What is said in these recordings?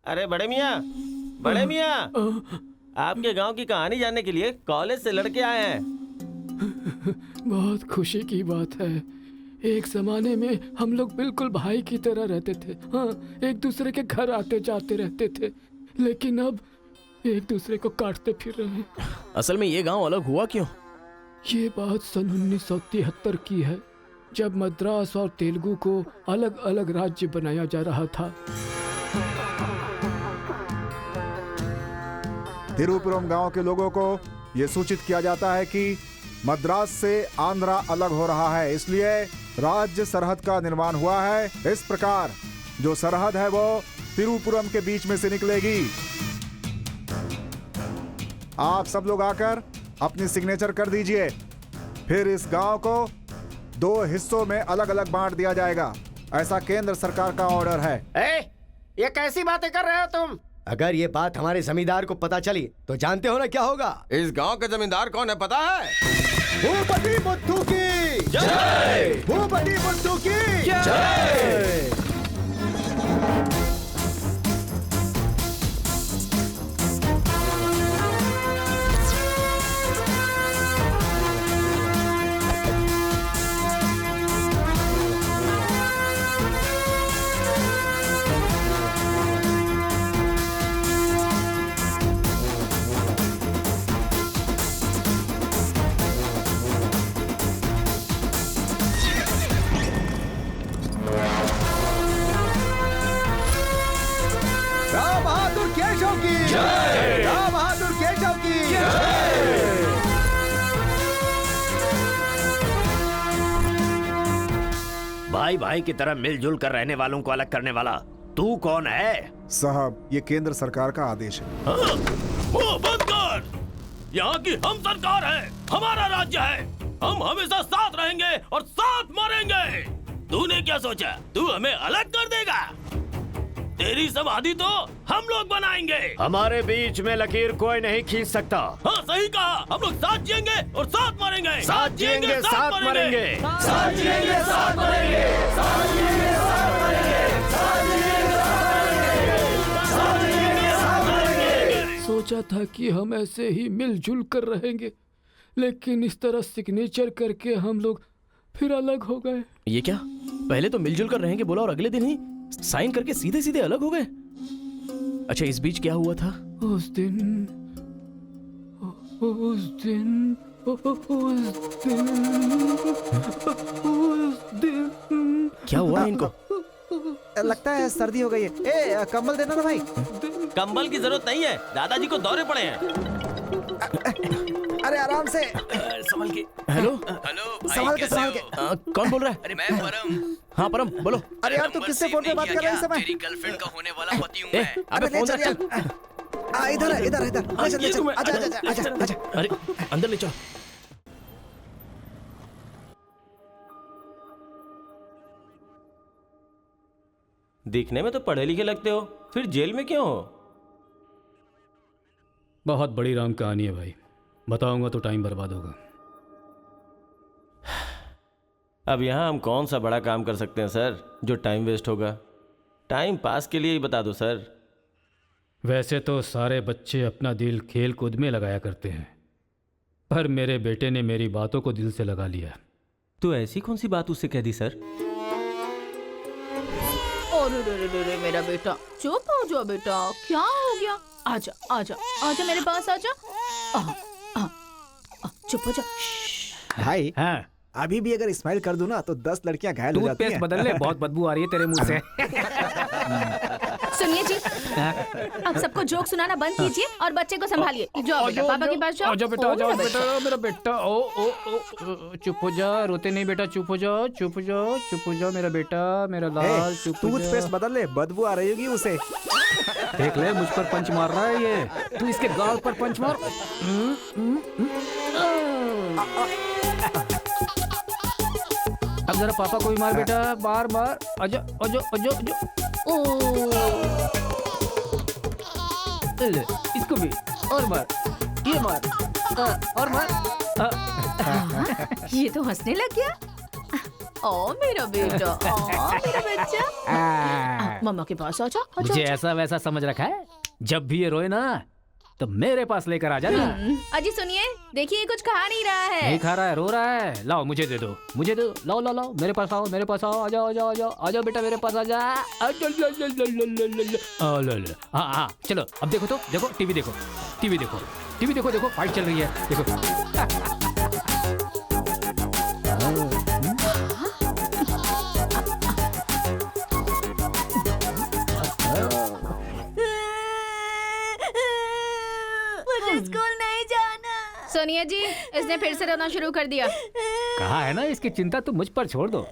अरे बड़े मियाँ, आपके गांव की कहानी जानने के लिए कॉलेज से लड़के आए हैं। बहुत खुशी की बात है। एक जमाने में हम लोग बिल्कुल भाई की तरह रहते थे। हाँ, एक दूसरे के घर आते जाते रहते थे, लेकिन अब एक दूसरे को काटते फिर रहे हैं। असल में ये गांव अलग हुआ क्यों? ये बात सन 1973 की है, जब मद्रास और तेलुगु को अलग अलग राज्य बनाया जा रहा था। तिरुपुरम गांव के लोगों को ये सूचित किया जाता है कि मद्रास से आंध्रा अलग हो रहा है, इसलिए राज्य सरहद का निर्माण हुआ है। इस प्रकार जो सरहद है वो तिरुपुरम के बीच में से निकलेगी। आप सब लोग आकर अपनी सिग्नेचर कर दीजिए, फिर इस गांव को 2 हिस्सों में अलग अलग बांट दिया जाएगा। ऐसा केंद्र सरकार का ऑर्डर है। ये कैसी बातें कर रहे हो तुम? अगर ये बात हमारे जमींदार को पता चली तो जानते हो ना क्या होगा? इस गांव के जमींदार कौन है पता है? भूपति बुद्धू की जय! भूपति बुद्धू की जय! राम बहादुर केशव की जय! राम बहादुर केशव की भाई भाई की तरह मिलजुल कर रहने वालों को अलग करने वाला तू कौन है? साहब, ये केंद्र सरकार का आदेश है। वो बंद कर! यहाँ की हम सरकार है, हमारा राज्य है। हम हमेशा साथ रहेंगे और साथ मरेंगे। तूने क्या सोचा, तू हमें अलग कर देगा? तेरी समाधि तो हम लोग बनाएंगे। हमारे बीच में लकीर कोई नहीं खींच सकता। हाँ, सही कहा। हम लोग साथ जिएंगे और साथ मरेंगे। साथ जिएंगे, साथ मरेंगे। साथ जिएंगे, साथ मरेंगे। साथ जिएंगे, साथ मरेंगे। साथ जिएंगे, साथ मरेंगे। साथ मरेंगे। सोचा था कि हम ऐसे ही मिलजुल कर रहेंगे, लेकिन इस तरह सिग्नेचर करके हम लोग फिर अलग हो गए। ये क्या? पहले तो मिलजुल कर रहेंगे बोला और अगले दिन ही साइन करके सीधे सीधे अलग हो गए। अच्छा, इस बीच क्या हुआ था? उस दिन क्या हुआ इनको? लगता है सर्दी हो गई है। ए, कंबल देना ना भाई। कंबल की जरूरत नहीं है, दादाजी को दौरे पड़े हैं। अरे आराम से संभल के। हेलो संभाल के संभाल के। कौन बोल रहा है? अरे मैं परम। हाँ परम, बोलो। अरे यार, तू किससे फोन पे बात कर रहा है इस समय? तेरी गर्लफ्रेंड का होने वाला पति हूँ ए, मैं। अबे ले फोन चल रख चल। यार। इधर है, इधर इधर। ले चल, ले चल। आजा आजा आजा आजा। अरे अंदर ले चलो। दिखने में तो पढ़े लिखे लगते हो, फिर जेल में क्यों हो? बहुत बड़ी राम कहानी है भाई, बताऊंगा तो टाइम बर्बाद होगा। अब यहाँ हम कौन सा बड़ा काम कर सकते हैं सर, जो टाइम वेस्ट होगा? टाइम पास के लिए ही बता दो सर। वैसे तो सारे बच्चे अपना दिल खेल कूद में लगाया करते हैं, पर मेरे बेटे ने मेरी बातों को दिल से लगा लिया। तो ऐसी कौन सी बात उससे कह दी सर? अरे मेरा बेटा, चुप हो जाओ बेटा, क्या हो गया? आजा आजा आजा मेरे पास आजा। चुप हो जा। भाई, हाँ, अभी भी अगर स्माइल कर दूं ना तो 10 लड़कियां घायल हो जाती हैं। बदल ले, बहुत बदबू आ रही है तेरे मुंह से। सुनिए जी, अब सबको जोक सुनाना बंद कीजिए और बच्चे को संभालिए। जाओ बेटा, पापा के पास जाओ। आजा बेटा, ओ, आजा मेरा बेटा, मेरा बेटा। ओ ओ ओ, चुप हो जा, रोते नहीं बेटा, चुप हो जाओ, चुप हो जाओ, चुप हो जाओ मेरा बेटा, मेरा लाल, चुप हो जा। टूथपेस्ट बदल ले, बदबू आ रही होगी उसे। देख ले, मुझ पर पंच मार रहा है ये। तू इसके गाल पर पंच मार। अब जरा पापा को भी मार बेटा, बार बार। आजा आजा आजा आजा। ले, इसको भी और मार, ये मार, और मार। ये तो हंसने लग गया। ओ मेरा बेटा, ओ मेरा बच्चा। मम्मा के पास आजा, आजा। मुझे ऐसा वैसा समझ रखा है? जब भी ये रोए ना तो मेरे पास लेकर आ जाना। अजी सुनिए, देखिए कुछ खा नहीं रहा है। नहीं खा रहा है, रो रहा है। लाओ मुझे दे दो, मुझे दो। लाओ लाओ लाओ, मेरे पास आओ, मेरे पास आओ। आ जाओ आ जाओ आ जाओ आ जाओ बेटा, मेरे पास आ जा। हाँ हाँ चलो, अब देखो तो, देखो टीवी देखो, टीवी देखो, टीवी देखो, देखो फाइट चल रही है, देखो। मुझे स्कूल नहीं जाना। सोनिया जी, इसने फिर से रोना शुरू कर दिया। कहा है ना, इसकी चिंता तुम मुझ पर छोड़ दो।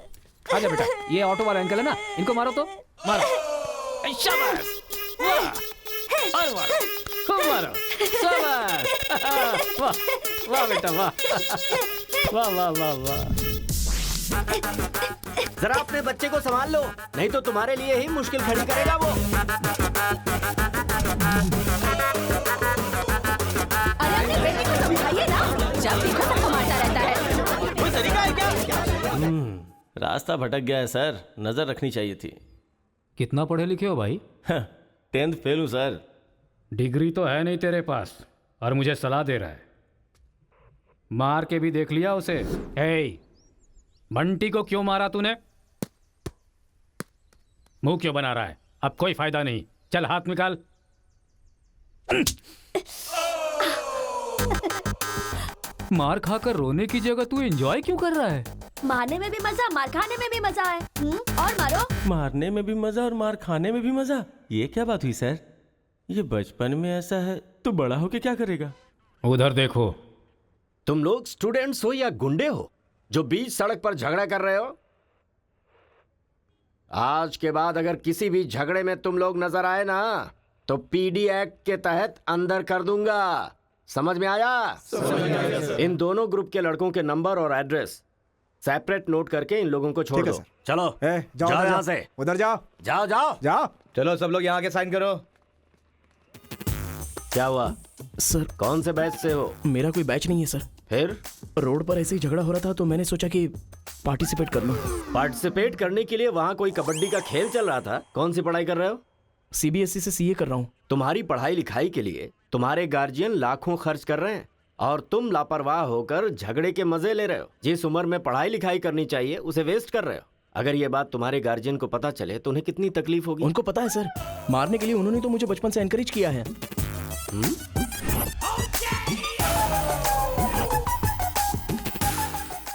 आजा बेटा, ये ऑटो वाला अंकल है ना, इनको मारो तो मारो। शाबाश, वाह, और मारो, खूब मारो, शाबाश। वाह वाह बेटा, वाह वाह वाह वाह वाह। जरा अपने बच्चे को संभाल लो, नहीं तो तुम्हारे लिए ही मुश्किल खड़ी करेगा वो। अरे अपने बेटे को समझाइए ना, जब देखो सबको मारता रहता है। कोई तरीका है क्या? रास्ता भटक गया है सर, नजर रखनी चाहिए थी। कितना पढ़े लिखे हो भाई? 10th फेल हूँ सर। डिग्री तो है नहीं तेरे पास और मुझे सलाह दे रहा है। मार के भी देख लिया उसे। हे, बंटी को क्यों मारा तूने? मुंह क्यों बना रहा है? अब कोई फायदा नहीं, चल हाथ निकाल। मार खाकर रोने की जगह तू एंजॉय क्यों कर रहा है? मारने में भी मजा, मार खाने में भी मजा है। और मारो। मारने में भी मजा और मार खाने में भी मजा, ये क्या बात हुई सर? ये बचपन में ऐसा है तो बड़ा होके क्या करेगा? उधर देखो। तुम लोग स्टूडेंट्स हो या गुंडे हो जो बीच सड़क पर झगड़ा कर रहे हो? आज के बाद अगर किसी भी झगड़े में तुम लोग नजर आए ना तो पीडी एक्ट के तहत अंदर कर दूंगा। समझ में आया? इन दोनों ग्रुप के लड़कों के नंबर और एड्रेस सेपरेट नोट करके इन लोगों को छोड़ ठीक है, दो। सर। चलो जाओ जाओ उधर यहाँ जाओ, से, उधर जाओ जाओ जाओ जाओ। चलो सब लोग यहाँ आके साइन करो। क्या हुआ? सर, कौन से बैच से हो? मेरा कोई बैच नहीं है सर। फिर रोड पर ऐसे ही झगड़ा हो रहा था तो मैंने सोचा कि पार्टिसिपेट कर लूं। पार्टिसिपेट करने के लिए वहाँ कोई कबड्डी का खेल चल रहा था? कौन सी पढ़ाई कर रहे हो? सीबीएसई से सीए कर रहा हूं। तुम्हारी पढ़ाई लिखाई के लिए तुम्हारे गार्जियन लाखों खर्च कर रहे हैं और तुम लापरवाह होकर झगड़े के मजे ले रहे हो। जिस उम्र में पढ़ाई लिखाई करनी चाहिए उसे वेस्ट कर रहे हो। अगर ये बात तुम्हारे गार्जियन को पता चले तो उन्हें कितनी तकलीफ होगी। उनको पता है सर, मारने के लिए उन्होंने तो मुझे बचपन से एनकरेज किया है।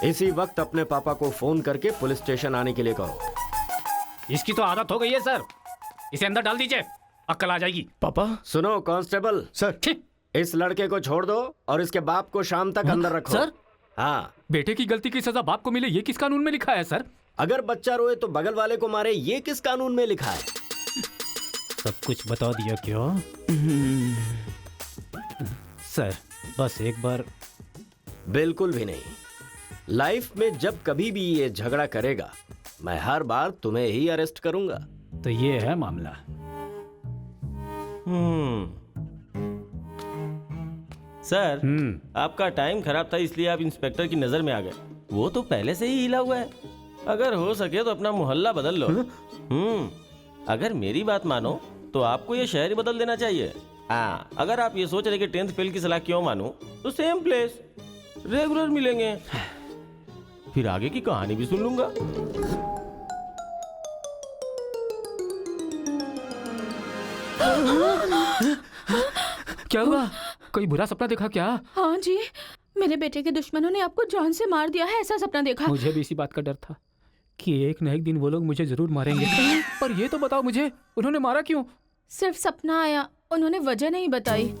इसी वक्त अपने पापा को फोन करके पुलिस स्टेशन आने के लिए कहो। इसकी तो आदत हो गई है सर, इसे अंदर डाल दीजिए, अक्ल आ जाएगी। पापा। सुनो कांस्टेबल, सर। इस लड़के को छोड़ दो और इसके बाप को शाम तक अंदर रखो। सर? हाँ। बेटे की गलती की सजा बाप को मिले, ये किस कानून में लिखा है सर? अगर बच्चा रोए तो बगल वाले को मारे, ये किस कानून में लिखा है? सब कुछ बता दिया क्या? सर बस एक बार। बिल्कुल भी नहीं। लाइफ में जब कभी भी ये झगड़ा करेगा मैं हर बार तुम्हें ही अरेस्ट करूंगा। तो ये है मामला। सर, आपका टाइम खराब था इसलिए आप इंस्पेक्टर की नजर में आ गए। वो तो पहले से ही हिला हुआ है। अगर हो सके तो अपना मोहल्ला बदल लो। अगर मेरी बात मानो तो आपको ये शहर ही बदल देना चाहिए। हाँ, अगर आप ये सोच रहे कि 10th फेल की सलाह क्यों मानूं, तो सेम प्लेस रेगुलर मिलेंगे। फिर आगे की कहानी भी सुन लूंगा। क्या हुआ? कोई बुरा सपना देखा क्या? हाँ जी, मेरे बेटे के दुश्मनों ने आपको जान से मार दिया है, ऐसा सपना देखा। मुझे भी इसी बात का डर था कि एक न एक दिन वो लोग मुझे जरूर मारेंगे। पर ये तो बताओ मुझे, उन्होंने मारा क्यों? सिर्फ सपना आया, उन्होंने वजह नहीं बताई।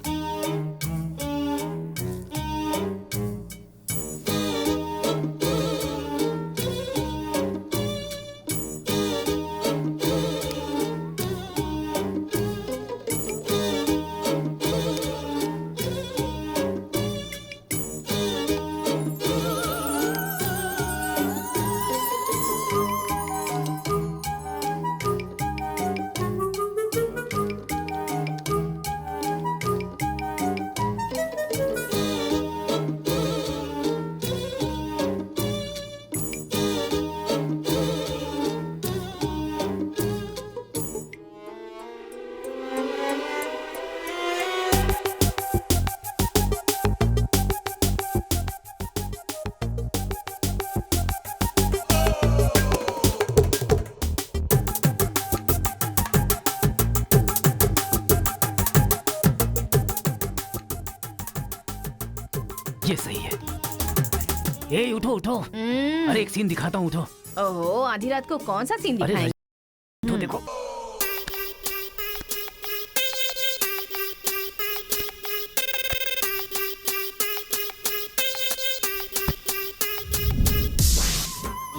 ये सही है। ए उठो उठो, अरे एक सीन दिखाता हूँ, उठो। ओहो, आधी रात को कौन सा सीन अरे दिखाएंगे? तो देखो,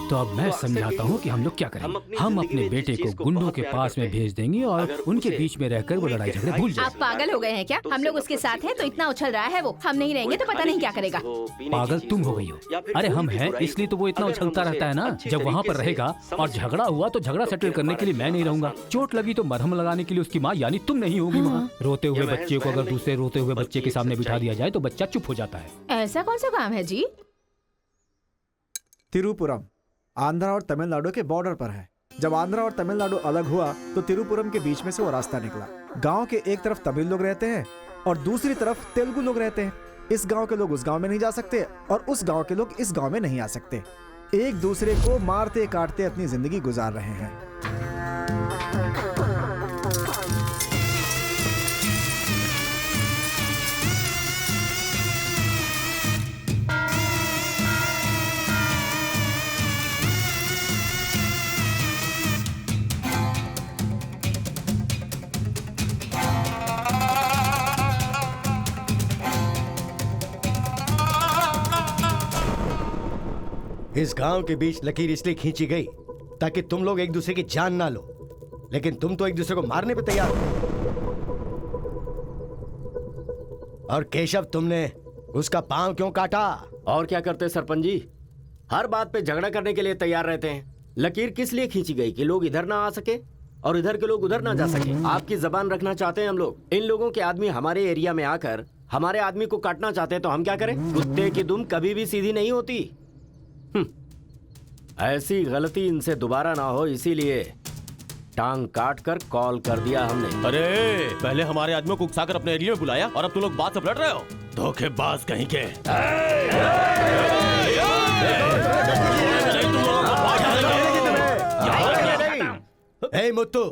तो अब मैं समझाता हूँ कि हम लोग क्या करेंगे। हम अपने बेटे को गुंडों के पास में भेज देंगे और उनके बीच में रहकर वो लड़ाई झगड़े भूल आप जाएंगे। पागल हो गए हैं क्या? हम लोग उसके साथ हैं तो इतना उछल रहा है वो, हम नहीं रहेंगे तो पता नहीं क्या करेगा। पागल तुम हो गई हो। अरे हम हैं इसलिए तो वो इतना उछलता रहता है ना। जब वहाँ पर रहेगा और झगड़ा हुआ तो झगड़ा सेटल करने के लिए मैं नहीं रहूंगा। चोट लगी तो मरहम लगाने के लिए उसकी माँ यानी तुम नहीं होगी वहाँ। रोते हुए बच्चे को अगर दूसरे रोते हुए बच्चे के सामने बिठा दिया जाए तो बच्चा चुप हो जाता है। ऐसा कौन सा काम है जी? तिरुपुरम आंध्रा और तमिलनाडु के बॉर्डर पर है। जब आंध्रा और तमिलनाडु अलग हुआ तो तिरुपुरम के बीच में से वो रास्ता निकला। गांव के एक तरफ तमिल लोग रहते हैं और दूसरी तरफ तेलुगु लोग रहते हैं। इस गांव के लोग उस गांव में नहीं जा सकते और उस गांव के लोग इस गांव में नहीं आ सकते। एक दूसरे को मारते काटते अपनी जिंदगी गुजार रहे हैं। इस गांव के बीच लकीर इसलिए खींची गई ताकि तुम लोग एक दूसरे की जान ना लो, लेकिन तुम तो एक दूसरे को मारने पे तैयार हो। और केशव, तुमने उसका पांव क्यों काटा? और क्या करते सरपंच जी, हर बात पे झगड़ा करने के लिए तैयार रहते हैं। लकीर किस लिए खींची गई कि लोग इधर ना आ सके और इधर के लोग उधर ना जा सके। आपकी जबान रखना चाहते हैं हम लोग। इन लोगों के आदमी हमारे एरिया में आकर हमारे आदमी को काटना चाहते हैं तो हम क्या करें? कुत्ते की दुम कभी भी सीधी नहीं होती। ऐसी गलती इनसे दोबारा ना हो, इसीलिए टांग काट कर कॉल कर दिया हमने। अरे पहले हमारे आदमियों को उकसाकर अपने एरिया में बुलाया और अब तुम लोग बात से लड़ रहे हो। धोखेबाज कहीं के। हे मुत्तू,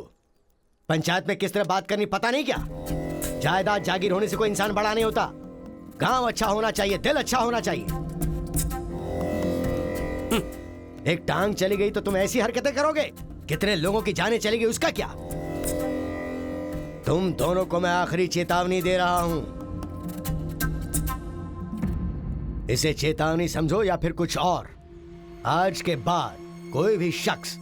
पंचायत में किस तरह बात करनी पता नहीं क्या? जायदाद जागीर होने से कोई इंसान बड़ा नहीं होता। गांव अच्छा होना चाहिए, दिल अच्छा होना चाहिए। एक टांग चली गई तो तुम ऐसी हरकतें करोगे? कितने लोगों की जानें चली गई उसका क्या? तुम दोनों को मैं आखिरी चेतावनी दे रहा हूं। इसे चेतावनी समझो या फिर कुछ और। आज के बाद कोई भी शख्स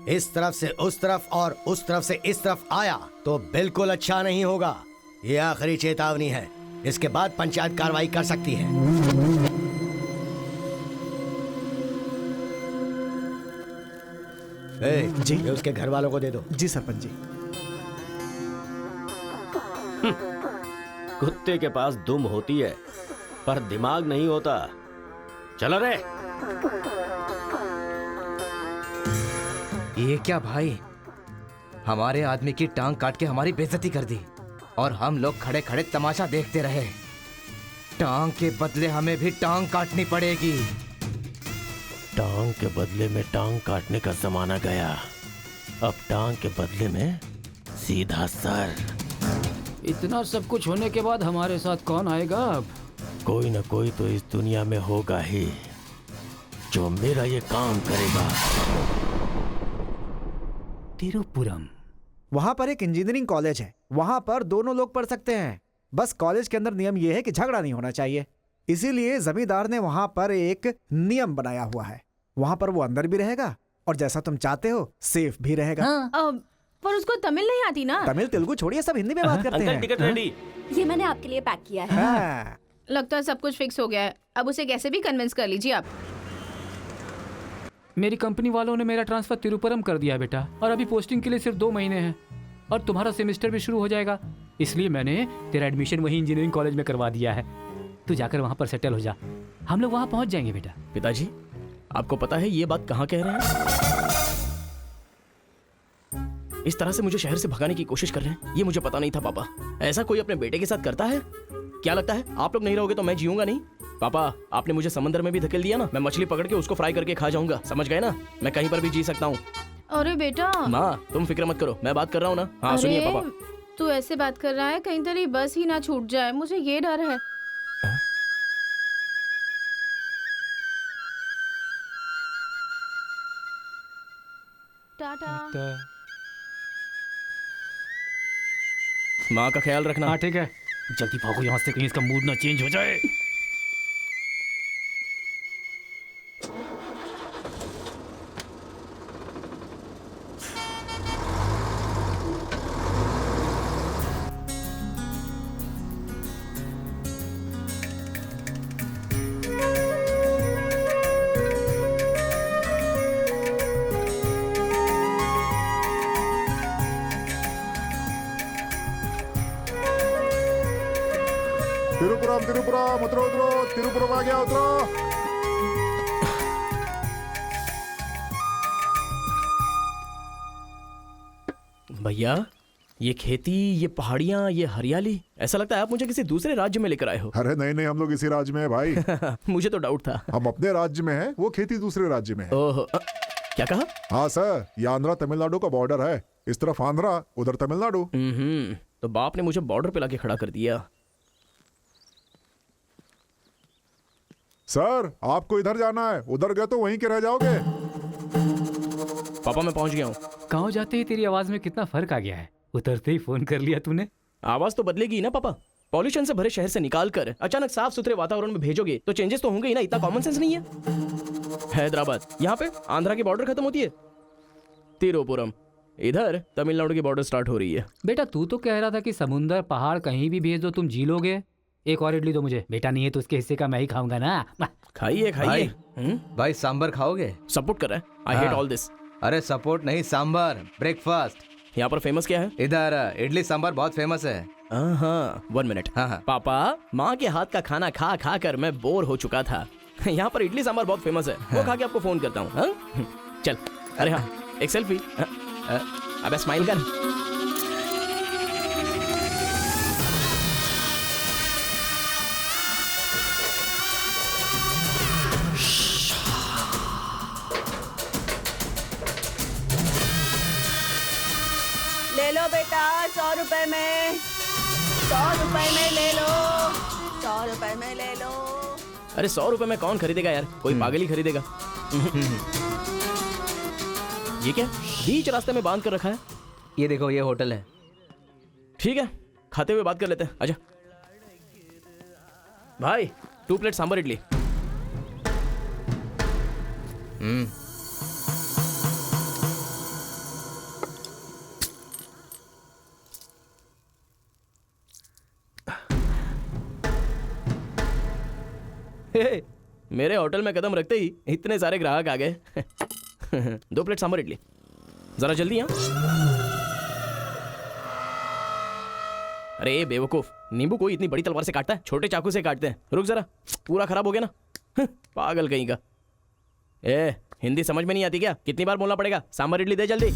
इस तरफ से उस तरफ और उस तरफ से इस तरफ आया तो बिल्कुल अच्छा नहीं होगा। यह आखिरी चेतावनी है। इसके बाद पंचायत कार्रवाई कर सकती है। जी, ये उसके घर वालों को दे दो। जी सरपंच जी। कुत्ते के पास दुम होती है पर दिमाग नहीं होता। चलो रे। ये क्या भाई, हमारे आदमी की टांग काट के हमारी बेइज्जती कर दी और हम लोग खड़े खड़े तमाशा देखते रहे। टांग के बदले हमें भी टांग काटनी पड़ेगी। टांग के बदले में टांग काटने का जमाना गया। अब टांग के बदले में सीधा सर। इतना सब कुछ होने के बाद हमारे साथ कौन आएगा अब? कोई न कोई तो इस दुनिया में होगा ही जो मेरा ये काम करेगा। तिरुपुरम, वहां पर एक इंजीनियरिंग कॉलेज है। वहां पर दोनों लोग पढ़ सकते हैं। बस कॉलेज के अंदर नियम यह है कि झगड़ा नहीं होना चाहिए। इसीलिए जमींदार ने वहां पर एक नियम बनाया हुआ है। वहां पर वो अंदर भी रहेगा और जैसा तुम चाहते हो सेफ भी रहेगा। पर उसको तमिल नहीं आती ना। तमिल तेलुगु छोड़िए, सब हिंदी में बात करते हैं। Ticket ready. ये मैंने आपके लिए पैक किया है। हाँ। लगता है सब कुछ फिक्स हो गया है। अब उसे कैसे भी कन्विंस कर लीजिए आप। मेरी कंपनी वालों ने मेरा ट्रांसफर तिरुपुरम कर दिया बेटा, और अभी पोस्टिंग के लिए सिर्फ 2 महीने हैं और तुम्हारा सेमेस्टर भी शुरू हो जाएगा। इसलिए मैंने तेरा एडमिशन वही इंजीनियरिंग कॉलेज में करवा दिया है। तू जाकर वहाँ पर सेटल हो जा, हम लोग वहाँ पहुँच जाएंगे बेटा। पिताजी, आपको पता है ये बात कहाँ कह रहे हैं? इस तरह से मुझे शहर से भगाने की कोशिश कर रहे हैं, ये मुझे पता नहीं था पापा। ऐसा कोई अपने बेटे के साथ करता है? क्या लगता है आप लोग नहीं रहोगे तो मैं जीऊंगा नहीं? पापा, आपने मुझे समंदर में भी धकेल दिया ना, मैं मछली पकड़ के उसको फ्राई करके खा जाऊंगा, समझ गए ना? मैं कहीं पर भी जी सकता हूँ। अरे बेटा, माँ तुम फिक्र मत करो, मैं बात कर रहा हूँ ना। हाँ सुनिए पापा। तू ऐसे बात कर रहा है, कहीं तेरी बस ही ना छूट जाए, मुझे ये डर है। टाटा। माँ का ख्याल रखना। हाँ ठीक है, जल्दी भागो यहाँ से, कहीं इसका मूड ना चेंज हो जाए। तिरुपुरम तिरुपुरम, उतरो उतरो, तिरुपुरम आ गया, उतरो। भैया, ये खेती, ये पहाड़ियाँ, ये हरियाली, ऐसा लगता है आप मुझे किसी दूसरे राज्य में लेकर आए हो। अरे नहीं नहीं, हम लोग इसी राज्य में है भाई। मुझे तो डाउट था। हम अपने राज्य में है, वो खेती दूसरे राज्य में है। ओहो, क्या कहा? हाँ सर, ये आंध्रा तमिलनाडु का बॉर्डर है। इस तरफ आंध्रा, उधर तमिलनाडु। तो बाप ने मुझे बॉर्डर पे लाके खड़ा कर दिया। सर, आपको इधर जाना है, उधर गए तो वहीं के रह जाओगे। पापा मैं पहुंच गया हूँ। गाँव जाते ही तेरी आवाज में कितना फर्क आ गया है। उतरते ही फोन कर लिया तूने। आवाज तो बदलेगी ना पापा। पॉल्यूशन से भरे शहर से निकाल कर अचानक साफ सुथरे वातावरण में भेजोगे तो चेंजेस तो होंगे ही ना। इतना कॉमन सेंस नहीं है। हैदराबाद, यहाँ पे आंध्रा की बॉर्डर खत्म होती है। तिरुपुरम, इधर तमिलनाडु की बॉर्डर स्टार्ट हो रही है। बेटा तू तो कह रहा था कि समुंदर पहाड़ कहीं भी भेज दो तुम जी लोगे। एक और इडली दो मुझे। बेटा नहीं है तो उसके हिस्से का मैं ही खाऊंगा ना। खाइए खाइए। भाई सांबर खाओगे? सपोर्ट कर रहा है। I hate all this. अरे सपोर्ट नहीं, सांबर, ब्रेकफास्ट। यहाँ पर फेमस क्या है? इधर इडली सांबर बहुत फेमस है। हाँ, 1 मिनट। हाँ। पापा, माँ के हाथ का खाना खा खा कर मैं बोर हो चुका था। यहाँ पर इडली सांबर बहुत फेमस है। वो खा के आपको फोन करता हूँ। हाँ? चल। अरे हाँ, एक सेल्फी। अबे स्माइल कर। ले लो बेटा, 100 रुपए में, 100 रुपए में ले लो, 100 रुपए में ले लो। अरे 100 रुपए में कौन खरीदेगा यार? कोई पागल ही खरीदेगा। ये क्या बीच रास्ते में बांध कर रखा है? ये देखो, ये होटल है। ठीक है, खाते हुए बात कर लेते हैं। आजा भाई, 2 प्लेट सांबर इडली। हे, मेरे होटल में कदम रखते ही इतने सारे ग्राहक आ गए। 2 प्लेट सांबर इडली, जरा जल्दी। हाँ, अरे बेवकूफ, नींबू कोई इतनी बड़ी तलवार से काटता है? छोटे चाकू से काटते हैं। रुक जरा, पूरा खराब हो गया ना। पागल कहीं का। ए, हिंदी समझ में नहीं आती क्या? कितनी बार बोलना पड़ेगा? सांबर इडली दे जल्दी।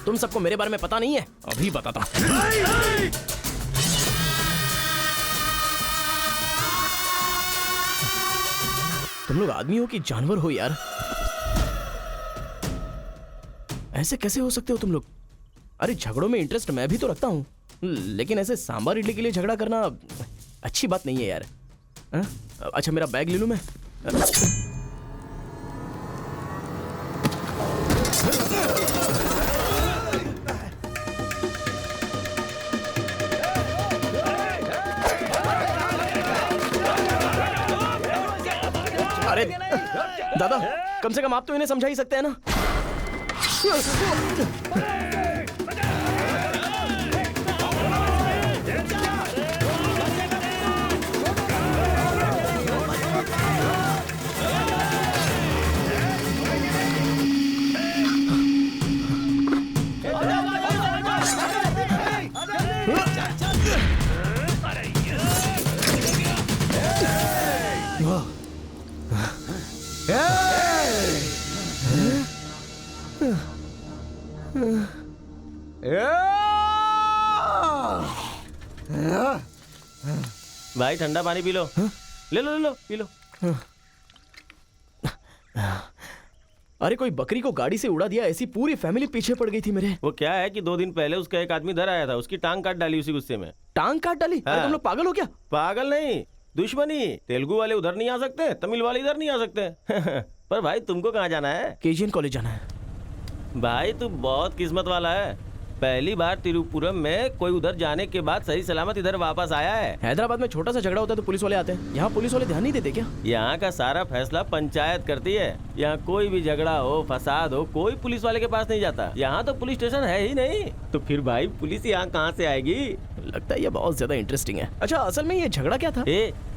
तुम सबको मेरे बारे में पता नहीं है? अभी बताता हूं। तुम लोग आदमी हो कि जानवर हो यार? ऐसे कैसे हो सकते हो तुम लोग? अरे झगड़ों में इंटरेस्ट मैं भी तो रखता हूं, लेकिन ऐसे सांबर इडली के लिए झगड़ा करना अच्छी बात नहीं है यार। अच्छा, मेरा बैग ले लूं मैं? अरे दादा, कम से कम आप तो इन्हें समझा ही सकते हैं ना। भाई ठंडा पानी पी लो। ले लो ले लो, पी लो। अरे कोई बकरी को गाड़ी से उड़ा दिया, ऐसी पूरी फैमिली पीछे पड़ गई थी मेरे। वो क्या है कि 2 दिन पहले उसका एक आदमी इधर आया था, उसकी टांग काट डाली उसी गुस्से में। टांग काट डाली? अरे हाँ। तुम लोग पागल हो क्या? पागल नहीं, दुश्मनी। तेलुगु वाले उधर नहीं आ सकते, तमिल वाले इधर नहीं आ सकते। पर भाई तुमको कहाँ जाना है? केजीएन कॉलेज जाना है। भाई तू बहुत किस्मत वाला है, पहली बार तिरुपुरम में कोई उधर जाने के बाद सही सलामत इधर वापस आया है। हैदराबाद में छोटा सा झगड़ा होता है तो पुलिस वाले आते हैं, यहाँ पुलिस वाले ध्यान नहीं देते क्या? यहाँ का सारा फैसला पंचायत करती है। यहाँ कोई भी झगड़ा हो, फसाद हो, कोई पुलिस वाले के पास नहीं जाता। यहाँ तो पुलिस स्टेशन है ही नहीं, तो फिर भाई पुलिस यहाँ कहाँ से आएगी? लगता है ये बहुत ज्यादा इंटरेस्टिंग है। अच्छा असल में ये झगड़ा क्या था?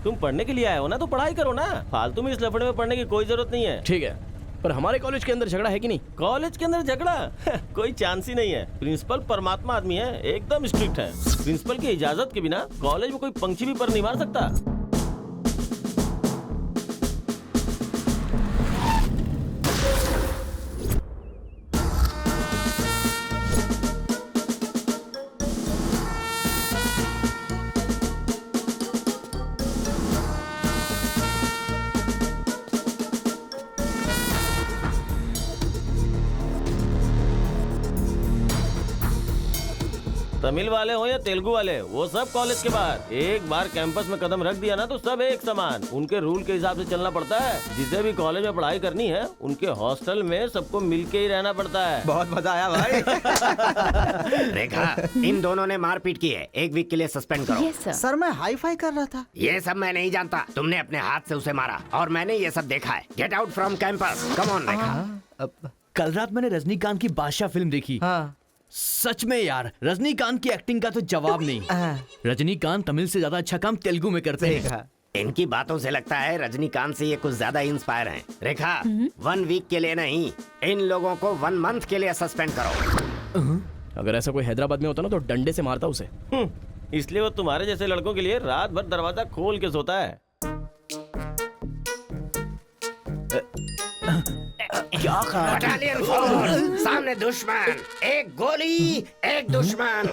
तुम पढ़ने के लिए आए हो ना, तो पढ़ाई करो ना, फालतू में इस लफड़े में पढ़ने की कोई जरूरत नहीं है। ठीक है, पर हमारे कॉलेज के अंदर झगड़ा है कि नहीं? कॉलेज के अंदर झगड़ा? कोई चांस ही नहीं है। प्रिंसिपल परमात्मा आदमी है, एकदम स्ट्रिक्ट है। प्रिंसिपल की इजाजत के बिना कॉलेज में कोई पंछी भी पर नहीं मार सकता। तमिल वाले हो या तेलुगु वाले, वो सब कॉलेज के बाहर। एक बार कैंपस में कदम रख दिया ना तो सब एक समान। उनके रूल के हिसाब से चलना पड़ता है। जिसे भी कॉलेज में पढ़ाई करनी है उनके हॉस्टल में सबको मिलके ही रहना पड़ता है। बहुत मजा आया भाई। रेखा, इन दोनों ने मारपीट की है, 1 वीक के लिए सस्पेंड करो। सर मैं हाई फाई कर रहा था। ये सब मैं नहीं जानता, तुमने अपने हाथ से उसे मारा और मैंने ये सब देखा है। Get out from campus, come on Rekha. कल रात मैंने रजनीकांत की बादशाह फिल्म देखी। हाँ। सच में यार, रजनीकांत की एक्टिंग का तो जवाब नहीं। रजनीकांत तमिल से ज्यादा अच्छा काम तेलुगु में करते हैं। इनकी बातों से लगता है रजनीकांत से ये कुछ ज्यादा इंस्पायर हैं। रेखा, 1 वीक के लिए नहीं, इन लोगों को 1 मंथ के लिए सस्पेंड करो। अगर ऐसा कोई हैदराबाद में होता ना तो डंडे से मारता उसे। इसलिए वो तुम्हारे जैसे लड़कों के लिए रात भर दरवाजा खोल के सोता है। क्या बटालियन फॉरवर्ड, सामने दुश्मन, एक गोली, एक दुश्मन,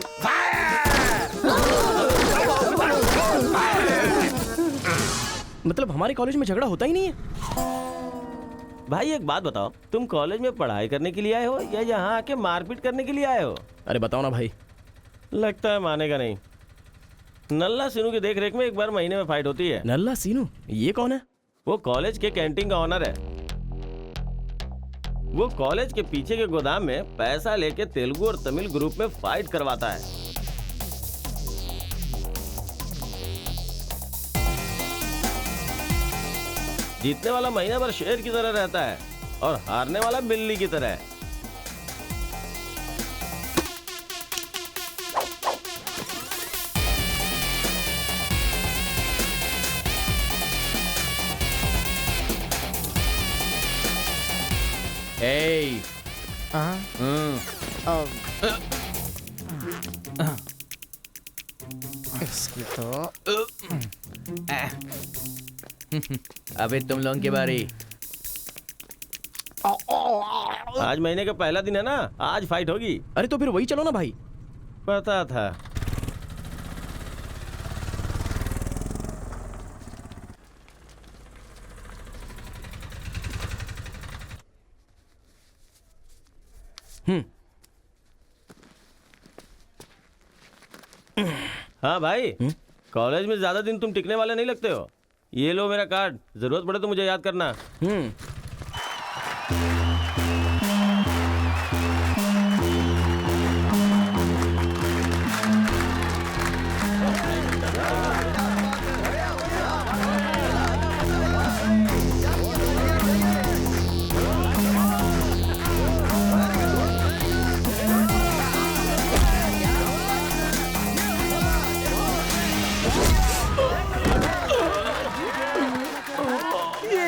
मतलब हमारे कॉलेज में झगड़ा होता ही नहीं है? भाई एक बात बताओ, तुम कॉलेज में पढ़ाई करने के लिए आए हो या यहाँ आके मारपीट करने के लिए आए हो? अरे बताओ ना भाई। लगता है मानेगा नहीं। नल्ला सीनू की देख रेख में एक बार महीने में फाइट होती है। नल्ला सीनू? ये कौन है? वो कॉलेज के कैंटीन का ऑनर है। वो कॉलेज के पीछे के गोदाम में पैसा लेके तेलुगु और तमिल ग्रुप में फाइट करवाता है। जीतने वाला महीना भर शेर की तरह रहता है और हारने वाला बिल्ली की तरह। Hey. इसकी तो अबे तुम लोगों की बारी। आज महीने का पहला दिन है ना, आज फाइट होगी। अरे तो फिर वही चलो ना भाई। पता था। हाँ भाई, कॉलेज में ज्यादा दिन तुम टिकने वाले नहीं लगते हो। ये लो मेरा कार्ड, जरूरत पड़े तो मुझे याद करना।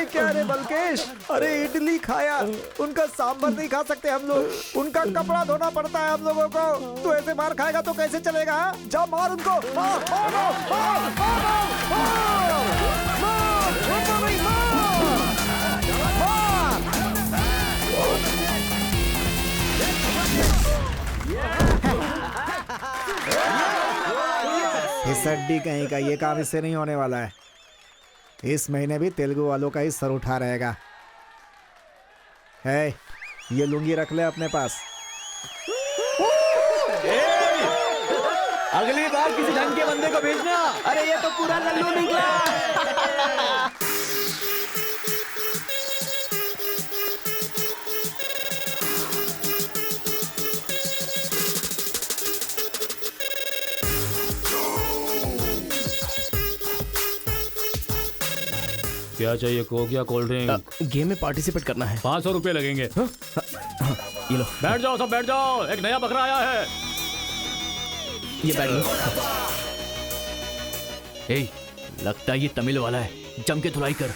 क्या रे बलकेश, अरे इडली खाया, उनका सांभर नहीं खा सकते हम लोग, उनका कपड़ा धोना पड़ता है हम लोगों को। तू ऐसे मार खाएगा तो कैसे चलेगा? जा मार उनको, मार, मार, मार, मार, मार, मार, छोड़ो नहीं, मार। इस अड्डी कहीं का ये काम इससे नहीं होने वाला है। इस महीने भी तेलुगु वालों का ही सर उठा रहेगा। है, ये लुंगी रख ले अपने पास। अगली बार किसी ढंग के बंदे को भेजना। अरे ये तो पूरा लल्लू निकला। क्या चाहिए, कोक या कोल्ड ड्रिंक? गेम में पार्टिसिपेट करना है। 500 रुपए लगेंगे। ये लो, बैठ जाओ, सब बैठ जाओ, एक नया बकरा आया है। ये बैठ लो। ए, लगता है ये तमिल वाला है, जम के धुलाई कर।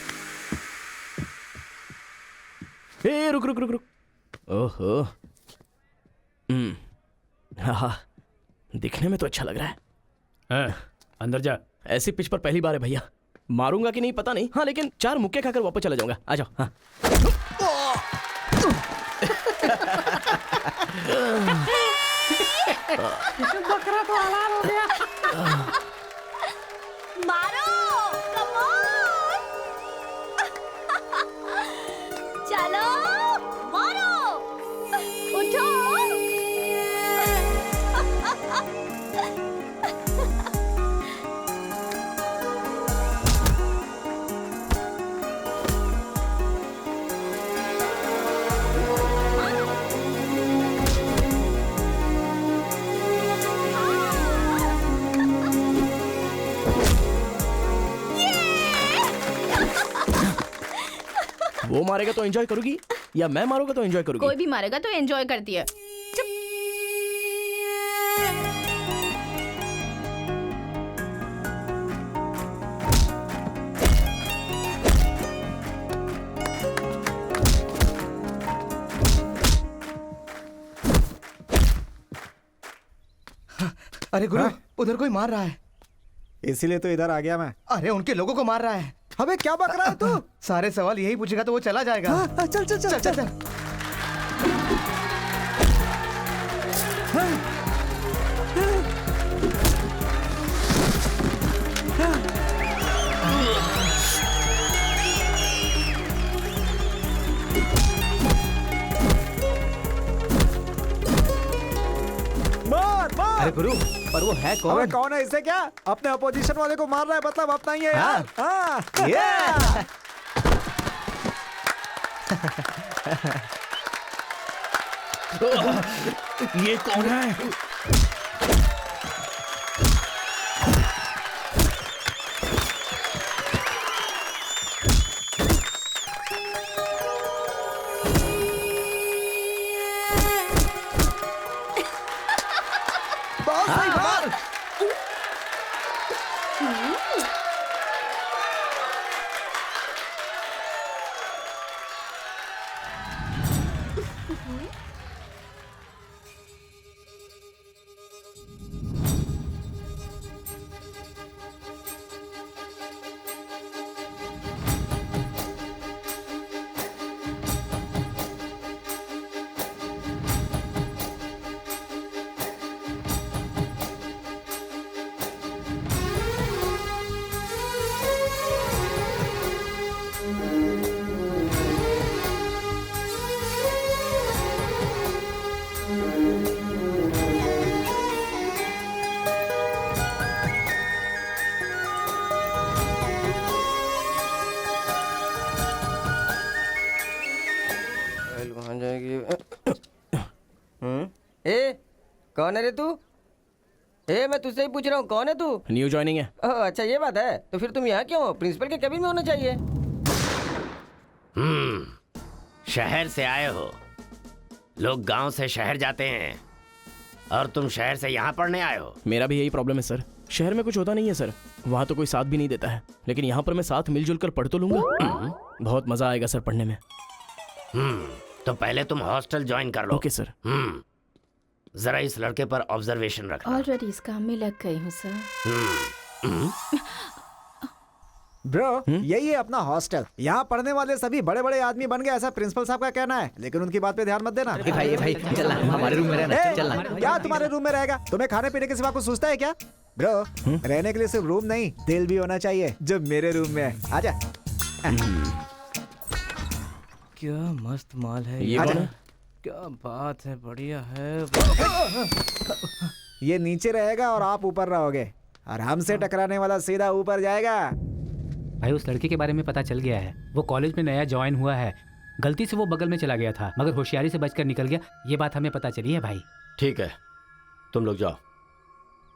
ए, रुक रुक रुक रुक। ओहो, हाँ, दिखने में तो अच्छा लग रहा है। अंदर जा। ऐसी पिच पर पहली बार है भैया। मारूंगा कि नहीं पता नहीं, हाँ लेकिन 4 मुक्के खाकर वापस चला जाऊंगा। आ जाओ। हाँ। बकरा तो हलाल हो गया। मारो, कम ऑन। चलो, मारो, उठो। वो मारेगा तो एंजॉय करोगी या मैं मारूंगा तो एंजॉय करोगी? कोई भी मारेगा तो एंजॉय करती है। अरे गुरु, उधर कोई मार रहा है। इसीलिए तो इधर आ गया मैं। अरे उनके लोगों को मार रहा है। अबे क्या बक रहा है तू? सारे सवाल यही पूछेगा तो वो चला जाएगा। चल चल चल चल, चल। मार मार। अरे गुरु, पर वो है कौन? अबे कौन है, इससे क्या? अपने अपोजिशन वाले को मार रहा है, मतलब अपना ही है यार। हाँ। ये कौन है? ए, कौन है रे तू? ए, मैं तुझसे ही पूछ रहा हूँ, कौन है तू? न्यू ज्वाइनिंग है। ओह अच्छा, ये बात है। तो फिर तुम यहाँ क्यों हो? प्रिंसिपल के केबिन में होना चाहिए। शहर से आए हो। लोग गांव से शहर जाते हैं और तुम शहर से यहाँ पढ़ने आए हो। मेरा भी यही प्रॉब्लम है सर। शहर में कुछ होता नहीं है सर, वहाँ तो कोई साथ भी नहीं देता है, लेकिन यहाँ पर मैं साथ मिलजुल कर पढ़ तो लूंगा। बहुत मजा आएगा सर पढ़ने में। तो पहले तुम हॉस्टल ज्वाइन कर लो। Okay sir. जरा इस लड़के पर ऑब्जर्वेशन रखना। ऑलरेडी इस काम में लग गई हूँ सर। ब्रो, यही है अपना हॉस्टल। यहाँ पढ़ने वाले सभी बड़े बड़े आदमी बन गए, ऐसा प्रिंसिपल साहब का कहना है, लेकिन उनकी बात पे ध्यान मत देना। भाई चल हमारे रूम में रहना। चल क्या तुम्हारे रूम में रहेगा? तुम्हें खाने पीने के सिवा कुछ सोचता है क्या? ब्रो, रहने के लिए सिर्फ रूम नहीं, दिल भी होना चाहिए, जो मेरे रूम में है। आजा। क्या मस्त माल है ये कौन है? क्या बात है, बढ़िया है। ये नीचे रहेगा और आप ऊपर रहोगे, और हमसे टकराने वाला सीधा ऊपर जाएगा। भाई उस लड़के के बारे में पता चल गया है, वो कॉलेज में नया ज्वाइन हुआ है। गलती से वो बगल में चला गया था, मगर होशियारी से बचकर निकल गया। ये बात हमें पता चली है भाई। ठीक है, तुम लोग जाओ।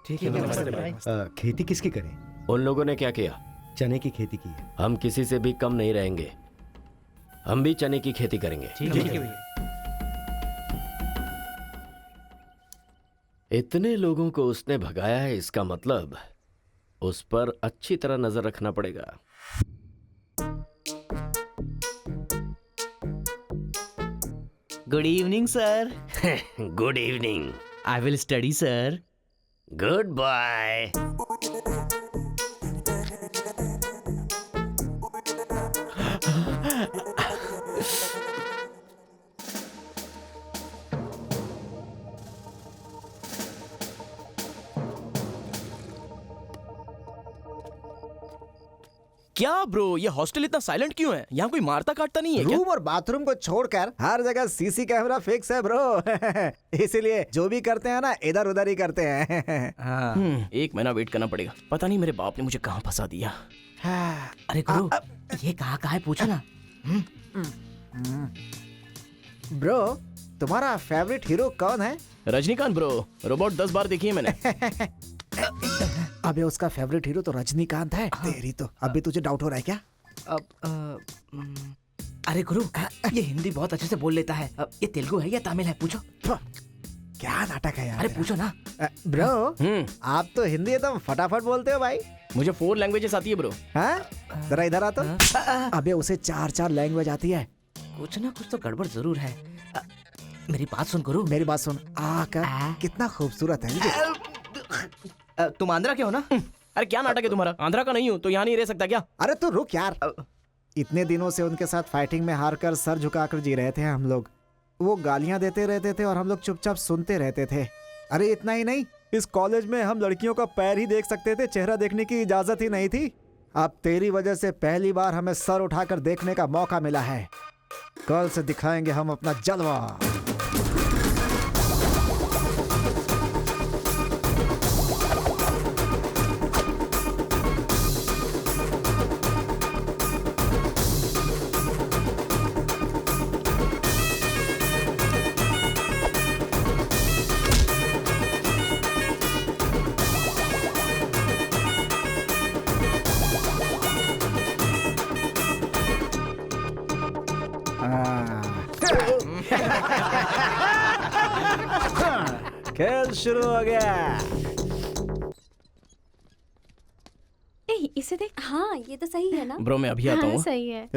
ठीक है। खेती किसकी करें? उन लोगों ने क्या किया? चने की खेती की है। हम किसी से भी कम नहीं रहेंगे, हम भी चने की खेती करेंगे। ठीक है। इतने लोगों को उसने भगाया है, इसका मतलब उस पर अच्छी तरह नजर रखना पड़ेगा। Good evening sir. Good evening. I will study sir. Goodbye. क्या ब्रो, ये हॉस्टल इतना साइलेंट क्यों है? यहाँ कोई मारता काटता नहीं है क्या? रूम और बाथरूम को छोड़कर हर जगह सीसी कैमरा फिक्स है ब्रो। इसीलिए जो भी करते हैं ना, इधर उधर ही करते हैं। एक महीना वेट करना पड़ेगा। पता नहीं मेरे बाप ने मुझे कहाँ फंसा दिया। अरे गुरु, ये कहाँ है पूछो ना। ब्रो, तुम्हारा फेवरेट हीरो कौन है? रजनीकांत ब्रो, रोबोट 10 बार देखी है मैंने। अबे उसका फेवरेट हीरो तो रजनीकांत है। तेरी तो अभी तुझे डाउट हो रहा है क्या? अरे गुरु, ये हिंदी बहुत अच्छे से बोल लेता है। ये तेलुगु है या तमिल है? पूछो। क्या नाटक है यार। अरे पूछो ना। ब्रो, आप तो हिंदी एकदम फटाफट बोलते हो भाई। मुझे 4 लैंग्वेजेस आती है ब्रो। हाँ, जरा इधर आ तो। अबे उसे 4 लैंग्वेज आती है। कुछ ना कुछ तो गड़बड़ जरूर है। मेरी बात सुन गुरु। मेरी बात सुन। कितना खूबसूरत है। तुम आंध्रा के हो ना? अरे क्या नाटक है तुम्हारा? आंध्रा का नहीं हूँ तो यहाँ नहीं रह सकता क्या? अरे तू रुक यार। इतने दिनों से उनके साथ फाइटिंग में हारकर सर झुकाकर जी रहे थे हम लोग। वो गालियां देते रहते थे और हम लोग चुपचाप सुनते रहते थे। अरे इतना ही नहीं, इस कॉलेज में हम लड़कियों का पैर ही देख सकते थे, चेहरा देखने की इजाजत ही नहीं थी। अब तेरी वजह से पहली बार हमें सर उठाकर देखने का मौका मिला है। कल से दिखाएंगे हम अपना जलवा। खेल शुरू हो गया। इसे देख। हाँ, ये तो सही है ना? ब्रो मैं अभी आता हूँ। सही है।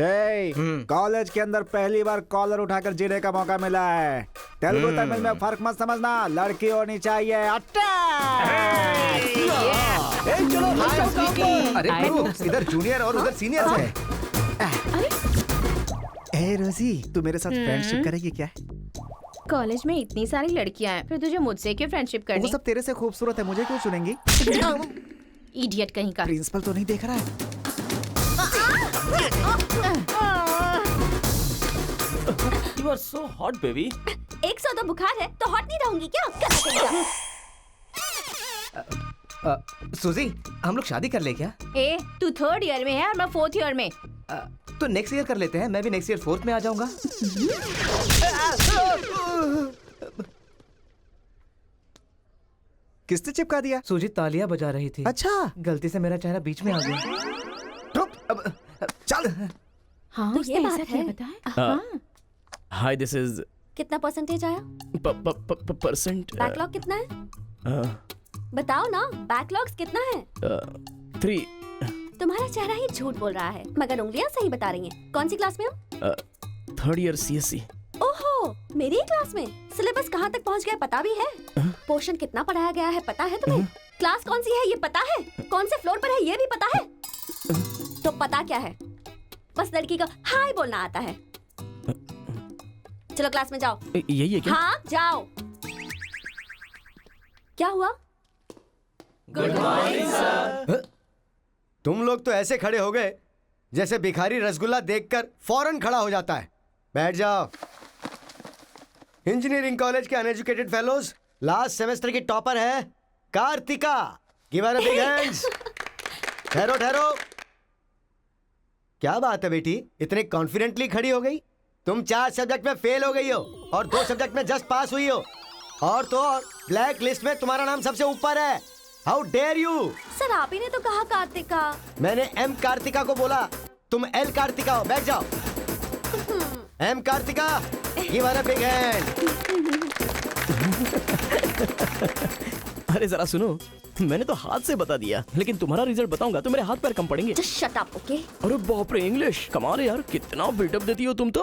कॉलेज के अंदर पहली बार कॉलर उठाकर जीने का मौका मिला है। तेलुगु तमिल में फर्क मत समझना, लड़की होनी चाहिए। अरे इधर जूनियर और उधर सीनियर है। ए रोजी, तू मेरे साथ फ्रेंडशिप करेगी क्या? कॉलेज में इतनी सारी लड़कियां हैं, फिर तुझे मुझसे क्यों फ्रेंडशिप करनी? वो सब तेरे से खूबसूरत है, मुझे क्यों चुनेंगी? इडियट कहीं का। प्रिंसिपल तो नहीं देख रहा है? You are so hot, baby. 100 तो बुखार है तो हॉट नहीं रहूंगी क्या? सुजी, हम लोग शादी कर ले क्या? ए, तू 3rd ईयर में है और मैं 4th ईयर में। तो नेक्स्ट ईयर कर लेते हैं। मैं भी नेक्स्ट ईयर 4th में आ जाऊंगा। किसने चिपका दिया? सूजी तालियां बजा रही थी। अच्छा, गलती से मेरा चेहरा बीच में आ गया। चल। हाँ, तो उसने ये ऐसा बात क्या है। बताया? हाँ। हाय, दिस इज कितना परसेंटेज आया? परसेंट। बैकलॉग कितना है? बताओ ना, बैकलॉग्स कितना है? 3। तुम्हारा चेहरा ही झूठ बोल रहा है, मगर उंगलियां सही बता रही हैं। कौन सी क्लास में हो? 3rd year CSC। ओहो, मेरी क्लास में। सिलेबस कहाँ तक पहुँच गया पता भी है? पोर्शन कितना पढ़ाया गया है पता है तुम्हें? क्लास कौन सी है ये पता है? कौन से फ्लोर पर है ये भी पता है? तो पता क्या है? बस लड़की को हाय बोलना आता है। चलो क्लास में जाओ। यही है क्या? हाँ जाओ। क्या हुआ? Good morning sir. तुम लोग तो ऐसे खड़े हो गए जैसे भिखारी रसगुल्ला देखकर फौरन खड़ा हो जाता है। बैठ जाओ। इंजीनियरिंग कॉलेज के अनएजुकेटेड फेलोज, लास्ट सेमेस्टर की टॉपर है Kartika. Give her a big hands. ठहरो ठहरो। क्या बात है बेटी, इतने कॉन्फिडेंटली खड़ी हो गई? तुम 4 सब्जेक्ट में फेल हो गई हो और 2 सब्जेक्ट में जस्ट पास हुई हो, और तो और ब्लैक लिस्ट में तुम्हारा नाम सबसे ऊपर है। How dare you. सर आप ही ने तो कहा कार्तिका। मैंने एम कार्तिका को बोला, तुम एल कार्तिका हो। बैठ जाओ। M Kartika, give her a big hand. अरे जरा सुनो, मैंने तो हाथ से बता दिया, लेकिन तुम्हारा रिजल्ट बताऊंगा तो मेरे हाथ पैर कम पड़ेंगे। Just shut up, okay? अरे बाप रे, इंग्लिश कमाल है यार, कितना बिल्डअप देती हो तुम तो।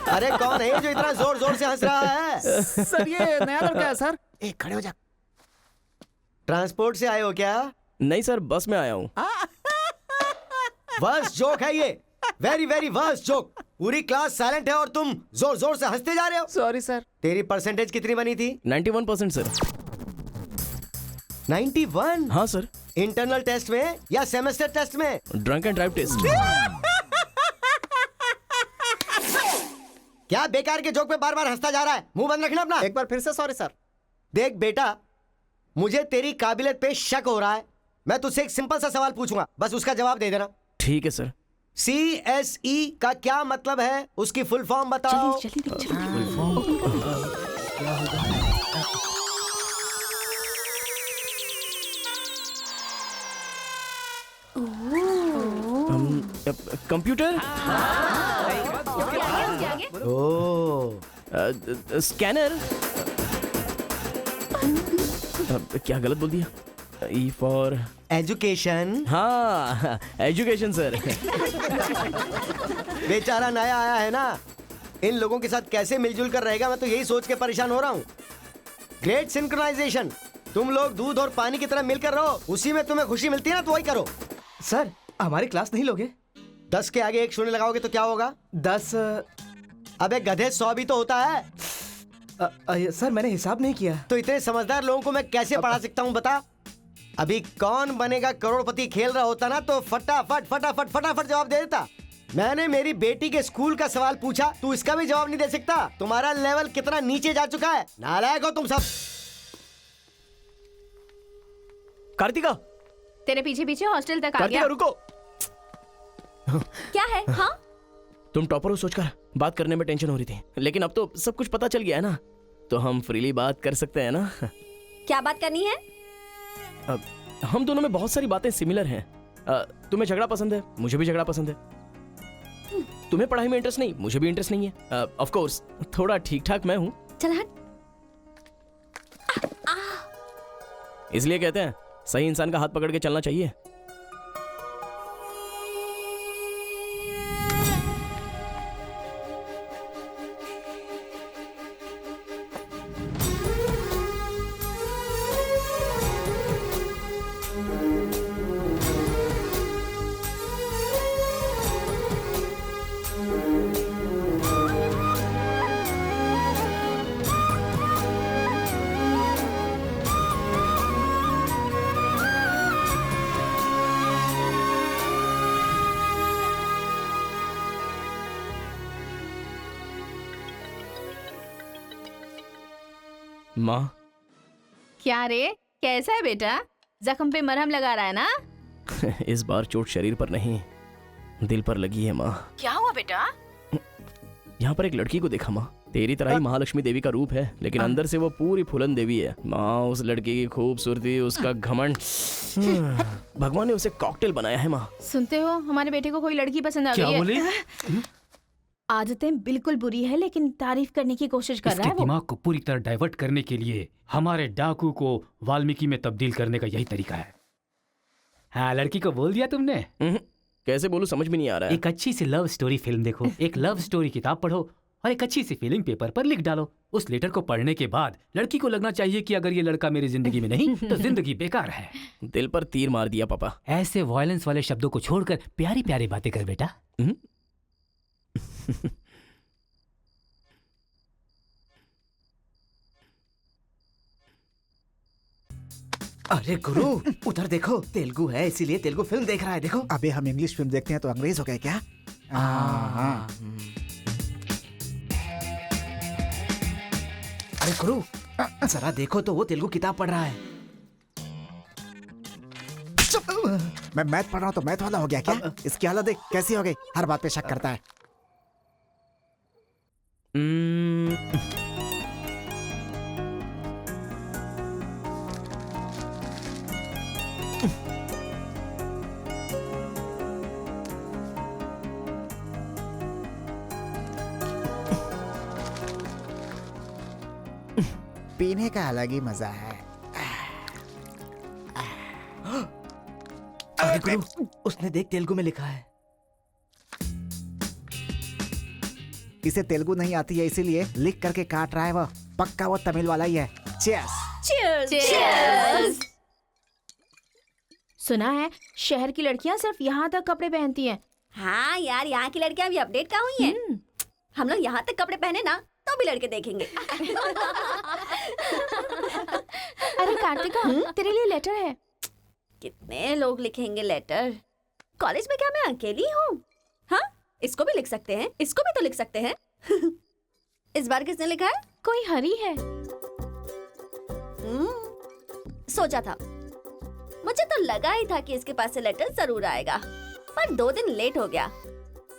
अरे कौन है जो इतना जोर जोर से हंस रहा है? सर ये नया लड़का है सर। एक खड़े हो जा। ट्रांसपोर्ट से आए हो क्या? नहीं सर, बस में आया हूँ। वर्स्ट जोक है ये, वेरी वेरी वर्स्ट जोक। पूरी क्लास साइलेंट है और तुम जोर जोर से हंसते जा रहे हो। Sorry sir. तेरी परसेंटेज कितनी बनी थी? 91% सर। 91? हाँ सर। इंटरनल टेस्ट में या सेमेस्टर टेस्ट में? Drunk and drive test. क्या बेकार के जोक पे बार बार हंसता जा रहा है? मुंह बंद रखना अपना। एक बार फिर से सॉरी सर। देख बेटा, मुझे तेरी काबिलियत पे शक हो रहा है। मैं तुझसे एक सिंपल सा सवाल पूछूंगा, बस उसका जवाब दे देना। ठीक है सर। CSE का क्या मतलब है? उसकी फुल फॉर्म बताओ। Computer, scanner. क्या गलत बोल दिया? E for education. हाँ, एजुकेशन सर। बेचारा नया आया है ना, इन लोगों के साथ कैसे मिलजुल कर रहेगा, मैं तो यही सोच के परेशान हो रहा हूँ। Great synchronization. तुम लोग दूध और पानी की तरह मिलकर रहो, उसी में तुम्हें खुशी मिलती है ना, तो वही करो। सर हमारी क्लास नहीं लोगे? 10 के आगे 1 शून्य लगाओगे तो क्या होगा? 10। अबे गधे 100 भी तो होता है। सर मैंने हिसाब नहीं किया। तो इतने समझदार लोगों को मैं कैसे पढ़ा सकता हूँ बता? अभी कौन बनेगा करोड़पति खेल रहा होता ना, तो फटाफट फटाफट फटाफट जवाब दे देता। मैंने मेरी बेटी के स्कूल का सवाल पूछा, तू इसका भी जवाब नहीं दे सकता? तुम्हारा लेवल कितना नीचे जा चुका है। नालायक हो तुम सब। कार्तिका, तेरे पीछे पीछे हॉस्टल तक आ कार्तिका गया। रुको। क्या है? हाँ तुम टॉपर हो सोचकर बात करने में टेंशन हो रही थी, लेकिन अब तो सब कुछ पता चल गया है ना, तो हम फ्रीली बात कर सकते हैं ना। क्या बात करनी है? अब हम दोनों में बहुत सारी बातें सिमिलर हैं। तुम्हें झगड़ा पसंद है, मुझे भी झगड़ा पसंद है। तुम्हें पढ़ाई में इंटरेस्ट नहीं, मुझे भी इंटरेस्ट नहीं है। ऑफ कोर्स थोड़ा ठीक ठाक मैं हूँ। चल हट। इसलिए कहते हैं सही इंसान का हाथ पकड़ के चलना चाहिए। माँ, क्या रे, कैसा है बेटा? जख्म पे मरहम लगा रहा है ना? इस बार चोट शरीर पर नहीं, दिल पर लगी है माँ। क्या हुआ बेटा? यहाँ पर एक लड़की को देखा माँ, तेरी तरह ही महालक्ष्मी देवी का रूप है, लेकिन अंदर से वो पूरी फूलन देवी है। माँ उस लड़की की खूबसूरती, उसका घमंड, भगवान ने उसे कॉकटेल बनाया है माँ। सुनते हो, हमारे बेटे को कोई लड़की पसंद आ क्या गई है। बोली? आदतें बिल्कुल बुरी है, लेकिन तारीफ करने की कोशिश कर रहा इसके है वो। दिमाग को पूरी तरह डाइवर्ट करने के लिए हमारे डाकू को वाल्मीकि में तब्दील करने का यही तरीका है। हाँ, लड़की को बोल दिया तुमने? कैसे बोलूं, समझ में नहीं आ रहा है। एक अच्छी सी लव स्टोरी फिल्म देखो, एक लव स्टोरी किताब पढ़ो और एक अच्छी सी फीलिंग पेपर पर लिख डालो। उस लेटर को पढ़ने के बाद लड़की को लगना चाहिए कि अगर ये लड़का मेरी जिंदगी में नहीं तो जिंदगी बेकार है। दिल पर तीर मार दिया पापा। ऐसे वायलेंस वाले शब्दों को छोड़कर प्यारी प्यारी बातें कर बेटा। अरे गुरु उधर देखो, तेलुगु है इसीलिए तेलुगु फिल्म देख रहा है। देखो अबे हम इंग्लिश फिल्म देखते हैं तो अंग्रेज हो गए क्या? हाँ। अरे गुरु जरा देखो तो वो तेलुगु किताब पढ़ रहा है। मैं मैथ पढ़ रहा हूँ तो मैथ वाला हो गया क्या? इसकी हालत देख कैसी हो गई, हर बात पे शक करता है। पीने का अलग ही मजा है। अरे गुरु उसने देख तेलुगु में लिखा है। इसे तेलुगु नहीं आती है इसीलिए लिख करके काट रहा है वो। पक्का वो तमिल वाला ही है। चीयर्स। Cheers! Cheers! सुना है शहर की लड़कियां सिर्फ यहाँ तक कपड़े पहनती हैं। हाँ यार, यहाँ की लड़कियां भी अपडेट कहाँ हुई हैं? हम लोग यहाँ तक कपड़े पहने ना तो भी लड़के देखेंगे। अरे कार्तिका, तेरे लिए लेटर है। कितने लोग लिखेंगे लेटर? कॉलेज में क्या मैं अकेली हूँ? हाँ, इसको भी लिख सकते हैं, इसको भी तो लिख सकते हैं। इस बार किसने लिखा है? कोई हरी है। सोचा था, मुझे तो लगा ही था कि इसके पास से लेटर जरूर आएगा, पर 2 दिन लेट हो गया।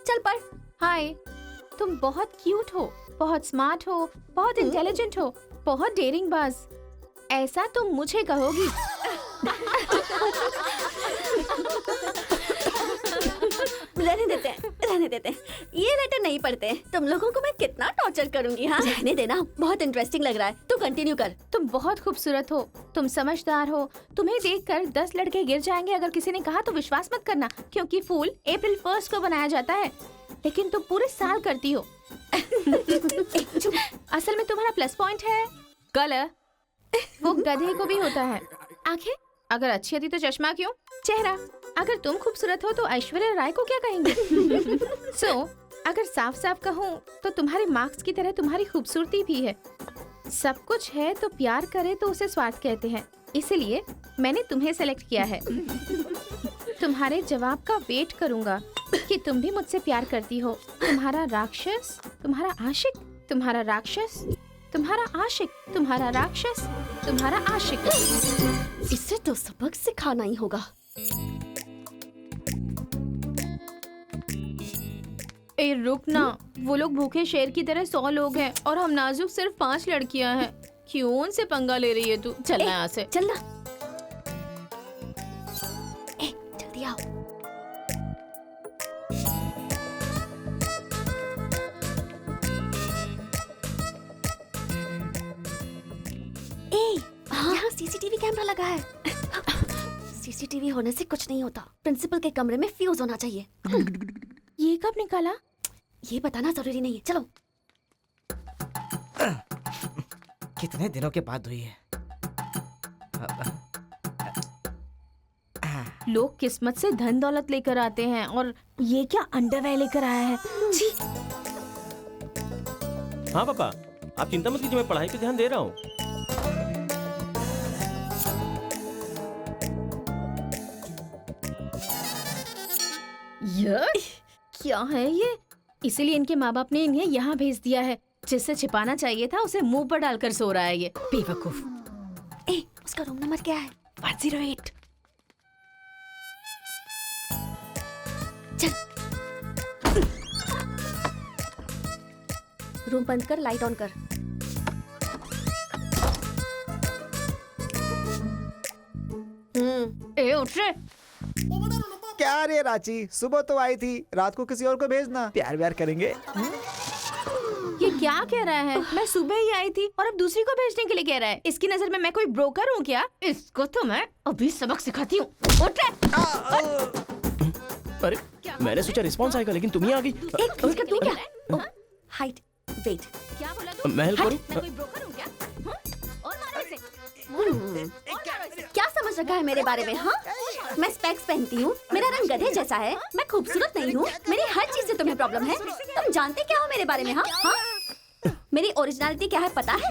चल पढ़। हाय, तुम बहुत क्यूट हो, बहुत स्मार्ट हो, बहुत इंटेलिजेंट हो, बहुत डेयरिंग बाज। ऐसा तुम मुझे कहोगी? रहने देते हैं। ये लेटर नहीं पढ़ते। तुम लोगों को मैं कितना टॉर्चर करूंगी। हाँ, रहने देना, बहुत इंटरेस्टिंग लग रहा है। तू कंटिन्यू कर। तुम बहुत खूबसूरत हो, तुम समझदार हो। तुम्हें देखकर 10 लड़के गिर जाएंगे। अगर किसी ने कहा तो विश्वास मत करना, क्योंकि फूल अप्रैल 1 को बनाया जाता है, लेकिन तुम पूरे साल करती हो। असल में तुम्हारा प्लस पॉइंट है कलर। वो गधे को भी होता है। आंखें अगर अच्छी थी तो चश्मा क्यों? चेहरा अगर तुम खूबसूरत हो तो ऐश्वर्या राय को क्या कहेंगे? अगर साफ साफ कहूँ तो तुम्हारे मार्क्स की तरह तुम्हारी खूबसूरती भी है। सब कुछ है तो प्यार करे तो उसे स्वार्थ कहते हैं, इसीलिए मैंने तुम्हें सेलेक्ट किया है। तुम्हारे जवाब का वेट करूंगा कि तुम भी मुझसे प्यार करती हो। तुम्हारा राक्षस, तुम्हारा आशिक, तुम्हारा राक्षस, तुम्हारा आशिक, तुम्हारा राक्षस, तुम्हारा आशिक। इसे तो सबक सिखाना ही होगा। ए रुक ना, वो लोग भूखे शेर की तरह 100 लोग हैं और हम नाजुक सिर्फ 5 लड़कियां हैं। क्यों उनसे पंगा ले रही है तू? चलना यहाँ से। चलना। ए, जल्दी आओ। यहाँ सीसीटीवी कैमरा लगा है। सीसीटीवी होने से कुछ नहीं होता। प्रिंसिपल के कमरे में फ्यूज होना चाहिए। ये कब निकाला? ये बताना जरूरी नहीं है। चलो। कितने दिनों के बाद हुई है। लोग किस्मत से धन दौलत लेकर आते हैं और ये क्या अंडरवेयर लेकर आया है। छी। हाँ पापा, आप चिंता मत कीजिए, मैं पढ़ाई पे ध्यान दे रहा हूँ। क्या है ये? इसीलिए इनके माँ बाप ने इन्हें यहाँ भेज दिया है। जिससे छिपाना चाहिए था उसे मुंह पर डालकर सो रहा है ये बेवकूफ। उसका रूम नंबर क्या है? 108। चल। रूम बंद कर, लाइट ऑन कर। ए उठ रे। क्या रे रांची, सुबह तो आई थी, रात को किसी और को भेजना, प्यार व्यार करेंगे। ये क्या कह रहा है? मैं सुबह ही आई थी और अब दूसरी को भेजने के लिए कह रहा है। इसकी नजर में मैं कोई ब्रोकर हूँ क्या? इसको तो मैं अभी सबक सिखाती हूँ। उठ रे। अरे मैंने सोचा रिस्पॉन्स आएगा लेकिन तुम ही आ गई। तू क्या? Height, weight. क्या बोला तू? मैं हेल्प करूं? मैं कोई ब्रोकर हूँ क्या? और मारो इसे। क्या समझ रखा है मेरे बारे में? हाँ, मैं स्पेक्स पहनती हूँ, मेरा रंग गधे जैसा है, मैं खूबसूरत नहीं हूँ, मेरी हर चीज से तुम्हें प्रॉब्लम है। तुम जानते क्या हो मेरे बारे में? हाँ हाँ, मेरी ओरिजिनलिटी क्या है पता है?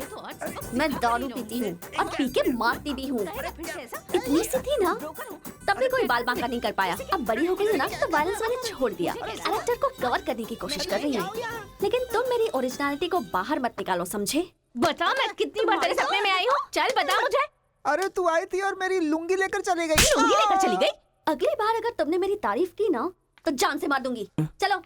मैं दारू पीती हूँ और पी के मारती भी हूँ। इतनी सी थी ना तब भी कोई बाल बांका नहीं कर पाया। अब बड़ी हो गई हूँ ना तो वायलेंस मैंने छोड़ दिया। कैरेक्टर को कवर करने की कोशिश कर रही हूँ, लेकिन तुम मेरी ओरिजिनलिटी को बाहर मत निकालो, समझे? बता मैं कितनी बार तेरे सपने में आई हूँ? चल बता मुझे। अरे तू आई थी और मेरी लुंगी लेकर चली गई। लुंगी लेकर चली गई? अगली बार अगर तुमने मेरी तारीफ की ना तो जान से मार दूंगी। चलो।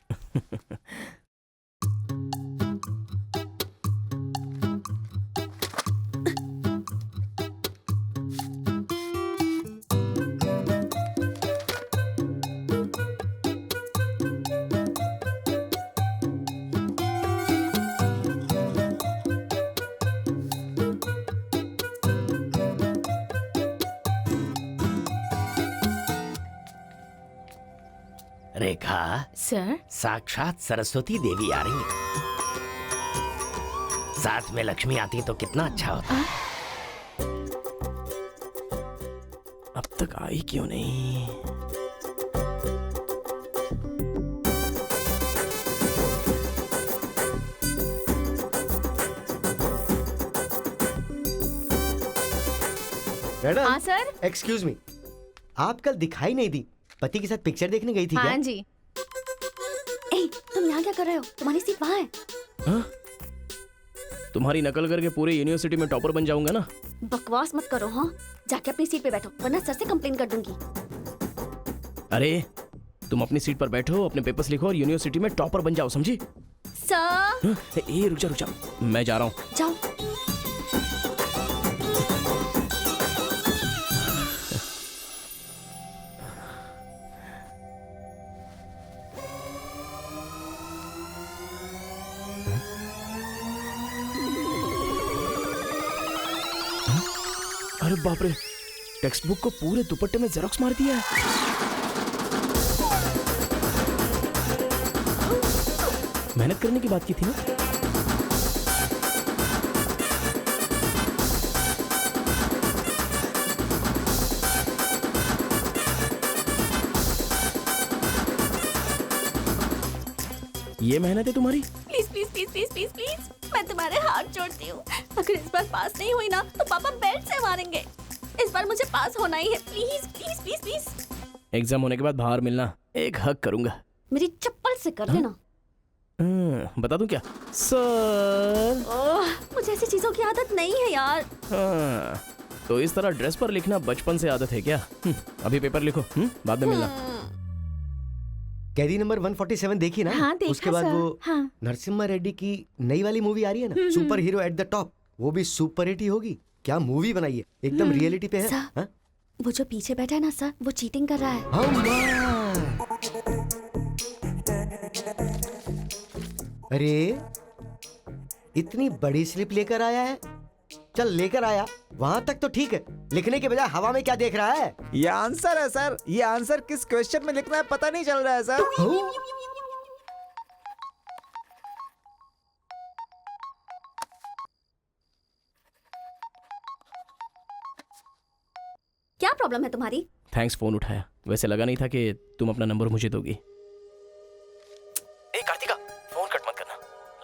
रेखा सर, साक्षात सरस्वती देवी आ रही है। साथ में लक्ष्मी आती तो कितना अच्छा होता। अब तक आई क्यों नहीं? मैडम। हाँ सर। एक्सक्यूज मी, आप कल दिखाई नहीं दी। पति के साथ पिक्चर देखने गई थी क्या? हाँ जी। ए, तुम यहाँ क्या कर रहे हो? तुम्हारी सीट वहाँ है। हाँ? तुम्हारी नकल करके पूरे यूनिवर्सिटी में टॉपर बन जाऊंगा ना। बकवास मत करो। हाँ, जाके अपनी सीट पे बैठो वरना सर से कंप्लेन कर दूंगी। अरे तुम अपनी सीट पर बैठो, अपने पेपर्स लिखो और यूनिवर्सिटी में टॉपर बन जाओ, समझी? सर। हाँ? ए रुक जा, मैं जा रहा हूँ। जाओ। अरे बाप रे, टेक्स्ट बुक को पूरे दुपट्टे में जेरोक्स मार दिया है। मेहनत करने की बात की थी ना। ये मेहनत है तुम्हारी? Please please please please please please, मैं तुम्हारे हाथ जोड़ती हूँ। अगर इस बार पास नहीं हुई ना तो पापा बेल्ट से मारेंगे। इस बार मुझे पास होना ही है। Please please please please. Exam होने के बाद बाहर मिलना, एक हक करूंगा। मेरी चप्पल से कर देना। बता दूं क्या? सर। मुझे ऐसी चीजों की आदत नहीं है यार। हाँ, तो इस तरह ड्रेस पर लिखना बचपन से आदत है क्या? अभी पेपर लिखो, बाद में मिलना। कैदी नंबर 147 देखी ना? हाँ, देखा उसके बाद सर। वो हाँ। नरसिम्हा रेड्डी की नई वाली मूवी आ रही है ना, super hero at the top. वो भी सुपर हिट ही होगी। क्या मूवी बनाई है, एकदम रियलिटी पे है। सर, वो जो पीछे बैठा है ना सर, वो चीटिंग कर रहा है। अरे इतनी बड़ी स्लिप लेकर आया है। चल लेकर आया, वहां तक तो ठीक है। लिखने के बजाय हवा में क्या देख रहा है? ये आंसर है सर। ये आंसर किस क्वेश्चन में लिखना है पता नहीं चल रहा है सर। क्या प्रॉब्लम है तुम्हारी? थैंक्स फोन उठाया। वैसे लगा नहीं था कि तुम अपना नंबर मुझे दोगी। ए कार्तिका, फोन कट मत करना,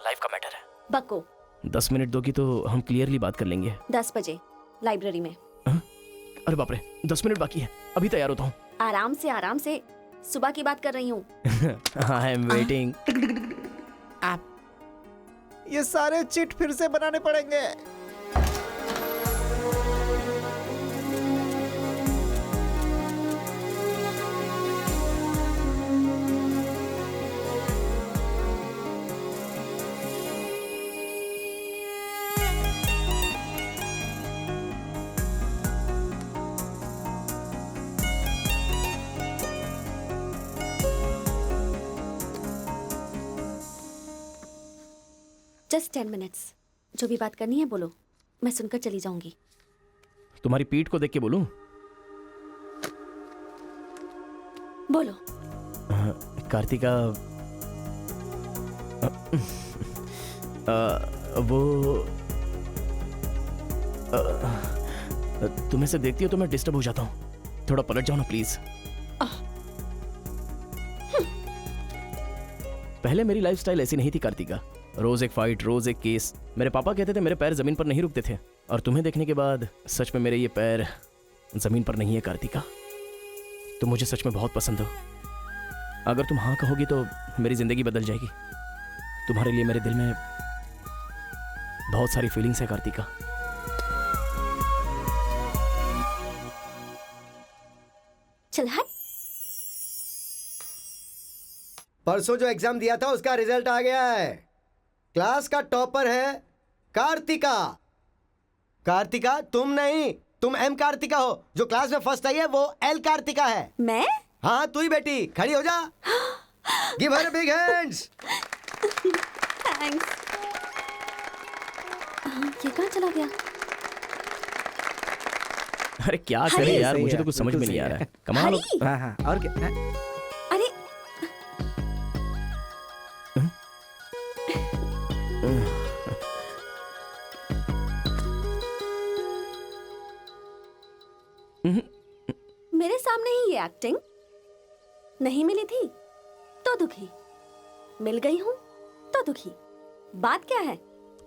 लाइफ का मैटर है। बक्को। 10 मिनट दोगी तो हम क्लियरली बात कर लेंगे। 10 बजे लाइब्रेरी में। अरे बाप रे, 10 मिनट बाकी है, अभी तैयार होता हूँ। आराम से सुबह की बात कर रही हूँ। I am waiting. ये सारे चिट फिर से बनाने पड़ेंगे। Just 10 minutes. जो भी बात करनी है बोलो, मैं सुनकर चली जाऊंगी। तुम्हारी पीठ को देख के बोलूं? बोलो। कार्तिका, वो तुम्हें से देखती हो तो मैं डिस्टर्ब हो जाता हूँ। थोड़ा पलट जाओ ना प्लीज। पहले मेरी लाइफस्टाइल ऐसी नहीं थी कार्तिका। रोज एक फाइट, रोज एक केस। मेरे पापा कहते थे मेरे पैर जमीन पर नहीं रुकते थे, और तुम्हें देखने के बाद सच में मेरे ये पैर जमीन पर नहीं है कार्तिका। तुम मुझे सच में बहुत पसंद हो। अगर तुम हाँ कहोगी तो मेरी जिंदगी बदल जाएगी। तुम्हारे लिए मेरे दिल में बहुत सारी फीलिंग्स है कार्तिका। चल हट। परसों जो एग्जाम दिया था उसका रिजल्ट आ गया है। क्लास का टॉपर है कार्तिका। कार्तिका तुम नहीं, तुम एम कार्तिका हो। जो क्लास में फर्स्ट आई है वो एल कार्तिका है। मैं? हाँ तू ही बेटी, खड़ी हो जा। Give her big hands. Thanks. ये कहाँ चला गया? अरे क्या करें यार, मुझे तो कुछ समझ में नहीं आ रहा है। कमाल हो। हाँ हाँ, और क्या? अरे मेरे सामने ही ये एक्टिंग नहीं मिली थी तो दुखी, मिल गई हूँ तो दुखी। बात क्या है?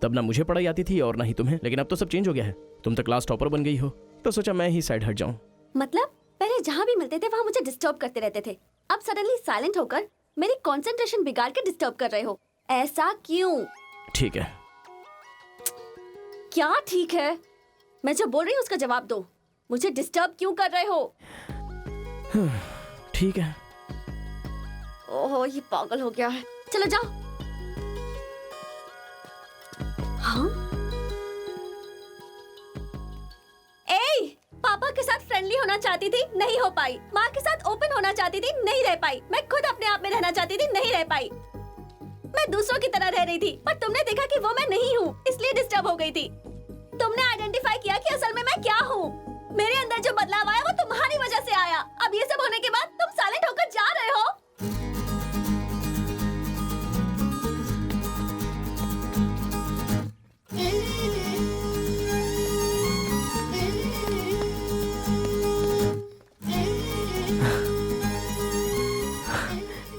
तब ना मुझे पढ़ाई आती थी और ना ही तुम्हें, लेकिन अब तो सब चेंज हो गया है। तुम तो क्लास टॉपर बन गई हो, तो सोचा मैं ही साइड हट जाऊं। मतलब पहले जहाँ भी मिलते थे वहाँ मुझे डिस्टर्ब करते रहते थे, अब सडनली साइलेंट होकर मेरी कंसंट्रेशन बिगाड़ के डिस्टर्ब कर रहे हो। ऐसा क्यों? ठीक है। क्या ठीक है? मैं जो बोल रही हूँ उसका जवाब दो। मुझे डिस्टर्ब क्यों कर रहे हो? ठीक है। ओहो ये पागल हो गया है। चलो जाओ। हाँ? ए, पापा के साथ फ्रेंडली होना चाहती थी, नहीं हो पाई। माँ के साथ ओपन होना चाहती थी, नहीं रह पाई। मैं खुद अपने आप में रहना चाहती थी, नहीं रह पाई। मैं दूसरों की तरह रह रही थी, पर तुमने देखा कि वो मैं नहीं हूँ, इसलिए डिस्टर्ब हो गई थी। तुमने आइडेंटिफाई किया कि असल में मैं क्या हूँ। मेरे अंदर जो बदलाव आया वो तुम्हारी वजह से आया। अब ये सब होने के बाद तुम साइलेंट होकर जा रहे हो।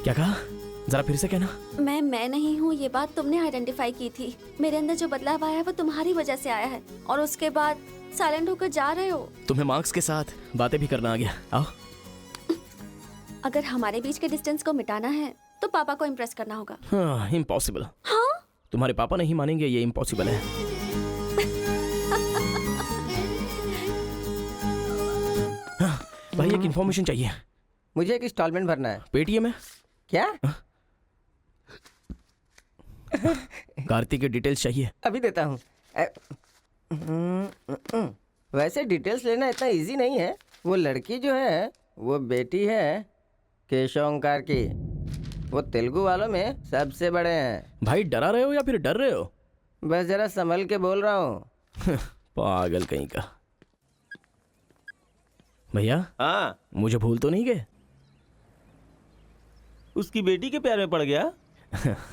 क्या कहा? जरा फिर से कहना। मैं नहीं हूँ, ये बात तुमने आइडेंटिफाई की थी। मेरे अंदर जो बदलाव आया है वो तुम्हारी वजह से आया है, और उसके बाद साइलेंट होकर जा रहे हो। तुम्हें मार्क्स के साथ बातें भी करना आ गया। आओ। अगर हमारे बीच के डिस्टेंस को मिटाना है तो पापा को इम्प्रेस करना होगा। हाँ, इम्पॉसिबल। हाँ? तुम्हारे पापा नहीं मानेंगे, ये इम्पॉसिबल है। हाँ, भाई एक इन्फॉर्मेशन चाहिए। मुझे एक इंस्टॉलमेंट भरना है। पेटीएम है क्या? कार्तिक की डिटेल्स चाहिए। अभी देता हूँ। वैसे डिटेल्स लेना इतना इजी नहीं है। वो लड़की जो है वो बेटी है केशव ओंकार की। वो तेलुगु वालों में सबसे बड़े हैं। भाई डरा रहे हो या फिर डर रहे हो? बस जरा संभल के बोल रहा हूँ। पागल कहीं का। भैया हाँ, मुझे भूल तो नहीं गए? उसकी बेटी के प्यार में पड़ गया।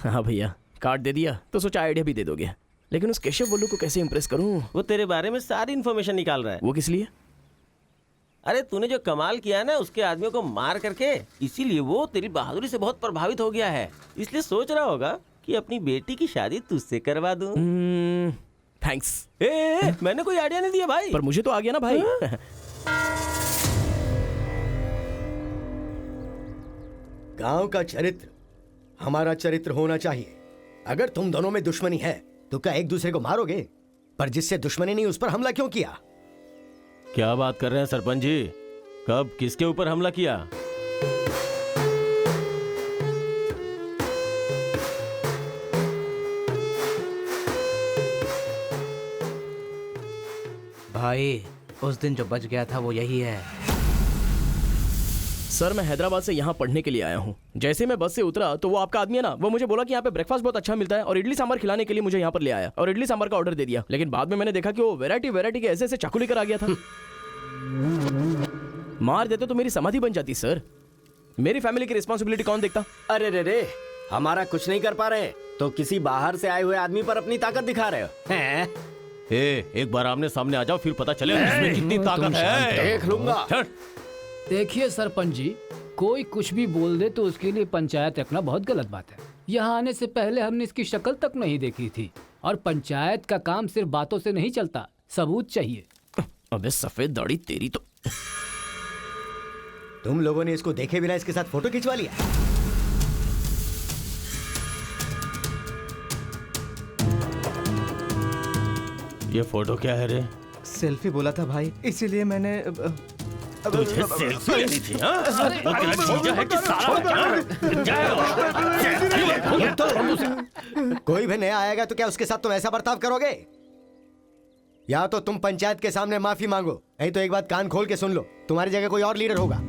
हाँ भैया, कार्ड दे दिया तो सोचा आइडिया भी दे दोगे। लेकिन उस केशव बोलू को कैसे इंप्रेस करूं? वो तेरे बारे में सारी इन्फॉर्मेशन निकाल रहा है। वो किस लिए? अरे तूने जो कमाल किया ना उसके आदमियों को मार करके, इसीलिए वो तेरी बहादुरी से बहुत प्रभावित हो गया है। इसलिए सोच रहा होगा कि अपनी बेटी की शादी तुझसे करवा दूं। थैंक्स। मैंने कोई आइडिया नहीं दिया भाई। पर मुझे तो आ गया ना भाई। गांव का चरित्र हमारा चरित्र होना चाहिए। अगर तुम दोनों में दुश्मनी है तो क्या एक दूसरे को मारोगे? पर जिससे दुश्मनी नहीं उस पर हमला क्यों किया? क्या बात कर रहे हैं सरपंच जी? कब किसके ऊपर हमला किया? भाई उस दिन जो बच गया था वो यही है। सर मैं हैदराबाद से यहाँ पढ़ने के लिए आया हूँ। जैसे मैं बस से उतरा तो वो आपका आदमी है ना, वो मुझे बोला कि यहाँ पे ब्रेकफास्ट बहुत अच्छा मिलता है और इडली सांभर खिलाने के लिए मुझे यहाँ पर ले आया और इडली सांभर का ऑर्डर दे दिया। लेकिन बाद में मैंने देखा कि वो वैरायटी के ऐसे चाकू लेकर आ गया था। मार देते तो मेरी समाधि बन जाती सर। मेरी फैमिली की रिस्पॉन्सिबिलिटी कौन देखता? अरे रे हमारा कुछ नहीं कर पा रहे तो किसी बाहर से आए हुए आदमी पर अपनी ताकत दिखा रहे हो हैं? एक बार आमने सामने आ जाओ फिर पता चले इसमें कितनी ताकत है। देख लूंगा। देखिए सरपंच जी, कोई कुछ भी बोल दे तो उसके लिए पंचायत रखना बहुत गलत बात है। यहाँ आने से पहले हमने इसकी शक्ल तक नहीं देखी थी। और पंचायत का काम सिर्फ बातों से नहीं चलता, सबूत चाहिए। अबे सफेद दाढ़ी तेरी तो। तुम लोगों ने इसको देखे बिना इसके साथ फोटो खिंचवा लिया। ये फोटो क्या है रे? सेल्फी बोला था भाई, इसीलिए मैंने तुझे सेल्फी लेनी थी, हाँ? वो तेरा जीजा है कि साला कोई भी नया आएगा तो क्या उसके साथ तुम ऐसा बर्ताव करोगे? या तो तुम पंचायत के सामने माफी मांगो, नहीं तो एक बात कान खोल के सुन लो, तुम्हारी जगह कोई और लीडर होगा।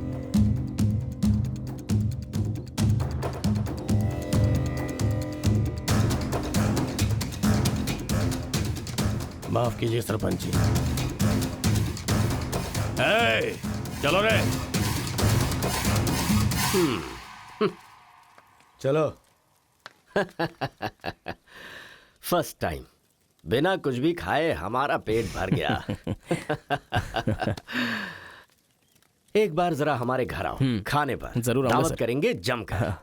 माफ कीजिए सरपंच जी। चलो रे। चलो। फर्स्ट टाइम बिना कुछ भी खाए हमारा पेट भर गया। एक बार जरा हमारे घर आओ, खाने पर जरूर दावत करेंगे जमकर।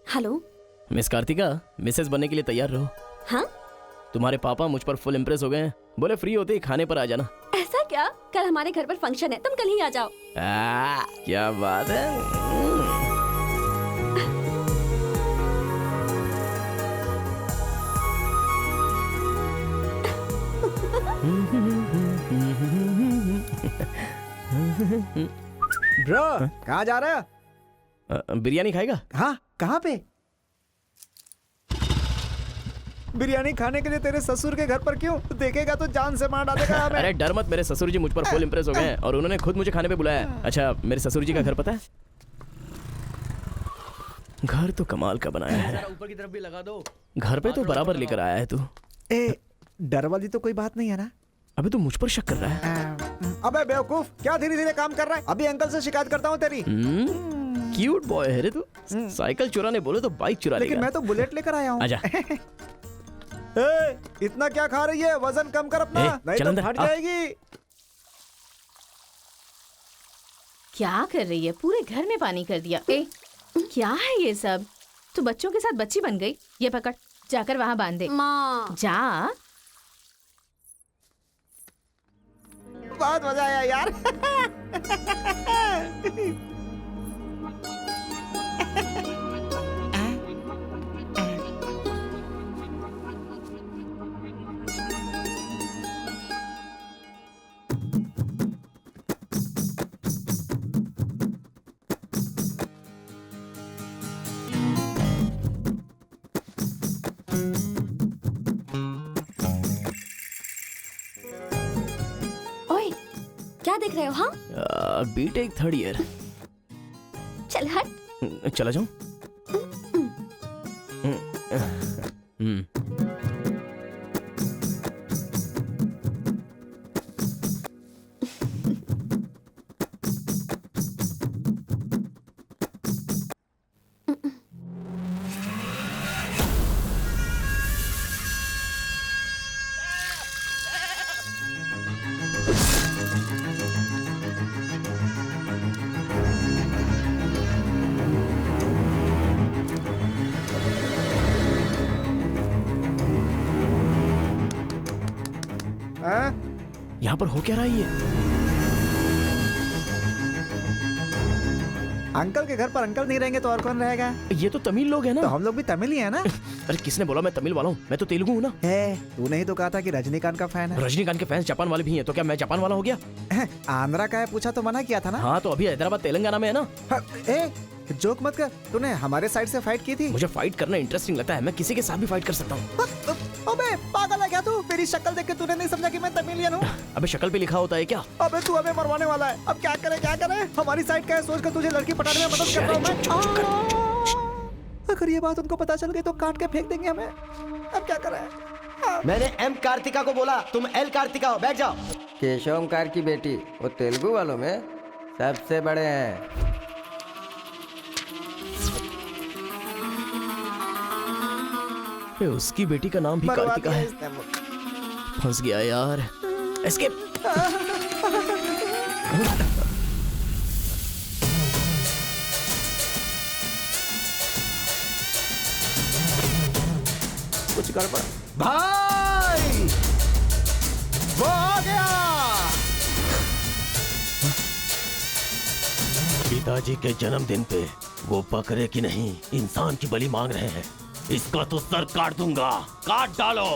हेलो मिस कार्तिका, मिसेस बनने के लिए तैयार रहो। हाँ? तुम्हारे पापा मुझ पर फुल इम्प्रेस हो गए हैं, बोले फ्री होते ही खाने पर आ जाना। ऐसा क्या? कल हमारे घर पर फंक्शन है, तुम कल ही आ जाओ। क्या बात है। ब्रो कहाँ जा रहे हो? बिरयानी खाएगा? हाँ, कहाँ पे? बिरयानी खाने के लिए तेरे ससुर के घर पर क्यों? देखेगा तो जान से मार डालेगा हमें। अरे डर मत, मेरे ससुर जी मुझ पर फुल इम्प्रेस हो गए हैं और उन्होंने खुद मुझे खाने पे बुलाया है। अच्छा, मेरे ससुर जी का घर पता है? घर तो कमाल का बनाया है। ऊपर की तरफ भी लगा दो। घर पे तो बराबर लेकर आया है तू। ए, डर वाली तो कोई बात नहीं है ना? अबे तू मुझ पर शक कर रहा है? अबे बेवकूफ, क्या धीरे धीरे काम कर रहा है? अभी अंकल से शिकायत करता हूँ तेरी। क्यूट बॉय है रे तू। साइकिल चुराने बोले तो बाइक चुरा लेगा। लेकिन मैं तो बुलेट लेकर आया हूँ। आजा। इतना क्या खा रही है? वजन कम कर अपना, नहीं तो फट जाएगी। क्या कर रही है? पूरे घर में पानी कर दिया। क्या है ये सब? तू बच्चों के साथ बच्ची बन गई। ये पकड़, जाकर वहाँ बांध दे। माँ जा। बहुत मजा आया यार। क्या देख रहे हो? हाँ, बीटेक थर्ड ईयर। चल हट। चला जाऊं? यहाँ पर हो क्या रहा है ये? अंकल के घर पर अंकल नहीं रहेंगे तो और कौन रहेगा? ये तो तमिल लोग हैं ना। तो हम लोग भी तमिल ही है ना। अरे किसने बोला मैं तमिल वाला हूँ? मैं तो तेलुगु हूँ ना। तूने ही तो कहा था कि रजनीकांत का फैन है। रजनीकांत के फैंस जापान वाले भी हैं, तो क्या मैं जापान वाला हो गया? आंध्रा का है पूछा तो मना किया था ना। हाँ, तो अभी हैदराबाद तेलंगाना में है ना। जोक मत कर, तूने हमारे साइड से फाइट की थी। मुझे फाइट करना इंटरेस्टिंग लगता है, मैं किसी के साथ भी फाइट कर सकता हूँ। अबे पागल है क्या तू? मेरी शक्ल देख के तूने नहीं समझा कि मैं तमिलियन हूँ? अबे शक्ल पे लिखा होता है क्या? अबे तू हमें मरवाने वाला है। अब क्या करे क्या करे? हमारी साइड का है, सोच कर तुझे लड़की पटाने में मदद कर रहा हूँ मैं। अगर ये बात उनको पता चल गई तो काट के फेंक देंगे हमें। अब क्या करें? मैंने एम कार्तिका को बोला, तुम एल कार्तिका हो, बैठ जाओ। केशव ओमकार की बेटी, वो तेलुगु वालों में सबसे बड़े हैं। उसकी बेटी का नाम भी कार्तिका है। फंस गया यार। एस्केप। कुछ गड़बड़। भाई वो आ गया। पिताजी के जन्मदिन पे वो बकरे की नहीं इंसान की बलि मांग रहे हैं। इसका तो सर काट दूंगा, काट डालो।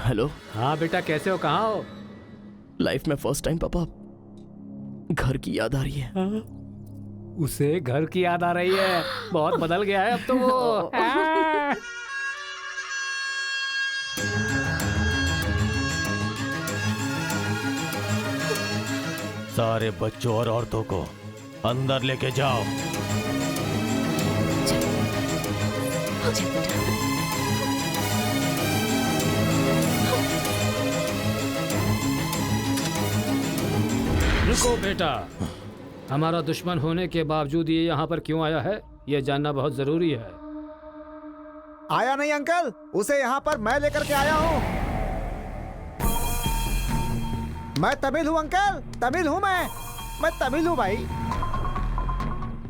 हेलो। हाँ बेटा, कैसे हो, कहाँ हो? लाइफ में फर्स्ट टाइम पापा घर की याद आ रही है। उसे घर की याद आ रही है? बहुत बदल गया है अब तो वो। सारे बच्चों और औरतों को अंदर लेके जाओ। रुको बेटा, हमारा दुश्मन होने के बावजूद ये यहाँ पर क्यों आया है, ये जानना बहुत जरूरी है। आया नहीं अंकल, उसे यहाँ पर मैं लेकर के आया हूँ। मैं तमिल हूँ अंकल, तमिल हूँ मैं तमिल हूँ भाई।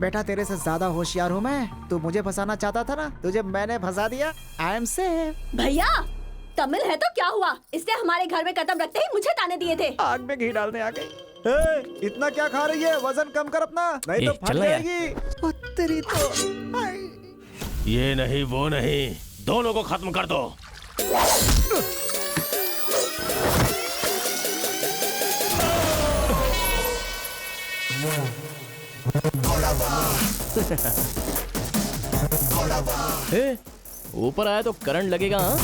बेटा तेरे से ज्यादा होशियार हूँ मैं। तू मुझे फंसाना चाहता था ना, तुझे मैंने फंसा दिया। I am safe. भैया तमिल है तो क्या हुआ, इसने हमारे घर में कदम रखते ही मुझे ताने दिए थे। आग में घी डालने आ गई। इतना क्या खा रही है, वजन कम कर अपना, नहीं तो फट जाएगी। तेरी तो ये नहीं वो नहीं, दोनों को खत्म कर दो। ऊपर आया तो करंट लगेगा। हाँ?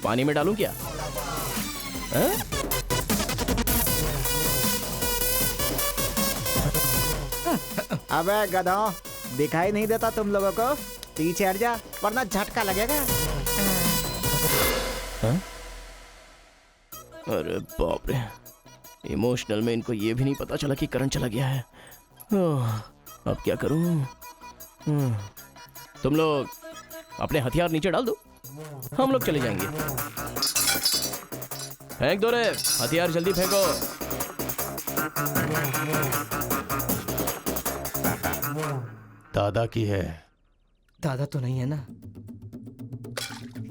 पानी में डालूं क्या? अबे गधों, दिखाई नहीं देता तुम लोगों को? पीछे हट जा वरना झटका लगेगा। अरे बाप रे, इमोशनल में इनको ये भी नहीं पता चला कि करंट चला गया है। अब क्या करूं? तुम लोग अपने हथियार नीचे डाल दो, हम लोग चले जाएंगे। फेंक दो रे हथियार, जल्दी फेंको। दादा की है। दादा तो नहीं है ना?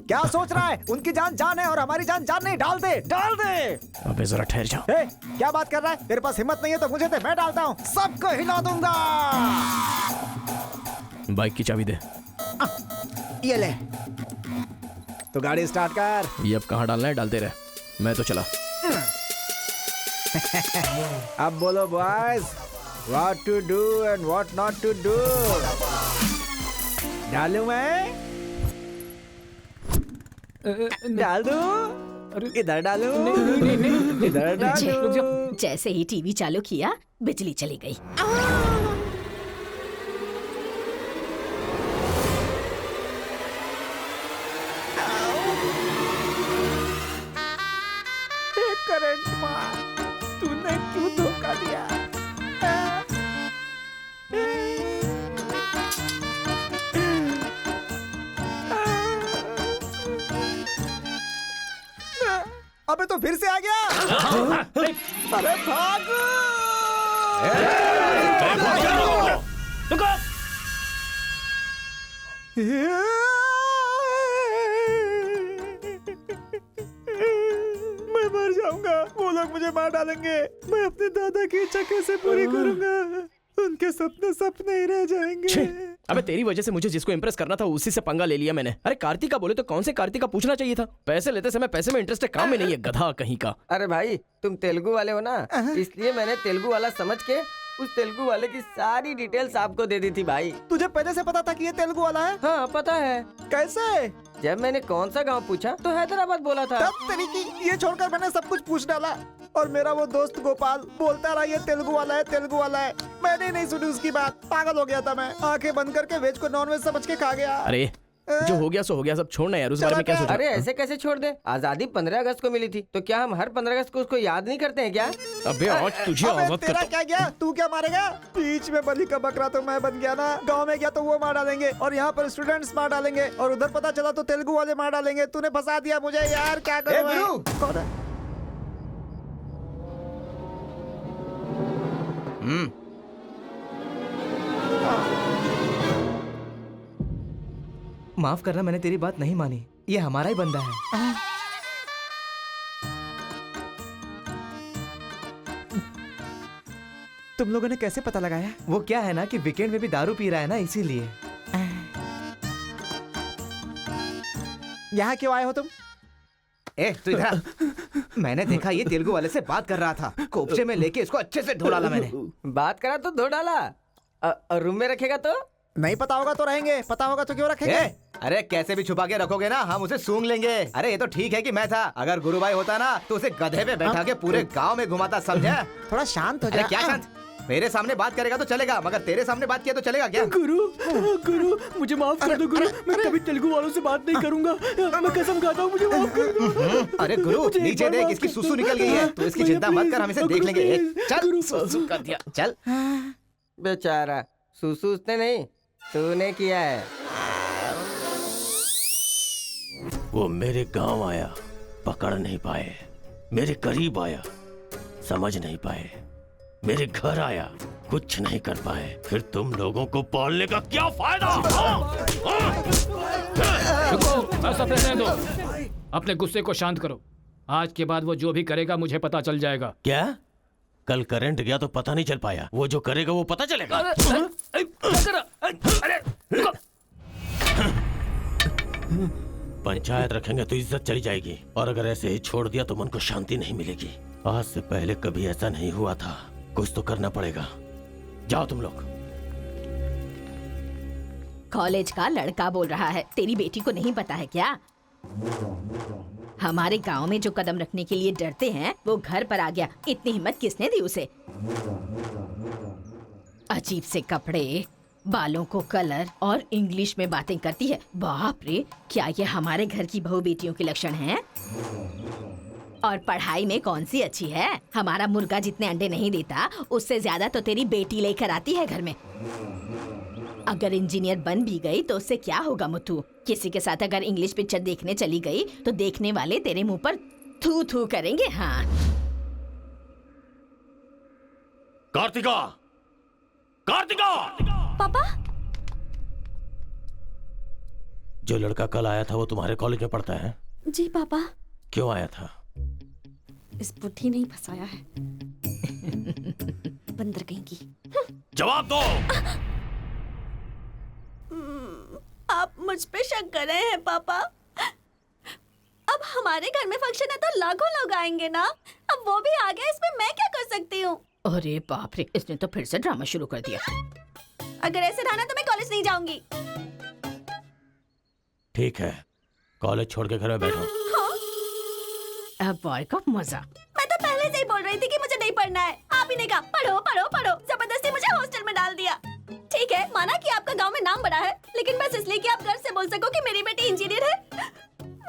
क्या सोच रहा है? उनकी जान जान है और हमारी जान जान नहीं। डाल दे, डाल दे। अबे जरा ठहर जाओ। क्या बात कर रहा है? तेरे पास हिम्मत नहीं है तो मुझे दे, मैं डालता हूँ, सबको हिला दूंगा। बाइक की चाबी दे। ये ले, तो गाड़ी स्टार्ट कर। ये अब कहाँ डालना है, डालते रहे, मैं तो चला। अब बोलो boys, what to do and what not to do. डालूं मैं? डाल दूं? इधर डालूं? इधर डालूं? जैसे ही टीवी चालू किया बिजली चली गई। करंट मार, तूने क्यों धोखा दिया? अबे तो फिर से आ गया। अरे भागो! मैं मर जाऊंगा, वो लोग मुझे मार डालेंगे। मैं अपने दादा की इच्छा कैसे पूरी करूंगा? उनके सपने सपने ही रह जाएंगे। अबे तेरी वजह से मुझे जिसको इंप्रेस करना था उसी से पंगा ले लिया मैंने। अरे कार्तिका बोले तो कौन से कार्तिका पूछना चाहिए था। पैसे लेते समय पैसे में इंटरेस्ट है, काम में नहीं है, गधा कहीं का। अरे भाई तुम तेलुगु वाले हो ना, इसलिए मैंने तेलुगु वाला समझ के उस तेलुगु वाले की सारी डिटेल्स आपको दे दी थी भाई। तुझे पहले से पता था कि ये तेलुगु वाला है? हाँ पता है। कैसे? जब मैंने कौन सा गांव पूछा तो हैदराबाद बोला था। तब तरीकी ये छोड़कर मैंने सब कुछ पूछ डाला और मेरा वो दोस्त गोपाल बोलता रहा ये तेलुगु वाला है, तेलुगु वाला है। मैंने नहीं सुनी उसकी बात, पागल हो गया था मैं। आंखें बंद करके वेज को नॉन वेज समझ के खा गया। अरे जो हो गया सो हो गया, सब छोड़ना यार, उस बारे में क्या सोचा? अरे ऐसे कैसे छोड़ दे? आजादी 15 अगस्त को मिली थी, तो क्या हम हर 15 अगस्त को उसको याद नहीं करते हैं क्या? अबे आज तुझे आजाद तेरा क्या गया? तू क्या मारेगा? बीच में बलि का बकरा तो मैं बन गया ना। गांव में गया तो वो मार डालेंगे और यहाँ पर स्टूडेंट्स मार डालेंगे और उधर पता चला तो तेलुगु वाले मार डालेंगे। तूने फंसा दिया मुझे यार, क्या करूं मैं? कौन है? माफ करना, मैंने तेरी बात नहीं मानी। ये हमारा ही बंदा है। तुम लोगों ने कैसे पता लगाया? वो क्या है ना कि वीकेंड में भी दारू पी रहा है ना, इसीलिए। यहाँ क्यों आए हो तुम? ए तू इधर। मैंने देखा ये तेलुगु वाले से बात कर रहा था, कोपचे में लेके इसको अच्छे से धो डाला मैंने। बात करा तो धो डाला, और रूम में रखेगा तो? नहीं पता होगा तो रहेंगे, पता होगा तो क्यों रखेंगे? अरे कैसे भी छुपा के रखोगे ना, हम उसे सूंघ लेंगे। अरे ये तो ठीक है कि मैं था, अगर गुरु भाई होता ना तो उसे गधे पे बैठा के पूरे गांव में घुमाता, समझा? थोड़ा शांत हो जा। अरे क्या शांत? मेरे सामने बात करेगा तो चलेगा, मगर तेरे सामने बात किया तो चलेगा क्या? गुरु मुझे माफ कर दो गुरु, मैं कभी तेलुगु वालों से बात नहीं करूंगा। मैं कसम खाता हूँ, मुझे माफ कर दो। अरे गुरु नीचे देख, इसकी सुसु निकल गई है, तो इसकी चिंता मत कर, हम इसे देख लेंगे। चल सुसु कर दिया, चल। बेचारा सुसु उसने नहीं, तूने किया है। वो मेरे गांव आया, पकड़ नहीं पाए। मेरे करीब आया, समझ नहीं पाए। मेरे घर आया, कुछ नहीं कर पाए। फिर तुम लोगों को पालने का क्या फायदा? रुको, ऐसा रहने दो। अपने गुस्से को शांत करो। आज के बाद वो जो भी करेगा मुझे पता चल जाएगा। क्या? कल करंट गया तो पता नहीं चल पाया, वो जो करेगा वो पता चलेगा। पंचायत रखेंगे तो इज्जत चली जाएगी, और अगर ऐसे ही छोड़ दिया तो मन को शांति नहीं मिलेगी। आज से पहले कभी ऐसा नहीं हुआ था, कुछ तो करना पड़ेगा। जाओ तुम लोग। कॉलेज का लड़का बोल रहा है, तेरी बेटी को नहीं पता है क्या? हमारे गांव में जो कदम रखने के लिए डरते हैं वो घर पर आ गया। इतनी हिम्मत किसने दी उसे? अजीब से कपड़े, बालों को कलर और इंग्लिश में बातें करती है। बाप रे, क्या ये हमारे घर की बहू बेटियों के लक्षण हैं? और पढ़ाई में कौन सी अच्छी है? हमारा मुर्गा जितने अंडे नहीं देता उससे ज्यादा तो तेरी बेटी लेकर आती है घर में। अगर इंजीनियर बन भी गई तो उससे क्या होगा मुथु? किसी के साथ अगर इंग्लिश पिक्चर देखने चली गई तो देखने वाले तेरे मुंह पर थू थू करेंगे। हाँ कार्तिका, कार्तिका! पापा, जो लड़का कल आया था वो तुम्हारे कॉलेज में पढ़ता है? जी पापा। क्यों आया था? इस बुद्धि ने ही फंसाया है। बंदर कहीं की। जवाब दो। आप मुझ पे शक कर रहे हैं पापा? अब हमारे घर में फंक्शन है तो लाखों लोग आएंगे ना। अब वो भी आ गया, इसमें मैं क्या कर सकती हूँ? अरे बाप रे, इसने तो फिर से ड्रामा शुरू कर दिया। अगर ऐसे रहा ना तो मैं कॉलेज नहीं जाऊंगी। ठीक है, कॉलेज छोड़ के घर में बैठो। हाँ? अब बॉय का मजा। मैं तो पहले से ही बोल रही थी कि मुझे नहीं पढ़ना है। आप ही ने कहा पढ़ो पढ़ो पढ़ो, जबरदस्ती मुझे हॉस्टल में डाल दिया। ठीक है, माना कि आपका गांव में नाम बड़ा है, लेकिन बस इसलिए कि आप गर्व से बोल सको कि मेरी बेटी इंजीनियर है।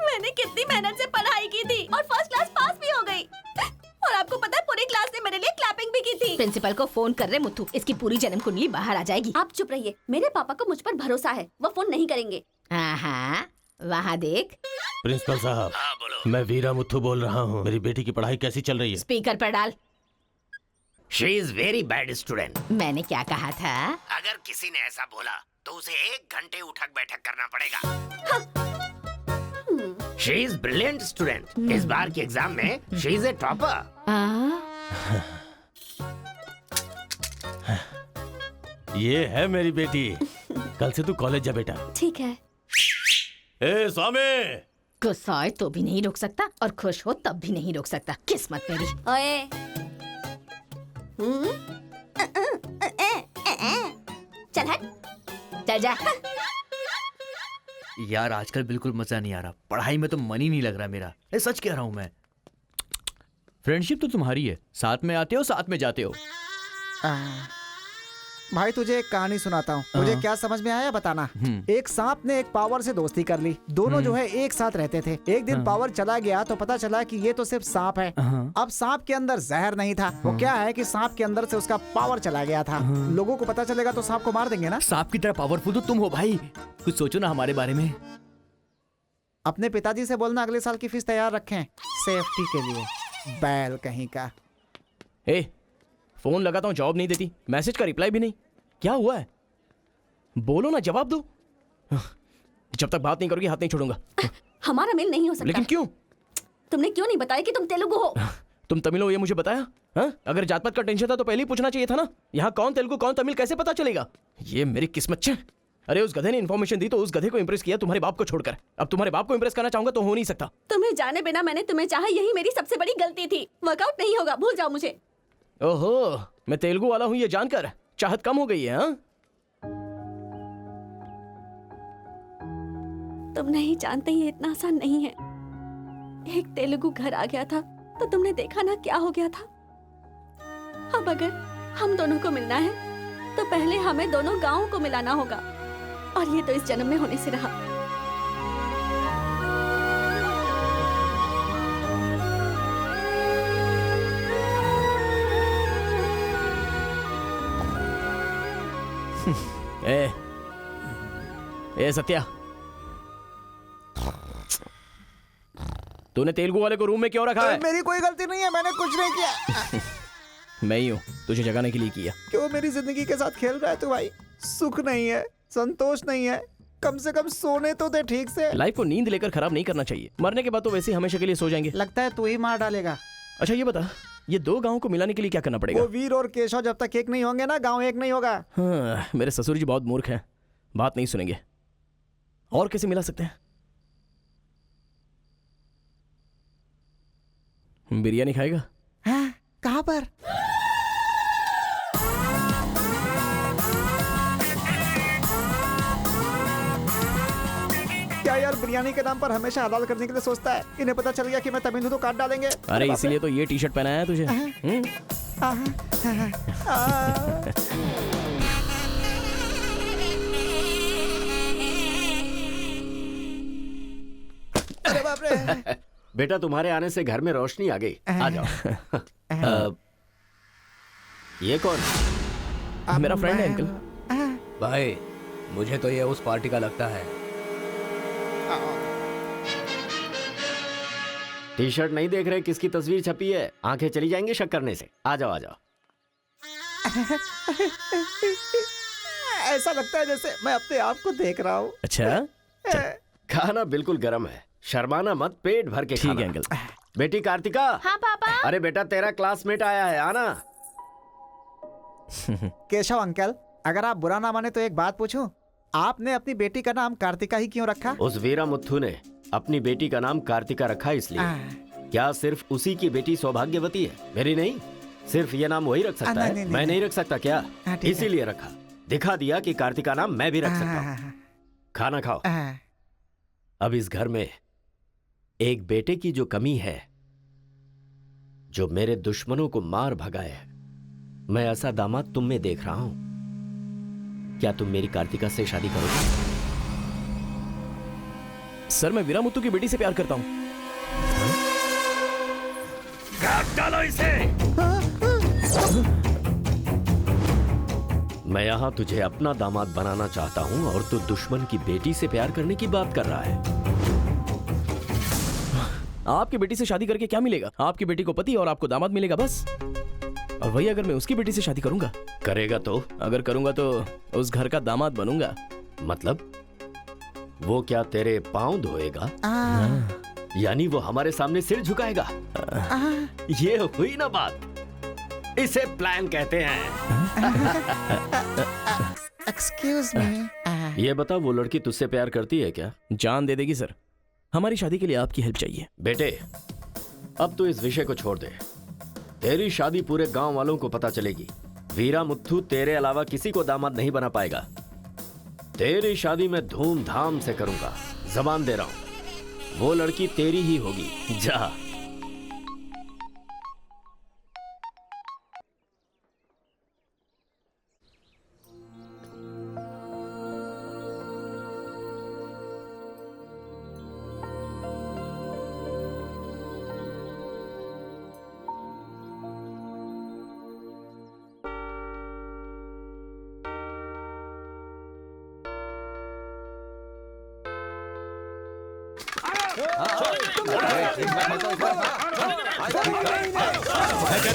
मैंने कितनी मेहनत से पढ़ाई की थी और फर्स्ट क्लास पास भी हो गई। और आपको पता है पूरी क्लास ने मेरे लिए क्लैपिंग भी की थी। प्रिंसिपल को फोन कर रहे मुथु, इसकी पूरी जन्म कुंडली बाहर आ जाएगी। आप चुप रहिए, मेरे पापा को मुझ पर भरोसा है, वो फोन नहीं करेंगे। हाँ, वहाँ देख। प्रिंसिपल साहब, मैं वीरा मुथु बोल रहा हूँ। मेरी बेटी की पढ़ाई कैसी चल रही है? स्पीकर पर डाल। She is very bad student. मैंने क्या कहा था? अगर किसी ने ऐसा बोला तो उसे 1 घंटे उठक बैठक करना पड़ेगा। She is brilliant student. इस बार के एग्जाम में शी इज ए टॉपर। ये है मेरी बेटी। कल से तू कॉलेज जा बेटा। ठीक है। ए स्वामी, गुस्सा आए तो भी नहीं रोक सकता और खुश हो तब भी नहीं रोक सकता। किस्मत मेरी। ओए। चल हट। चल जा। यार आजकल बिल्कुल मजा नहीं आ रहा, पढ़ाई में तो मन ही नहीं लग रहा मेरा। सच कह रहा हूँ मैं। फ्रेंडशिप तो तुम्हारी है, साथ में आते हो साथ में जाते हो। भाई तुझे एक कहानी सुनाता हूँ, मुझे क्या समझ में आया बताना। एक सांप ने एक पावर से दोस्ती कर ली। दोनों जो है एक साथ रहते थे। एक दिन पावर चला गया तो पता चला कि ये तो सिर्फ सांप है। अब सांप के अंदर जहर नहीं था। वो क्या है कि सांप के अंदर से उसका पावर चला गया था। लोगों को पता चलेगा तो सांप को मार देंगे ना। सांप की तरह पावरफुल तो तुम हो भाई, कुछ सोचो ना हमारे बारे में। अपने पिताजी से बोलना अगले साल की फीस तैयार रखें, सेफ्टी के लिए। बैल कहीं का। फोन लगाता हूँ जवाब नहीं देती, मैसेज का रिप्लाई भी नहीं। क्या हुआ है? बोलो ना, जवाब दो। जब तक बात नहीं करोगी हाथ नहीं छोड़ूंगा। हमारा मेल नहीं हो सकता। लेकिन क्यों? तुमने क्यों नहीं बताया कि तुम तेलुगु हो? तुम तमिल हो ये मुझे बताया? हाँ? अगर जात पात का टेंशन था तो पहले ही पूछना चाहिए था ना। यहाँ कौन तेलुगु कौन तमिल कैसे पता चलेगा? ये मेरी किस्मत छे। अरे उस गधे ने इन्फॉर्मेशन दी तो उस गधे को इंप्रेस किया तुम्हारे बाप को छोड़कर। अब तुम्हारे बाप को इंप्रेस करना चाहूंगा तो हो नहीं सकता। तुम्हें जाने बिना मैंने तुम्हें चाहा, यही मेरी सबसे बड़ी गलती थी। वर्कआउट नहीं होगा, भूल जाओ मुझे। ओहो, मैं तेलुगु वाला हूँ ये जानकर चाहत कम हो गई है। हाँ? तुम नहीं जानते ये इतना आसान नहीं है। एक तेलुगु घर आ गया था तो तुमने देखा ना क्या हो गया था। अब अगर हम दोनों को मिलना है तो पहले हमें दोनों गांवों को मिलाना होगा, और ये तो इस जन्म में होने से रहा। ए सत्या, तूने तेलुगु वाले को रूम में क्यों रखा है? मेरी कोई गलती नहीं है, मैंने कुछ नहीं किया। मैं ही हूँ तुझे जगाने के लिए किया। क्यों मेरी जिंदगी के साथ खेल रहा है तू भाई? सुख नहीं है, संतोष नहीं है, कम से कम सोने तो दे ठीक से। लाइफ को नींद लेकर खराब नहीं करना चाहिए। मरने के बाद तो वैसे ही हमेशा के लिए सो जाएंगे। लगता है तू ही मार डालेगा। अच्छा ये बता, ये दो गांवों को मिलाने के लिए क्या करना पड़ेगा? वो वीर और केशव जब तक एक नहीं होंगे ना, गांव एक नहीं होगा। हाँ, मेरे ससुर जी बहुत मूर्ख हैं, बात नहीं सुनेंगे। और कैसे मिला सकते हैं? बिरयानी खाएगा? हाँ, कहाँ पर? क्या यार बिरयानी के नाम पर हमेशा हलाल करने के लिए सोचता है। इन्हें पता चल गया कि मैं तमिल हूं तो काट डालेंगे। अरे इसीलिए तो ये टी शर्ट पहनाया है तुझे। अरे बाप रे। बेटा तुम्हारे आने से घर में रोशनी आ गई। आ जाओ। ये कौन? मेरा फ्रेंड है अंकल। भाई मुझे तो ये उस पार्टी का लगता है। टी शर्ट नहीं देख रहे किसकी तस्वीर छपी है? आंखें चली जाएंगी शक करने से। आ जाओ आ जाओ। ऐसा लगता है जैसे मैं अपने आप को देख रहा हूँ। अच्छा खाना बिल्कुल गर्म है, शर्माना मत, पेट भर के खाना। ठीक है अंकल। बेटी कार्तिका। हाँ पापा। अरे बेटा तेरा क्लासमेट आया है, आना। केशव अंकल, अगर आप बुरा ना माने तो एक बात पूछूं? आपने अपनी बेटी का नाम कार्तिका ही क्यों रखा? उस वीरा मुथु ने अपनी बेटी का नाम कार्तिका रखा इसलिए। क्या सिर्फ उसी की बेटी सौभाग्यवती है? मेरी नहीं, सिर्फ ये नाम वही रख सकता है। मैं नहीं रख सकता क्या? इसीलिए रखा, दिखा दिया कि कार्तिका नाम मैं भी रख सकता हूँ। खाना खाओ। अब इस घर में एक बेटे की जो कमी है, जो मेरे दुश्मनों को मार भगाए है, मैं ऐसा दामाद तुम में देख रहा हूं। क्या तुम मेरी कार्तिका से शादी करोगे? सर मैं वीरामुत्तु की बेटी से प्यार करता हूँ। काट डालो इसे। मैं यहाँ तुझे अपना दामाद बनाना चाहता हूँ और तू दुश्मन की बेटी से प्यार करने की बात कर रहा है। आपकी बेटी से शादी करके क्या मिलेगा? आपकी बेटी को पति और आपको दामाद मिलेगा बस। और वही अगर मैं उसकी बेटी से शादी करूंगा? करेगा तो? अगर करूंगा तो उस घर का दामाद बनूंगा। मतलब वो क्या तेरे पांव धोएगा? यानी वो हमारे सामने सिर झुकाएगा? ये हुई ना बात। इसे प्लान कहते हैं। Excuse me. ये बता, वो लड़की तुझसे प्यार करती है क्या? जान दे देगी सर। हमारी शादी के लिए आपकी हेल्प चाहिए। बेटे, अब तो इस विषय को छोड़ दे। तेरी शादी पूरे गांव वालों को पता चलेगी। वीरा मुत्थू तेरे अलावा किसी को दामाद नहीं बना पाएगा। तेरी शादी में धूमधाम से करूंगा, जबान दे रहा हूं। वो लड़की तेरी ही होगी। जा।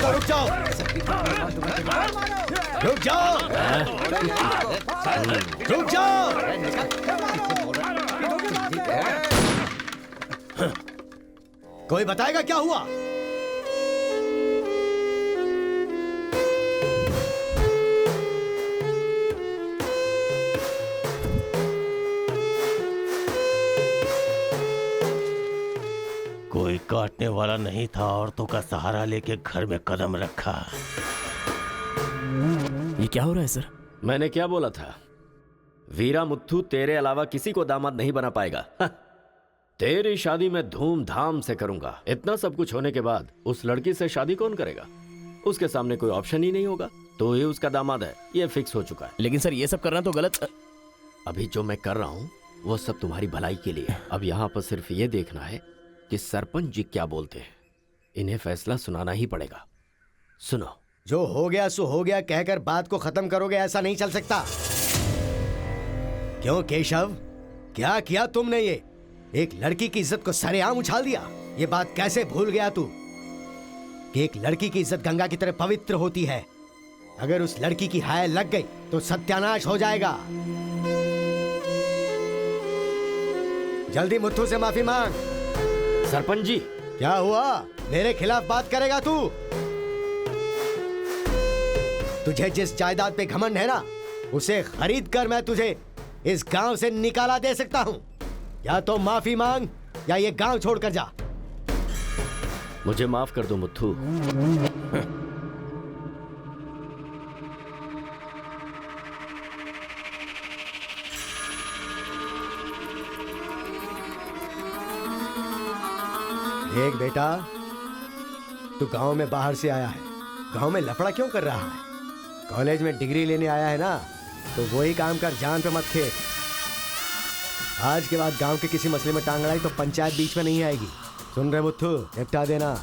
रुक जाओ, रुक जाओ, रुक जाओ। कोई बताएगा क्या हुआ? कोई काटने वाला नहीं था, औरतों का सहारा लेके घर में कदम रखा। ये क्या हो रहा है सर? मैंने क्या बोला था? वीरा मुत्थू तेरे अलावा किसी को दामाद नहीं बना पाएगा। तेरी शादी में धूमधाम से करूंगा। इतना सब कुछ होने के बाद उस लड़की से शादी कौन करेगा? उसके सामने कोई ऑप्शन ही नहीं होगा। तो ये उसका दामाद है, ये फिक्स हो चुका है। लेकिन सर ये सब करना तो गलत। अभी जो मैं कर रहा हूं वो सब तुम्हारी भलाई के लिए। अब यहाँ पर सिर्फ ये देखना है कि सरपंच जी क्या बोलते हैं। इन्हें फैसला सुनाना ही पड़ेगा। सुनो। जो हो गया सो हो गया कहकर बात को खत्म करोगे, ऐसा नहीं चल सकता। क्यों केशव, क्या किया तुमने? ये एक लड़की की इज्जत को सरेआम उछाल दिया। ये बात कैसे भूल गया तू कि एक लड़की की इज्जत गंगा की तरह पवित्र होती है। अगर उस लड़की की हाय लग गई तो सत्यानाश हो जाएगा। जल्दी मुत्थू से माफी मांग। सरपंच जी। क्या हुआ? मेरे खिलाफ बात करेगा तू? तुझे जिस जायदाद पे घमंड है ना, उसे खरीद कर मैं तुझे इस गांव से निकाला दे सकता हूं। या तो माफी मांग या ये गांव छोड़कर जा। मुझे माफ कर दो मुत्थू। एक बेटा, तू गांव में बाहर से आया है, गांव में लफड़ा क्यों कर रहा है? कॉलेज में डिग्री लेने आया है ना, तो वही काम कर, जान पे मत खेल। आज के बाद गांव के किसी मसले में टांग अड़ाई तो पंचायत बीच में नहीं आएगी। सुन रहे मुत्थू, निपटा देना।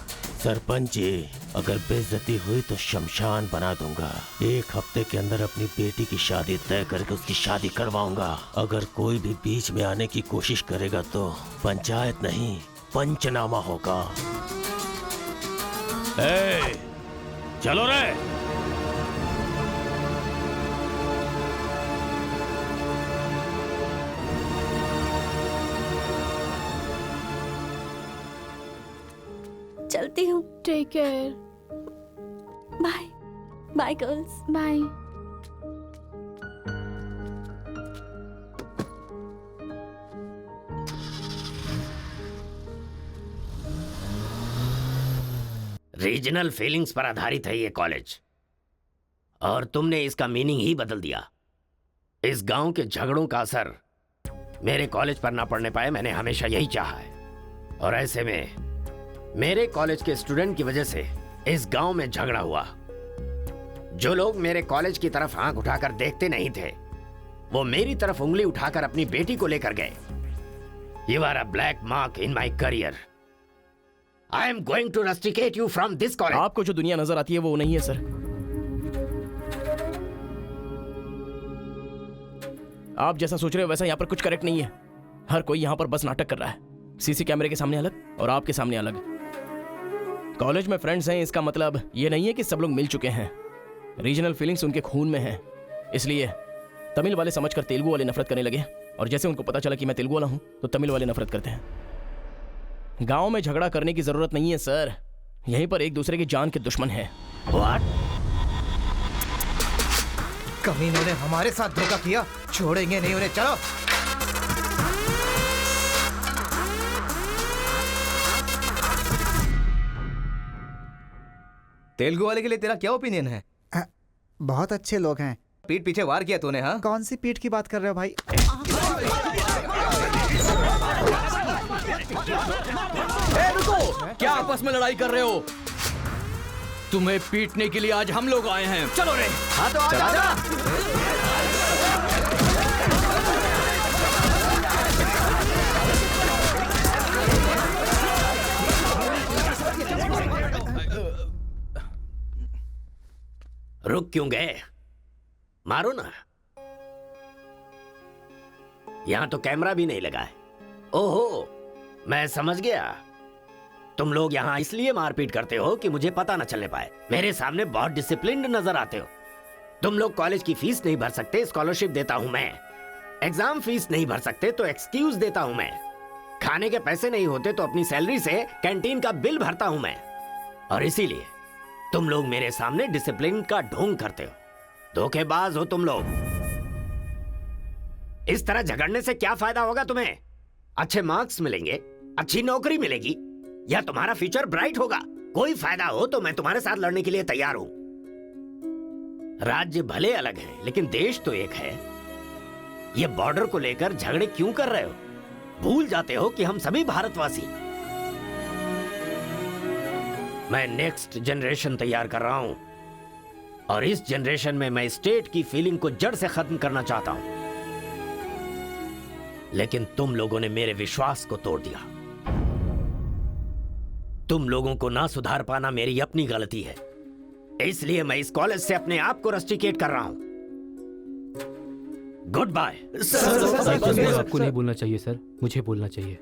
सरपंच जी, अगर बेइज्जती हुई तो शमशान बना दूंगा। 1 हफ्ते के अंदर अपनी बेटी की शादी तय करके उसकी शादी करवाऊंगा। अगर कोई भी बीच में आने की कोशिश करेगा तो पंचायत नहीं, पंचनामा होगा। चलो रे। चलती हूँ। Take care. Bye bye girls. Bye. Regional feelings पर आधारित है ये कॉलेज, और तुमने इसका मीनिंग ही बदल दिया। इस गांव के झगड़ों का असर मेरे कॉलेज पर ना पड़ने पाए, मैंने हमेशा यही चाहा है। और ऐसे में मेरे कॉलेज के स्टूडेंट की वजह से इस गांव में झगड़ा हुआ। जो लोग मेरे कॉलेज की तरफ आंख उठाकर देखते नहीं थे, वो मेरी तरफ उंगली उठाकर अपनी बेटी को लेकर गए। You are a black mark in my career. I am going to rusticate you from this college. आपको जो दुनिया नजर आती है वो नहीं है सर। आप जैसा सोच रहे हो वैसा यहाँ पर कुछ करेक्ट नहीं है। हर कोई यहाँ पर बस नाटक कर रहा है। सीसी कैमरे के सामने अलग और आपके सामने अलग। कॉलेज में फ्रेंड्स हैं, इसका मतलब ये नहीं है कि सब लोग मिल चुके हैं। रीजनल फीलिंग्स उनके खून में है, इसलिए तमिल वाले समझकर तेलुगु वाले नफरत करने लगे, और जैसे उनको पता चला कि मैं तेलुगु वाला हूं तो तमिल वाले नफरत करते हैं। गांव में झगड़ा करने की जरूरत नहीं है सर, यहीं पर एक दूसरे की जान के दुश्मन हैं। What? कमीनों ने हमारे साथ धोखा किया, छोड़ेंगे नहीं उन्हें। चलो। तेलुगु वाले के लिए तेरा क्या ओपिनियन है? बहुत अच्छे लोग हैं। पीठ पीछे वार किया तूने? हाँ, कौन सी पीठ की बात कर रहे हो भाई? रुको, क्या आपस में लड़ाई कर रहे हो? तुम्हें पीटने के लिए आज हम लोग आए हैं। चलो रे। हाँ तो आजा। रुक क्यों गए? मारो ना। यहां तो कैमरा भी नहीं लगा है। ओहो, मैं समझ गया। तुम लोग यहाँ इसलिए मारपीट करते हो कि मुझे पता न चलने पाए। मेरे सामने बहुत डिसिप्लिन्ड नजर आते हो। तुम लोग कॉलेज की फीस नहीं भर सकते, स्कॉलरशिप देता हूं मैं। एग्जाम फीस नहीं भर सकते तो एक्सक्यूज देता हूं मैं। खाने के पैसे नहीं होते तो अपनी सैलरी से कैंटीन का बिल भरता हूं मैं। और इसीलिए तुम लोग मेरे सामने डिसिप्लिन का ढोंग करते हो। धोखेबाज हो तुम लोग। इस तरह झगड़ने से क्या फायदा होगा तुम्हें? अच्छे मार्क्स मिलेंगे, अच्छी नौकरी मिलेगी, या तुम्हारा फ्यूचर ब्राइट होगा। कोई फायदा हो तो मैं तुम्हारे साथ लड़ने के लिए तैयार हूं। राज्य भले अलग है लेकिन देश तो एक है। ये बॉर्डर को लेकर झगड़े क्यों कर रहे हो? भूल जाते हो कि हम सभी भारतवासी। मैं नेक्स्ट जनरेशन तैयार कर रहा हूं और इस जनरेशन में मैं स्टेट की फीलिंग को जड़ से खत्म करना चाहता हूं। लेकिन तुम लोगों ने मेरे विश्वास को तोड़ दिया। तुम लोगों को ना सुधार पाना मेरी अपनी गलती है। इसलिए मैं इस कॉलेज से अपने आप को रस्टिकेट कर रहा हूं। Goodbye. आपको नहीं बोलना चाहिए सर, मुझे बोलना चाहिए।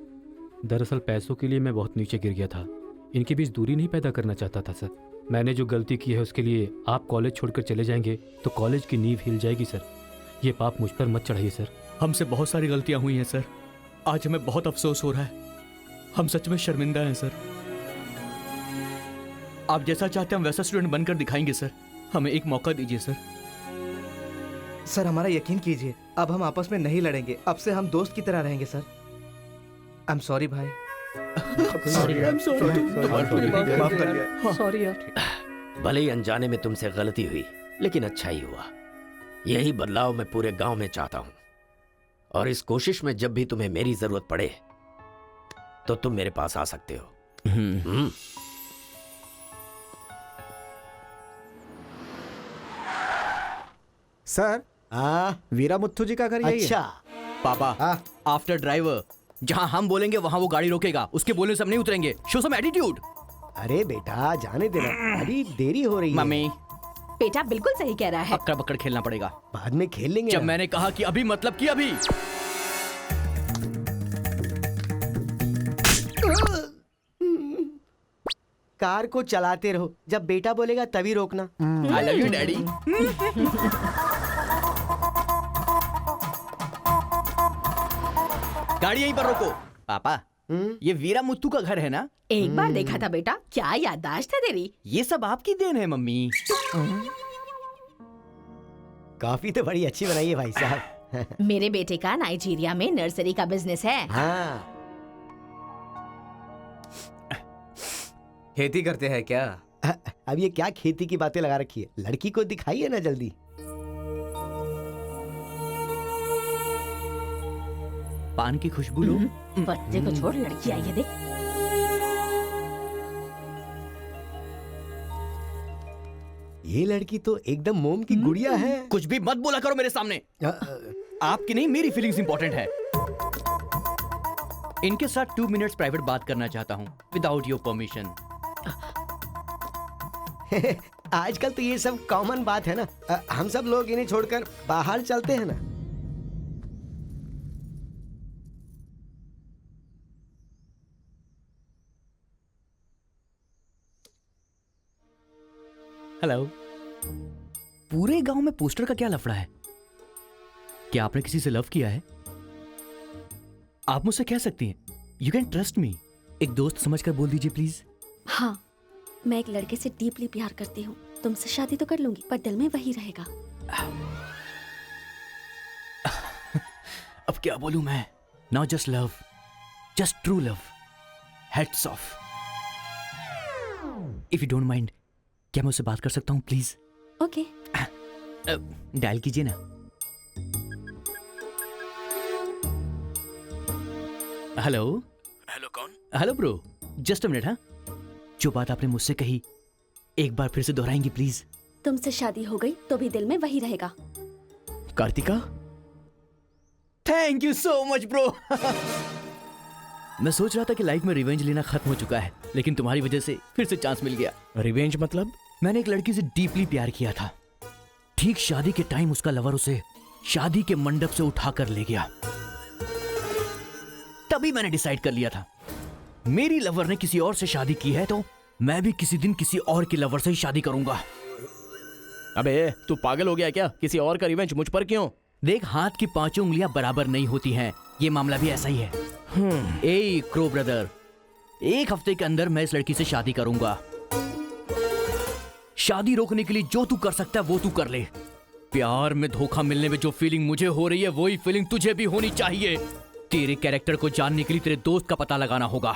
दरअसल पैसों के लिए मैं बहुत नीचे गिर गया था। इनके बीच दूरी नहीं पैदा करना चाहता था सर। मैंने जो गलती की है उसके लिए आप कॉलेज छोड़कर चले जाएंगे तो कॉलेज की नींव हिल जाएगी सर। ये पाप मुझ पर मत चढ़ाइए सर। हमसे बहुत सारी गलतियां हुई हैं सर। आज हमें बहुत अफसोस हो रहा है। हम सच में शर्मिंदा हैं सर। आप जैसा चाहते हैं हम वैसा स्टूडेंट बनकर दिखाएंगे सर। हमें एक मौका दीजिए सर। सर हमारा यकीन कीजिए, अब हम आपस में नहीं लड़ेंगे। अब से हम दोस्त की तरह रहेंगे सर। आई एम सॉरी भाई। सॉरी यार। भले ही अनजाने में तुमसे गलती हुई लेकिन अच्छा ही हुआ। यही बदलाव मैं पूरे गांव में चाहता हूं। और इस कोशिश में जब भी तुम्हें मेरी जरूरत पड़े तो तुम मेरे पास आ सकते हो। सर, वीरा मुत्थु जी का घर यही है। अच्छा पापा, आफ्टर ड्राइवर जहां हम बोलेंगे वहां वो गाड़ी रोकेगा। उसके बोलने से हम नहीं उतरेंगे। Show some attitude. अरे बेटा जाने देना, अभी देरी हो रही है। मम्मी, बेटा बिल्कुल सही कह रहा है। अक्कड़ बक्कड़ खेलना पड़ेगा। बाद में खेल लेंगे। जब मैंने कहा कि अभी मतलब कि अभी। कार को चलाते रहो, जब बेटा बोलेगा तभी रोकना। I love you daddy. गाड़ी यहीं पर रोको। पापा, ये वीरा मुत्तू का घर है ना? एक बार देखा था बेटा। क्या याददाश्त है तेरी। ये सब आपकी देन है मम्मी। कॉफी तो बड़ी अच्छी बनाई है भाई साहब। मेरे बेटे का नाइजीरिया में नर्सरी का बिजनेस है। हाँ। खेती करते हैं क्या? अब ये क्या खेती की बातें लगा रखी है? लड़की को दिखाइए ना जल्दी। पान की खुशबू लो। बच्चे को छोड़, लड़की आई है देख। ये लड़की तो एकदम मोम की गुड़िया है। कुछ भी मत बोला करो मेरे सामने। आपकी नहीं मेरी फीलिंग्स इंपॉर्टेंट है। इनके साथ 2 मिनट्स प्राइवेट बात करना चाहता हूँ विदाउट योर परमिशन। आजकल तो ये सब कॉमन बात है ना। हम सब लोग इन्हें छोड़कर बाहर चलते हैं ना। हेलो। पूरे गांव में पोस्टर का क्या लफड़ा है? क्या आपने किसी से लव किया है? आप मुझसे कह सकती हैं। You can trust me. एक दोस्त समझकर बोल दीजिए प्लीज। हाँ, मैं एक लड़के से डीपली प्यार करती हूँ। तुमसे शादी तो कर लूंगी पर दिल में वही रहेगा। अब क्या बोलूं मैं? Not just love, just true love. Heads of. If you don't mind, क्या मैं उससे बात कर सकता हूँ प्लीज? ओके। डायल कीजिए ना। हेलो। हेलो, कौन? Hello bro, just a minute. हाँ, जो बात आपने मुझसे कही एक बार फिर से दोहराएंगी प्लीज? तुमसे शादी हो गई तो भी दिल में वही रहेगा। Kartika, thank you so much bro. मैं सोच रहा था कि लाइफ में रिवेंज लेना खत्म हो चुका है, लेकिन तुम्हारी वजह से फिर से चांस मिल गया। रिवेंज मतलब? मैंने एक लड़की से डीपली प्यार किया था। ठीक शादी के टाइम उसका लवर उसे शादी के मंडप से उठाकर ले गया। तभी मैंने डिसाइड कर लिया था, मेरी लवर ने किसी और से शादी की है तो मैं भी किसी दिन किसी और की लवर से ही शादी करूंगा। अबे तू पागल हो गया क्या? किसी और का रिवेंज मुझ पर क्यों? देख, हाथ की पांचों उंगलियां बराबर नहीं होती हैं। ये मामला भी ऐसा ही है। ए क्रो ब्रदर, एक हफ्ते के अंदर मैं इस लड़की से शादी करूंगा। शादी रोकने के लिए जो तू कर सकता है वो तू कर ले। प्यार में धोखा मिलने में जो फीलिंग मुझे हो रही है वही फीलिंग तुझे भी होनी चाहिए। तेरे कैरेक्टर को जानने के लिए तेरे दोस्त का पता लगाना होगा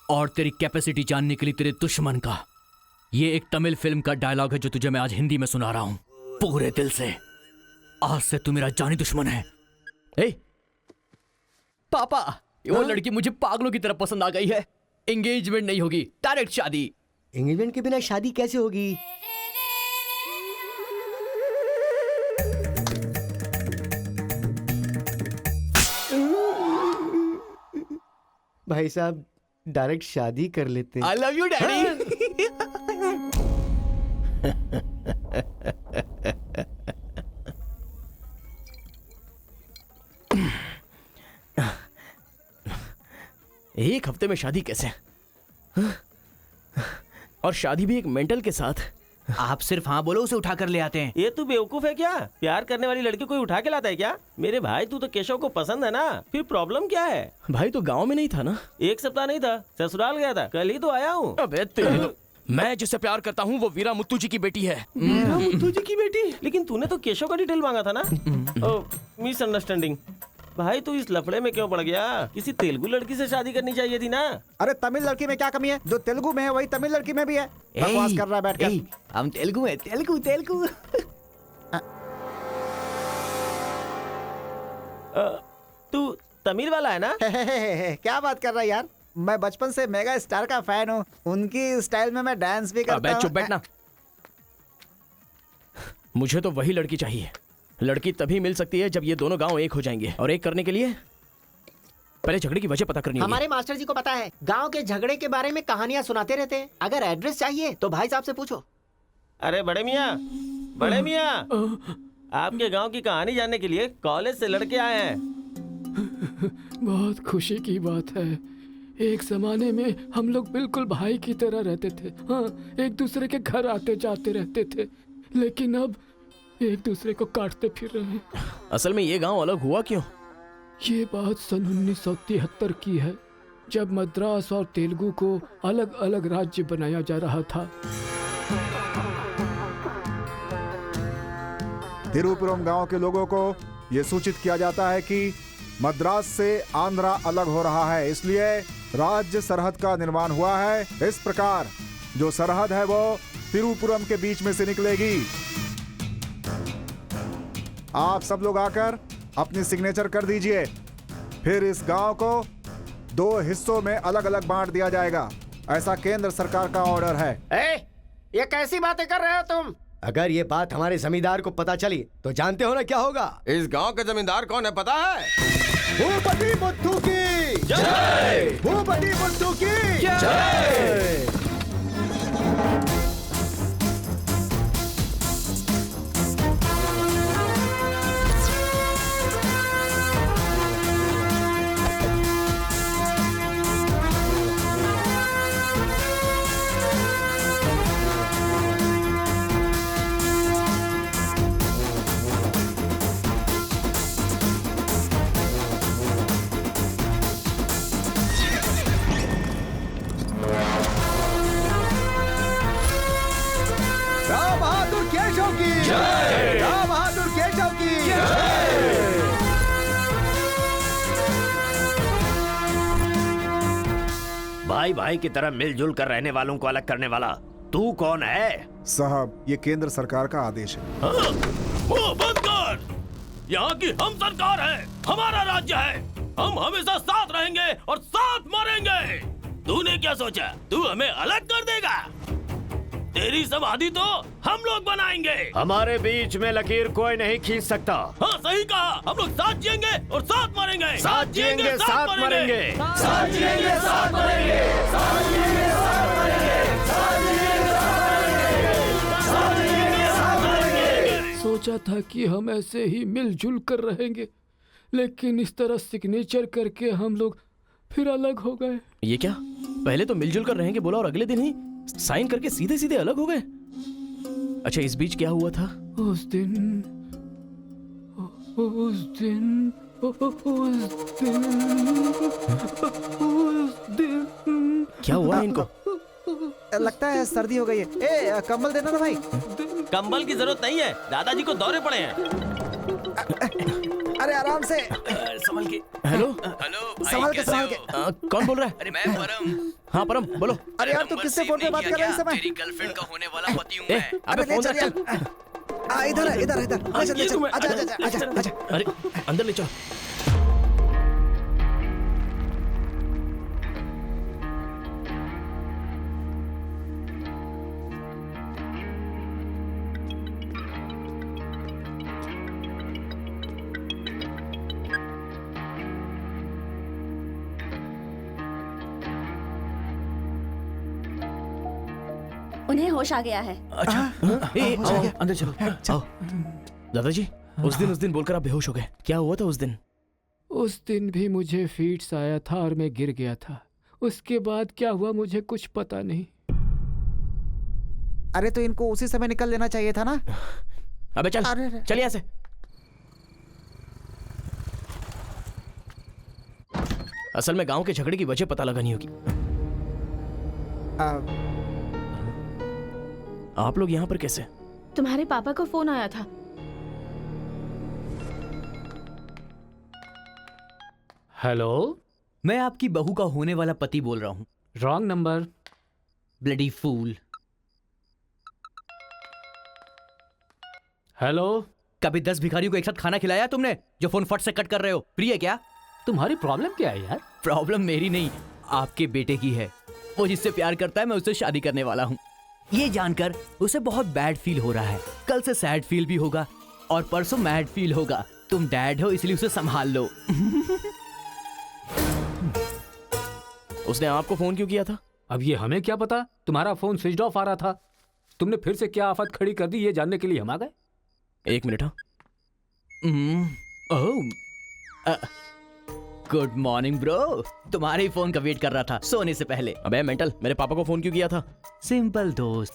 और तेरी कैपेसिटी जानने के लिए तेरे दुश्मन का। ये एक तमिल फिल्म का डायलॉग है जो तुझे मैं आज हिंदी में सुना रहा हूं पूरे दिल से। आज से तू मेरा जानी दुश्मन है। ए पापा, वो लड़की मुझे पागलों की तरह पसंद आ गई है। एंगेजमेंट नहीं होगी, डायरेक्ट शादी। एंगेजमेंट के बिना शादी कैसे होगी? भाई साहब, डायरेक्ट शादी कर लेते। I love you daddy. एक हफ्ते में शादी कैसे? और शादी भी एक मेंटल के साथ। आप सिर्फ हाँ बोलो, उसे उठा कर ले आते हैं। ये तू बेवकूफ है क्या? प्यार करने वाली लड़की कोई उठा के लाता है क्या? मेरे भाई, तू तो केशव को पसंद है ना, फिर प्रॉब्लम क्या है? भाई तो गांव में नहीं था ना? एक सप्ताह नहीं था, ससुराल गया था, कल ही तो आया हूँ। अबे तेरे मैं जिससे प्यार करता हूँ वो वीरा मुत्तू जी की बेटी है। मुत्तू जी की बेटी? लेकिन तूने तो केशव का डिटेल मांगा था ना। मिसअंडरस्टैंडिंग। भाई तू इस लफड़े में क्यों पड़ गया? किसी तेलुगु लड़की से शादी करनी चाहिए थी ना। अरे तमिल लड़की में क्या कमी है? जो तेलुगु में है वही तमिल लड़की में भी है। बकवास कर रहा है बैठकर। हम तेलुगु है, तेलुगु तेलुगु। तू तमिल वाला है ना? क्या बात कर रहा है यार? मैं बचपन से मेगा स्टार का फैन हूँ। उनकी स्टाइल में मैं डांस भी करता हूँ। चुप बैठना। मुझे तो वही लड़की चाहिए। लड़की तभी मिल सकती है जब ये दोनों गांव एक हो जाएंगे, और एक करने के लिए पहले झगड़े की वजह पता करनी होगी। हमारे मास्टर जी को पता है, गांव के झगड़े के बारे में कहानियां सुनाते रहते हैं। अगर एड्रेस चाहिए तो भाई साहब से पूछो। अरे बड़े मियाँ, बड़े मियाँ, आपके गांव की कहानी जानने के लिए कॉलेज से लड़के आए हैं। बहुत खुशी की बात है। एक जमाने में हम लोग बिल्कुल भाई की तरह रहते थे। हाँ, एक दूसरे के घर आते जाते रहते थे, लेकिन अब एक दूसरे को काटते फिर रहे हैं। असल में ये गांव अलग हुआ क्यों? ये बात सन 1973 की है, जब मद्रास और तेलुगु को अलग अलग राज्य बनाया जा रहा था। तिरुपुरम गांव के लोगों को यह सूचित किया जाता है कि मद्रास से आंध्रा अलग हो रहा है, इसलिए राज्य सरहद का निर्माण हुआ है। इस प्रकार जो सरहद है वो तिरुपुरम के बीच में से निकलेगी। आप सब लोग आकर अपनी सिग्नेचर कर दीजिए, फिर इस गांव को 2 हिस्सों में अलग अलग बांट दिया जाएगा। ऐसा केंद्र सरकार का ऑर्डर है। ये कैसी बातें कर रहे हो तुम? अगर ये बात हमारे जमींदार को पता चली तो जानते हो ना क्या होगा? इस गांव के जमींदार कौन है पता है? भूपति बुद्धू की जय! भूपति बुद्धू की जय! भाई भाई की तरह मिलजुल कर रहने वालों को अलग करने वाला तू कौन है? साहब, ये केंद्र सरकार का आदेश है। वो बंद कर। यहाँ की हम सरकार है, हमारा राज्य है। हम हमेशा साथ रहेंगे और साथ मरेंगे। तूने क्या सोचा तू हमें अलग कर देगा? तेरी समाधि तो हम लोग बनाएंगे। हमारे बीच में लकीर कोई नहीं खींच सकता। हाँ सही कहा, हम लोग साथ जिएंगे और साथ मरेंगे। साथ जिएंगे, साथ मरेंगे। साथ जिएंगे, साथ मरेंगे। साथ जिएंगे, साथ मरेंगे। साथ जिएंगे, साथ मरेंगे। सोचा था कि हम ऐसे ही मिलजुल कर रहेंगे, लेकिन इस तरह सिग्नेचर करके हम लोग फिर अलग हो गए। ये क्या? पहले तो मिलजुल कर रहेंगे बोला और अगले दिन ही साइन करके सीधे सीधे अलग हो गए। अच्छा, इस बीच क्या हुआ था? उस दिन क्या हुआ इनको? लगता है सर्दी हो गई है। ए, कंबल देना ना भाई। कंबल की जरूरत नहीं है, दादाजी को दौरे पड़े हैं। अरे आराम से, संभल के। हेलो हेलो संभाल के, संभाल के। कौन बोल रहा है? अरे मैं परम। हाँ परम बोलो। अरे यार, तू किससे फोन पे बात कर रहा है इस समय? तेरी गर्लफ्रेंड का होने वाला पति हूँ मैं। अबे ले फोन चल रख यार। चल। इधर है, इधर इधर। ले चल, ले चल। आजा, आजा, आजा, आजा। अरे अंदर ले चलो। उन्हें होश आ गया है। अच्छा आओ, अंदर चलो। आओ। दादाजी, उस दिन बोलकर आप बेहोश हो गए। क्या हुआ था उस दिन? उस दिन भी मुझे फीट्स आया था और मैं गिर गया था। उसके बाद क्या हुआ मुझे कुछ पता नहीं। अरे तो इनको उसी समय निकल लेना चाहिए था ना। अबे चल, चल यहाँ से। असल में गांव के झगड़े की वजह पता लगानी होगी। आप लोग यहाँ पर कैसे? तुम्हारे पापा को फोन आया था। हेलो, मैं आपकी बहू का होने वाला पति बोल रहा हूँ। Wrong number. Bloody fool. Hello, कभी 10 भिखारियों को एक साथ खाना खिलाया तुमने जो फोन फट से कट कर रहे हो? प्रिय क्या? तुम्हारी प्रॉब्लम क्या है यार? प्रॉब्लम मेरी नहीं, आपके बेटे की है। वो जिससे प्यार करता है, मैं उससे शादी करने वाला हूँ। ये जानकर उसे बहुत बैड फील हो रहा है। कल से सैड फील भी होगा और परसों मैड फील होगा। तुम डैड हो इसलिए उसे संभाल लो। उसने आपको फोन क्यों किया था? अब ये हमें क्या पता? तुम्हारा फोन स्विच ऑफ आ रहा था। तुमने फिर से क्या आफत खड़ी कर दी ये जानने के लिए हम आ गए। एक मिनट। हाँ, गुड मॉर्निंग ब्रो। तुम्हारे ही फोन का वेट कर रहा था सोने से पहले। अबे मेंटल, मेरे पापा को फोन क्यों किया था? सिंपल दोस्त,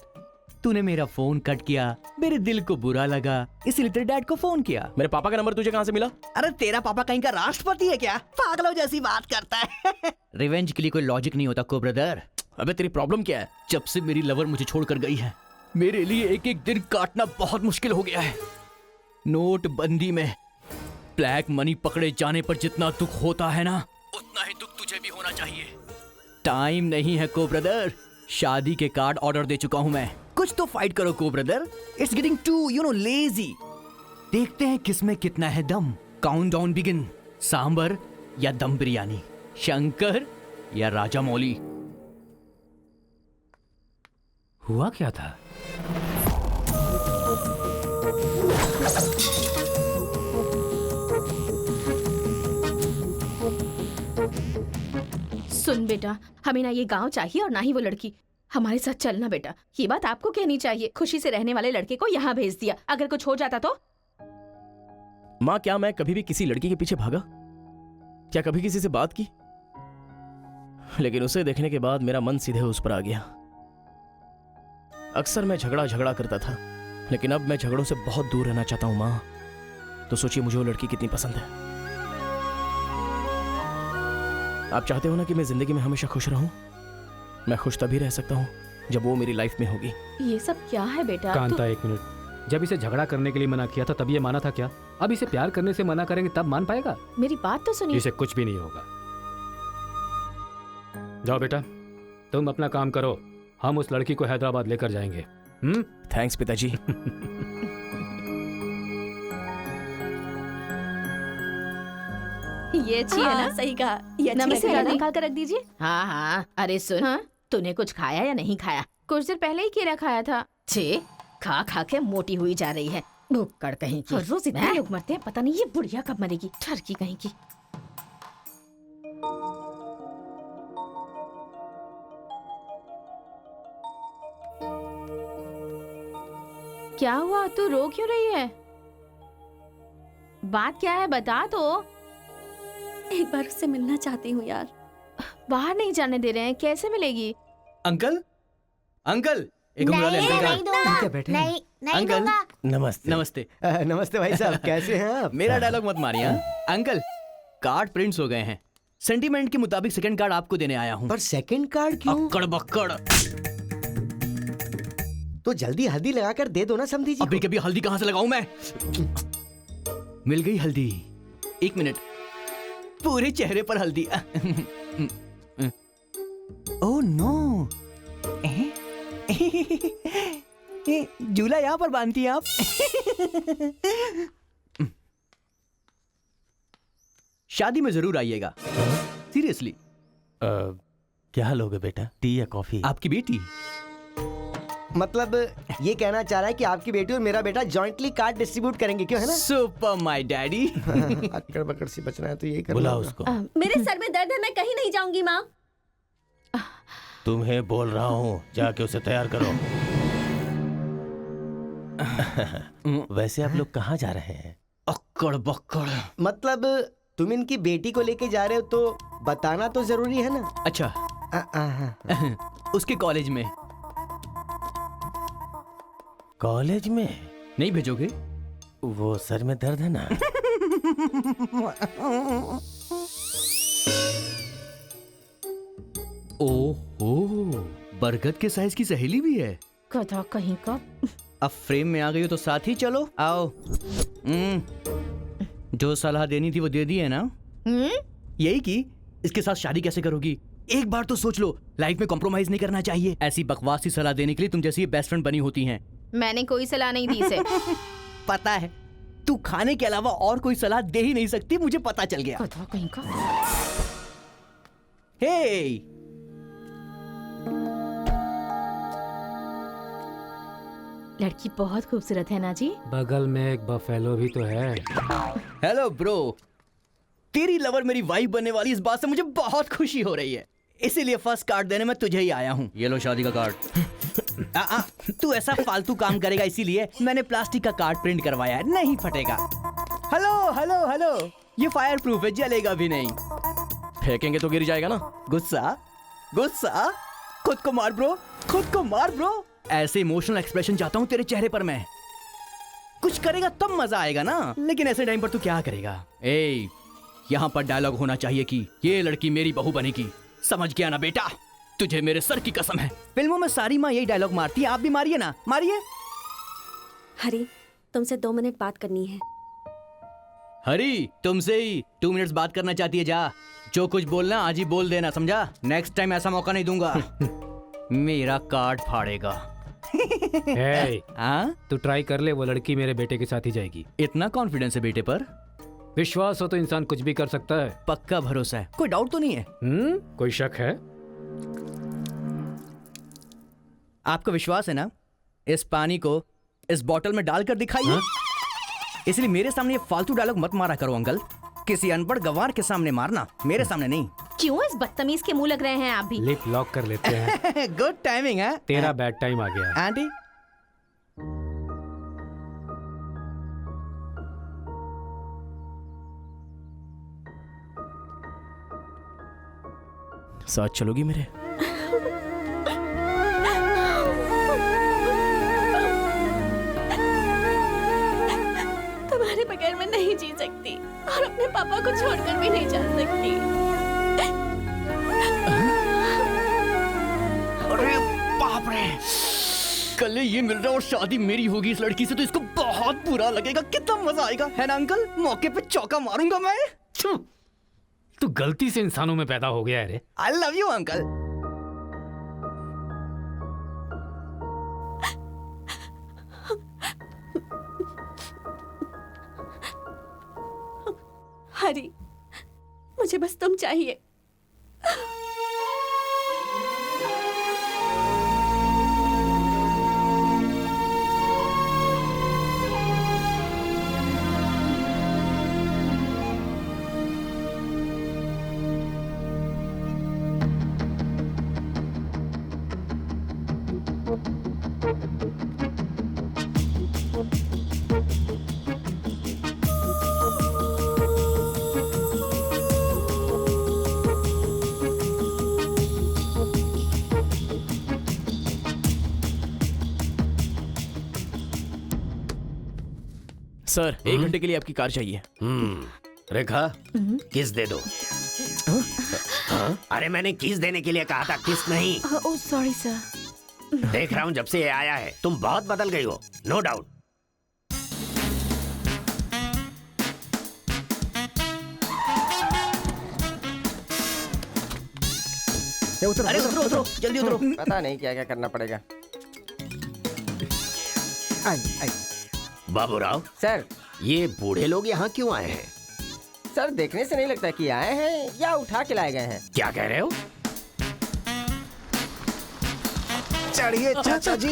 तूने मेरा फोन कट किया, मेरे दिल को बुरा लगा, इसलिए तेरे डैड को फोन किया। मेरे पापा का नंबर तुझे कहाँ से मिला? अरे तेरा पापा कहीं का राष्ट्रपति है क्या? पागलों जैसी बात करता है। रिवेंज के लिए कोई लॉजिक नहीं होता को ब्रदर। अबे तेरी प्रॉब्लम क्या है? जब से मेरी लवर मुझे छोड़कर गई है, मेरे लिए एक एक दिन काटना बहुत मुश्किल हो गया है। नोटबंदी में ब्लैक मनी पकड़े जाने पर जितना दुख होता है ना, उतना ही दुख तुझे भी होना चाहिए। टाइम नहीं है को ब्रदर। शादी के कार्ड ऑर्डर दे चुका हूं मैं। कुछ तो फाइट करो को brother. It's getting too lazy. देखते हैं किसमें कितना है दम। Countdown begin. सांबर या दम बिरयानी, शंकर या राजा मौली। हुआ क्या था? सुन बेटा, हमें ना ये गांव चाहिए और ना ही वो लड़की। हमारे साथ चलना बेटा। ये बात आपको कहनी चाहिए। खुशी से रहने वाले लड़के को यहाँ भेज दिया, अगर कुछ हो जाता तो? माँ, क्या मैं कभी भी किसी लड़की के पीछे भागा? क्या कभी किसी से बात की? लेकिन उसे देखने के बाद मेरा मन सीधे उस पर आ गया। अक्सर मैं झगड़ा करता था, लेकिन अब मैं झगड़ों से बहुत दूर रहना चाहता हूँ माँ। तो सोचिए मुझे वो लड़की कितनी पसंद है। आप चाहते हो ना कि मैं जिंदगी में हमेशा खुश रहूं? मैं खुश तभी रह सकता हूं जब वो मेरी लाइफ में होगी। ये सब क्या है बेटा? कांता, एक मिनट। जब इसे झगड़ा करने के लिए मना किया था तब ये माना था क्या? अब इसे प्यार करने से मना करेंगे तब मान पाएगा? मेरी बात तो सुनिए। इसे कुछ भी नहीं होगा। जाओ बेटा, तुम अपना काम करो, हम उस लड़की को हैदराबाद लेकर जाएंगे। थैंक्स पिताजी। ये अच्छी है ना? सही कहा। ये अच्छी नमस्ते लग रही है। निकाल कर रख दीजिए। हाँ हाँ, अरे सुन, तूने कुछ खाया या नहीं खाया? कुछ देर पहले ही केला खाया था। छे, खा खा के मोटी हुई जा रही है, भुक्कड़ कहीं की। रोज इतने लोग मरते हैं, पता नहीं ये बुढ़िया कब मरेगी, ठरकी कहीं की। क्या हुआ? तू रो क्यों रही है? बात क्या है, बता तो। एक बार उससे मिलना चाहती हूँ यार। बाहर नहीं जाने दे रहे हैं, कैसे मिलेगी? अंकल, अंकल, एक उंगली वाले अंकल का। क्या बैठे हैं? अंकल, नमस्ते। नमस्ते। नमस्ते भाई साहब, कैसे हैं आप? मेरा डायलॉग मत मारिए। अंकल, कार्ड प्रिंट्स हो गए हैं। सेंटीमेंट के मुताबिक सेकंड कार्ड आपको देने आया हूँ। पर सेकंड कार्ड क्यों? अक्कड़ बक्कड़। तो जल्दी हल्दी लगाकर दे दो ना समधी जी। अभी कभी हल्दी कहाँ से लगाऊं मैं? मिल गई हल्दी। 1 मिनट, पूरे चेहरे पर हल्दी। ओह नो, झूला यहाँ पर बांधती हैं आप? शादी में जरूर आइएगा, सीरियसली। क्या लोगे बेटा, टी या कॉफी? आपकी बेटी। मतलब ये कहना चाह रहा है कि आपकी बेटी और मेरा बेटा जॉइंटली कार्ड डिस्ट्रीब्यूट करेंगे, क्यों है ना? Super my daddy. अक्कड़ बक्कड़ से बचना है तो यही करना बुलाओ होगा। उसको। मेरे सर में दर्द है, मैं कहीं नहीं जाऊंगी माँ। तुम्हें बोल रहा हूँ, जाके उसे तैयार करो। वैसे आप लोग कहाँ जा रहे हैं? अक्कड़ बक्कड़। मतलब तुम इनकी बेटी को लेके जा रहे हो तो बताना तो जरूरी है ना? अच्छा, उसके कॉलेज में। कॉलेज में नहीं भेजोगे? वो सर में दर्द है ना। ओहो, बरगद के साइज की सहेली भी है। गधा कहीं का। अब फ्रेम में आ गई हो तो साथ ही चलो। आओ। जो सलाह देनी थी वो दे दी है ना? यही कि इसके साथ शादी कैसे करोगी? एक बार तो सोच लो, लाइफ में कॉम्प्रोमाइज नहीं करना चाहिए। ऐसी बकवास सी सलाह देने के लिए तुम जैसी बेस्ट फ्रेंड बनी होती हैं। मैंने कोई सलाह नहीं दी इसे। पता है, तू खाने के अलावा और कोई सलाह दे ही नहीं सकती, मुझे पता चल गया। गधा कहीं का। हे, लड़की बहुत खूबसूरत है ना जी? बगल में एक बफेलो भी तो है। हेलो ब्रो, तेरी लवर मेरी वाइफ बनने वाली इस बात से मुझे बहुत खुशी हो रही है, इसीलिए फर्स्ट कार्ड देने में तुझे ही आया हूँ। ये लो शादी का कार्ड। तू ऐसा फालतू काम करेगा इसीलिए मैंने प्लास्टिक का कार्ड प्रिंट करवाया है, नहीं फटेगा। हेलो हेलो हेलो, ये फायर प्रूफ है, जलेगा भी नहीं। फेंकेंगे तो गिर जाएगा ना। गुस्सा गुस्सा, खुद को मार ब्रो, खुद को मार ब्रो। ऐसे इमोशनल एक्सप्रेशन चाहता हूँ तेरे चेहरे पर मैं। कुछ करेगा तब मजा आएगा ना, लेकिन ऐसे टाइम पर तू क्या करेगा? ए, यहाँ पर डायलॉग होना चाहिए कि ये लड़की मेरी बहू बनेगी, समझ गया ना बेटा? तुझे मेरे सर की कसम है। फिल्मों में सारी माँ यही डायलॉग मारती है, आप भी मारिए ना, मारिए। हरी, तुमसे 2 मिनट बात करनी है। हरी, तुमसे ही 2 मिनट्स बात करना चाहती है? जा, जो कुछ बोलना आज ही बोल देना, समझा? नेक्स्ट टाइम ऐसा मौका नहीं दूंगा। मेरा कार्ड फाड़ेगा। तू ट्राई कर ले, वो लड़की मेरे बेटे के साथ ही जाएगी। इतना कॉन्फिडेंस है बेटे पर? विश्वास हो तो इंसान कुछ भी कर सकता है। पक्का भरोसा है, कोई डाउट तो नहीं है? कोई शक है? आपको विश्वास है ना? इस पानी को इस बोतल में डालकर दिखाइए। इसलिए मेरे सामने ये फालतू डायलॉग मत मारा करो अंकल, किसी अनपढ़ गवार के सामने मारना, मेरे सामने नहीं। क्यों इस बदतमीज के मुंह लग रहे हैं आप भी? लिप लॉक कर लेते हैं। गुड टाइमिंग है। तेरा बैड टाइम आ गया। आंटी, साथ चलोगी मेरे? तुम्हारे बगैर मैं नहीं जी सकती और अपने पापा को छोड़कर भी नहीं जा सकती। अरे बाप रे, कल ये मिल रहा और शादी मेरी होगी इस लड़की से, तो इसको बहुत बुरा लगेगा। कितना मजा आएगा, है ना अंकल? मौके पे चौका मारूंगा मैं। तू गलती से इंसानों में पैदा हो गया है रे। I love you uncle. मुझे बस तुम चाहिए। सर 1 घंटे के लिए आपकी कार चाहिए। रेखा किस दे दो। हाँ? अरे मैंने किस देने के लिए कहा था, किस नहीं। Oh sorry sir. देख रहा हूँ जब से ये आया है तुम बहुत बदल गई हो, नो डाउट। अरे उतरो उतरो जल्दी उतरो। पता नहीं क्या क्या करना पड़ेगा। बाबूराव सर, ये बूढ़े लोग यहाँ क्यों आए हैं? सर देखने से नहीं लगता कि आए हैं या उठा के लाए गए हैं। क्या कह रहे हो? चढ़िए चाचा जी।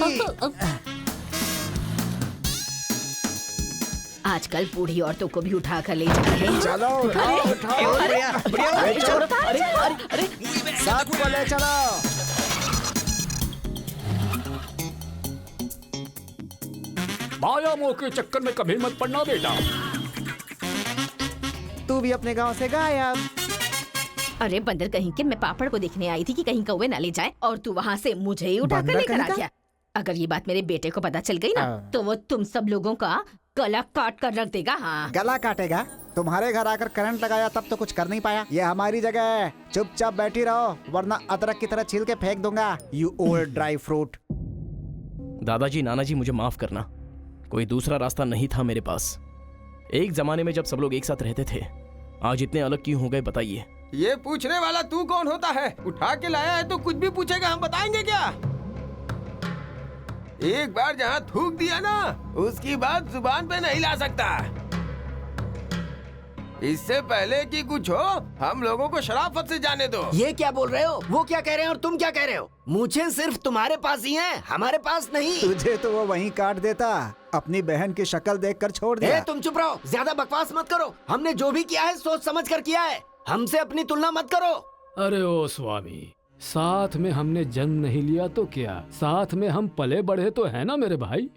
आजकल बूढ़ी औरतों को भी उठा कर ले जा रहे हैं। चलो उठाओ उठाओ। अरे साथ को ले चलो। माया मोह के चक्कर में कभी मत पड़ना बेटा। तू भी अपने गांव से गायब। अरे बंदर कहीं के, मैं पापड़ को देखने आई थी कि कहीं कौवे ना ले जाए और तू वहाँ से मुझे ही उठा कर बंदर लेकर आ कहीं गया। अगर ये बात मेरे बेटे को पता चल गई ना तो वो तुम सब लोगों का गला काट कर रख देगा। हाँ गला काटेगा? तुम्हारे घर आकर करंट लगाया तब तो कुछ कर नहीं पाया। ये हमारी जगह है, चुपचाप बैठी रहो वरना अदरक की तरह छील के फेंक दूंगा। You old dry fruit. दादाजी नाना जी मुझे माफ करना, कोई दूसरा रास्ता नहीं था मेरे पास। एक जमाने में जब सब लोग एक साथ रहते थे, आज इतने अलग क्यों हो गए बताइए। ये पूछने वाला तू कौन होता है? उठा के लाया है तो कुछ भी पूछेगा, हम बताएंगे क्या? एक बार जहाँ थूक दिया ना उसकी बात जुबान पे नहीं ला सकता। इससे पहले कि कुछ हो हम लोगों को शराफत से जाने दो। ये क्या बोल रहे हो? वो क्या कह रहे हैं और तुम क्या कह रहे हो? मुझे सिर्फ तुम्हारे पास ही है, हमारे पास नहीं। तुझे तो वो वहीं काट देता, अपनी बहन की शक्ल देखकर छोड़ दिया। तुम चुप रहो, ज्यादा बकवास मत करो। हमने जो भी किया है सोच समझ कर किया है, हमसे अपनी तुलना मत करो। अरे ओ स्वामी, साथ में हमने जन्म नहीं लिया तो क्या, साथ में हम पले बढ़े तो है ना मेरे भाई।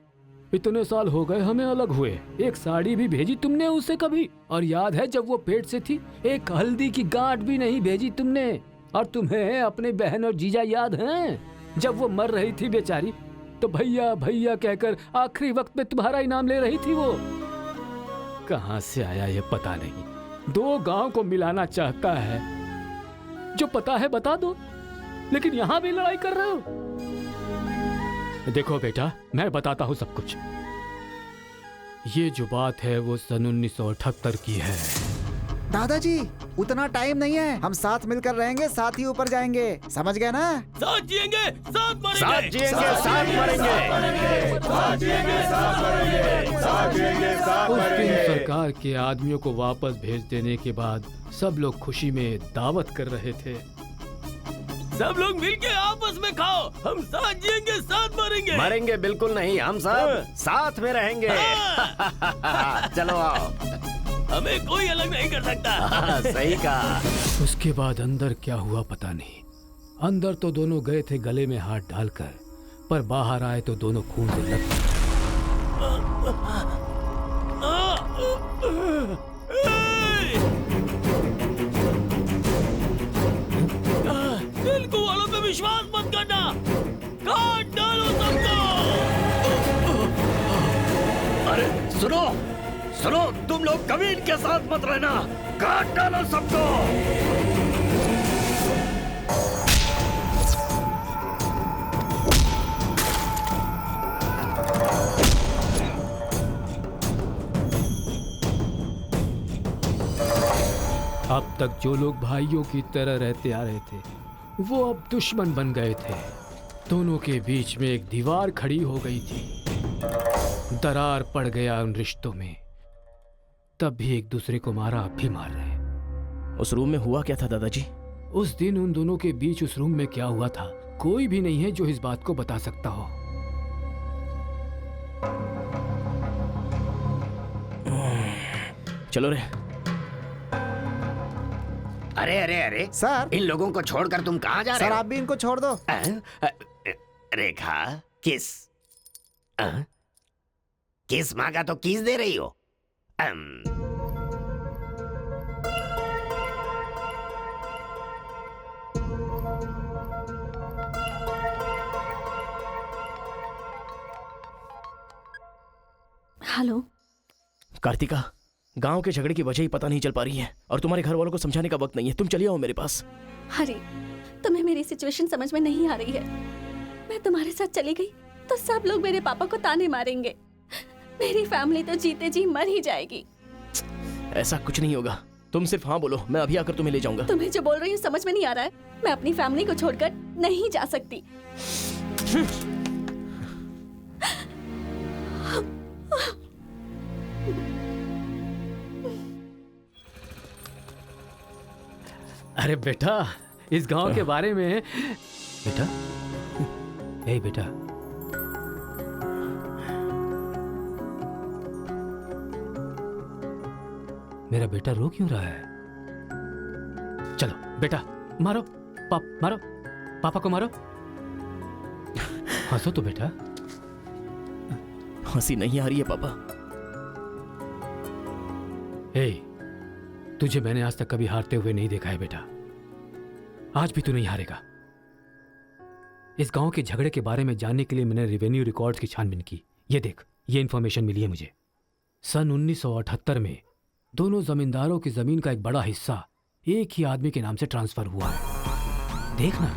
इतने साल हो गए हमें अलग हुए, एक साड़ी भी भेजी तुमने उसे कभी? और याद है जब वो पेट से थी, एक हल्दी की गांठ भी नहीं भेजी तुमने। और तुम्हें अपने बहन और जीजा याद हैं? जब वो मर रही थी बेचारी तो भैया भैया कहकर आखिरी वक्त में तुम्हारा ही नाम ले रही थी। वो कहाँ से आया ये पता नहीं। 2 गांव को मिलाना चाहता है, जो पता है बता दो, लेकिन यहाँ भी लड़ाई कर रहे हो। देखो बेटा, मैं बताता हूँ सब कुछ। ये जो बात है वो सन 1978 की है। दादाजी उतना टाइम नहीं है, हम साथ मिलकर रहेंगे, साथ ही ऊपर जाएंगे, समझ गए ना? साथ जिएंगे, साथ मरेंगे। साथ जिएंगे, साथ मरेंगे। साथ जिएंगे, साथ मरेंगे। साथ जिएंगे, साथ उस दिन मरेंगे। सरकार के आदमियों को वापस भेज देने के बाद सब लोग खुशी में दावत कर रहे थे। सब लोग मिलके आपस में खाओ, हम साथ जिएंगे, साथ मरेंगे। मरेंगे बिल्कुल नहीं, हम सब साथ में रहेंगे। चलो आओ, हमें कोई अलग नहीं कर सकता। सही कहा। उसके बाद अंदर क्या हुआ पता नहीं। अंदर तो दोनों गए थे गले में हाथ डालकर, पर बाहर आए तो दोनों खून से लथपथ। तेलुगु वालों पे विश्वास मत करना, काट डालो सबको। अरे सुनो सुनो, तुम लोग कभी इनके साथ मत रहना, काट डालो सबको। अब तक जो लोग भाइयों की तरह रहते आ रहे थे वो अब दुश्मन बन गए थे। दोनों के बीच में एक दीवार खड़ी हो गई थी, दरार पड़ गया उन रिश्तों में। तब भी एक दूसरे को मारा, अब भी मार रहे। उस रूम में हुआ क्या था दादाजी? उस दिन उन दोनों के बीच उस रूम में क्या हुआ था, कोई भी नहीं है जो इस बात को बता सकता हो। चलो रे। अरे अरे अरे सर, इन लोगों को छोड़कर तुम कहाँ जा रहे सर हो? आप भी इनको छोड़ दो। रेखा, किस किस मांगा तो किस दे रही हो? हेलो कार्तिका, गांव के झगड़े की वजह ही पता नहीं चल पा रही है और तुम्हारे घर वालों को समझाने का वक्त नहीं है। तुम चली आओ मेरे पास। हरी, तुम्हें मेरी सिचुएशन समझ में नहीं आ रही है। मैं तुम्हारे साथ चली गई तो सब लोग मेरे पापा को ताने मारेंगे। मेरी फैमिली तो जीते जी मर ही जाएगी। ऐसा कुछ नहीं होगा, तुम सिर्फ हाँ बोलो, मैं अभी आकर तुम्हें ले जाऊंगा। तुम्हें जो बोल रही हूँ समझ में नहीं आ रहा है। मैं अपनी फैमिली को छोड़कर नहीं जा सकती। अरे बेटा, इस गांव के बारे में बेटा, ए बेटा, मेरा बेटा रो क्यों रहा है? चलो बेटा, मारो मारो पापा को मारो। हंसो तो बेटा। हंसी नहीं आ रही है पापा। ए, तुझे मैंने आज तक कभी हारते हुए नहीं देखा है बेटा। आज भी तू नहीं हारेगा। इस गांव के झगड़े के बारे में जानने के लिए मैंने रेवेन्यू रिकॉर्ड्स की छानबीन की। ये देख, ये इंफॉर्मेशन मिली है मुझे। सन 1978 में दोनों जमींदारों की जमीन का एक बड़ा हिस्सा एक ही आदमी के नाम से ट्रांसफर हुआ है। देखना।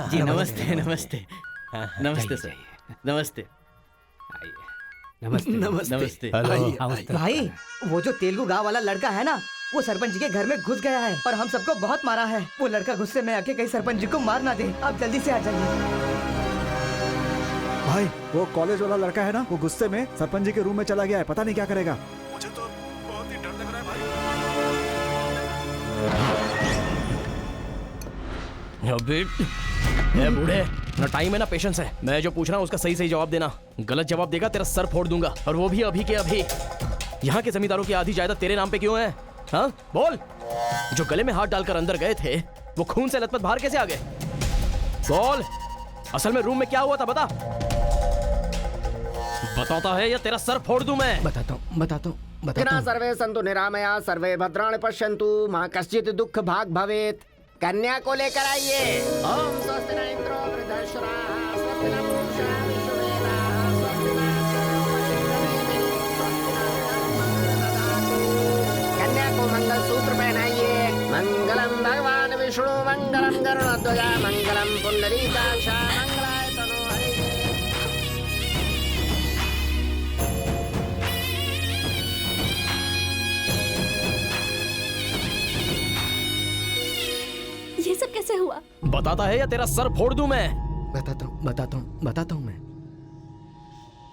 जी नमस्ते नमस्ते नमस्ते सर, नमस्ते नमस्ते नमस्ते। भाई, वो जो तेलुगु गांव वाला लड़का है ना, वो सरपंच जी के घर में घुस गया है और हम सबको बहुत मारा है। वो लड़का गुस्से में आके कहीं सरपंच जी को मार ना दे। आप जल्दी से आ जाइए। भाई, वो कॉलेज वाला लड़का है ना, वो गुस्से में सरपंच जी के रूम में चला गया है। पता नहीं क्या करेगा। मुझे तो बहुत ही डर लग रहा है भाई। अबे ए बूढ़े, ना टाइम है ना पेशेंस है। मैं जो पूछ रहा हूँ उसका सही सही जवाब देना। गलत जवाब देगा तेरा सर फोड़ दूंगा, और वो भी अभी के अभी। यहाँ के जमींदारों की आधी जायदाद तेरे नाम पे क्यों है? हाँ बोल। जो गले में हाथ डालकर अंदर गए थे, वो खून से लथपथ बाहर कैसे आ गए? बोल, असल में रूम में क्या हुआ था? बता। बताता है या तेरा सर फोड़ दूं मैं? बताता हूँ। सर्वे सन्तु निरामया सर्वे भद्राणि पश्यन्तु मां कश्चित् दुःख भाग भवेत्। कन्या को लेकर आइए। ओम स्वस्ति न इंद्रो वृद्धश्रवाः स्वस्ति न पूषा विश्ववेदाः स्वस्ति न कन्या को मंगल सूत्र पहनाइए। मंगलम भगवान विष्णु मंगलम गरुड़ध्वजा मंगलम पुंडरीकाक्ष मंगलाय तनो हरिः। ये सब कैसे हुआ? बताता है या तेरा सर फोड़ दूं मैं? बताता हूँ मैं।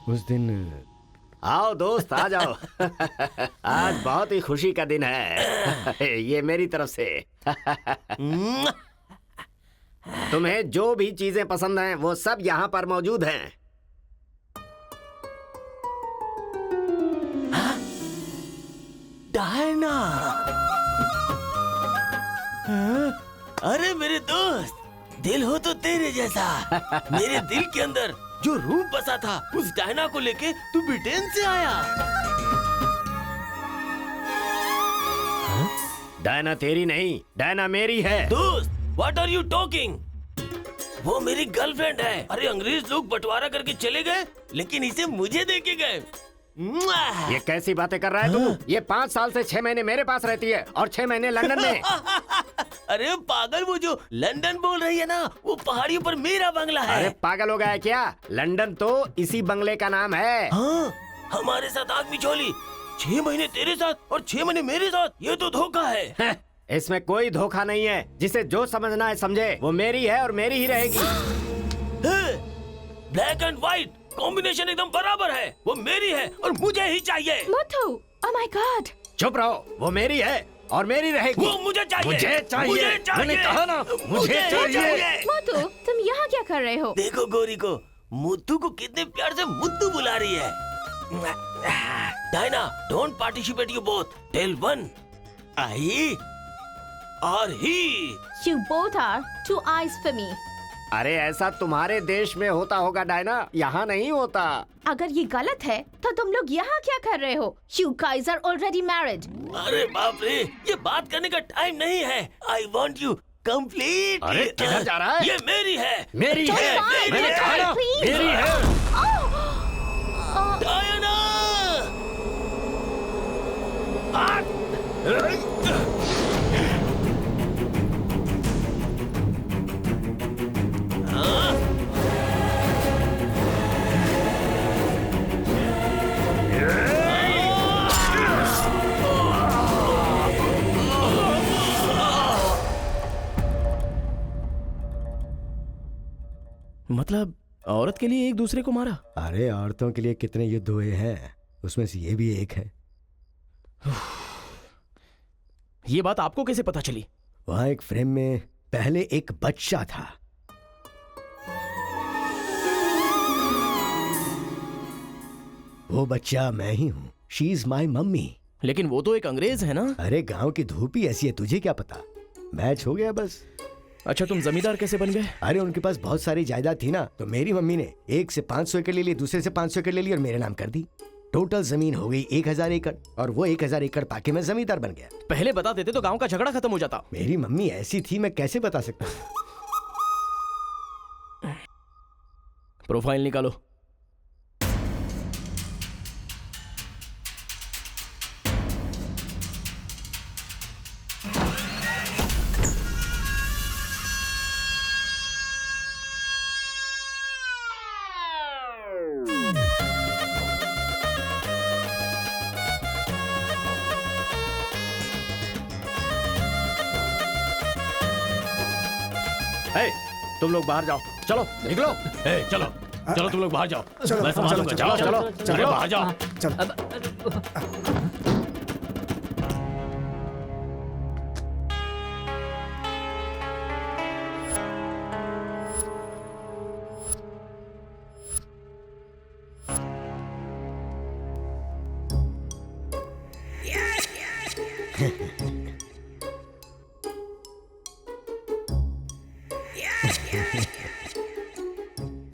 उस दिन आओ दोस्त, आ जाओ। आज बहुत ही खुशी का दिन है। ये मेरी तरफ से। तुम्हें जो भी चीजें पसंद हैं वो सब यहाँ पर मौजूद हैं। डायना, अरे मेरे दोस्त, दिल हो तो तेरे जैसा। मेरे दिल के अंदर जो रूप बसा था, उस डायना को लेके तू ब्रिटेन से आया। डायना तेरी नहीं, डायना मेरी है। दोस्त, व्हाट आर यू टॉकिंग? वो मेरी गर्लफ्रेंड है। अरे अंग्रेज लोग बंटवारा करके चले गए, लेकिन इसे मुझे देके गए। ये कैसी बातें कर रहा है तू? ये 5 साल से 6 महीने मेरे पास रहती है और 6 महीने लंदन में। अरे पागल, वो जो लंदन बोल रही है ना, वो पहाड़ियों पर मेरा बंगला है। अरे पागल हो गया है क्या? लंदन तो इसी बंगले का नाम है। हाँ, हमारे साथ आग बिछोली, 6 महीने तेरे साथ और 6 महीने मेरे साथ। ये तो धोखा है। इसमें कोई धोखा नहीं है। जिसे जो समझना है समझे। वो मेरी है और मेरी ही रहेगी। ब्लैक एंड व्हाइट कॉम्बिनेशन एकदम बराबर है। वो मेरी है और मुझे ही चाहिए। Muthu, oh my God. चुप रहो, वो मेरी है और मेरी रहेगी। वो मुझे चाहिए। मुझे चाहिए। मैंने कहा ना, मुझे चाहिए। मुथु, तुम यहाँ क्या कर रहे हो? देखो गोरी को, मुत्तू को कितने प्यार से मुत्तू बुला रही है। Diana, don't participate you both. Tell one, I और he. You both are two eyes for me. अरे ऐसा तुम्हारे देश में होता होगा डायना, यहाँ नहीं होता। अगर ये गलत है तो तुम लोग यहाँ क्या कर रहे हो? You guys are already married. अरे बाप रे, ये बात करने का टाइम नहीं है। I want you complete. अरे किधर जा रहा है? ये मेरी है। मेरी है। मैंने कहा ना, मेरी है। डायना! मतलब औरत के लिए एक दूसरे को मारा? अरे औरतों के लिए कितने युद्ध हुए हैं, उसमें से ये भी एक है। ये बात आपको कैसे पता चली? वहां एक फ्रेम में पहले एक बच्चा था। वो बच्चा मैं ही हूँ। She is my mummy. लेकिन वो तो एक अंग्रेज है ना? अरे गांव की धूप ही ऐसी है, तुझे क्या पता। मैच हो गया बस। अच्छा, तुम जमींदार कैसे बन गए? अरे उनके पास बहुत सारी जायदाद थी ना, तो मेरी मम्मी ने एक से 500 एकड़ ले ली, दूसरे से 500 एकड़ ले ली और मेरे नाम कर दी। टोटल जमीन हो गई 1000 एकड़ और वो 1000 एकड़ पाके मैं जमींदार बन गया। पहले बता देते तो गांव का झगड़ा खत्म हो जाता। मेरी मम्मी ऐसी थी, मैं कैसे बता सकता। प्रोफाइल निकालो। तुम लोग बाहर जाओ, चलो निकलो। चलो चलो, तुम लोग बाहर जाओ, मैं संभालूंगा। चलो चलो चलो बाहर जाओ।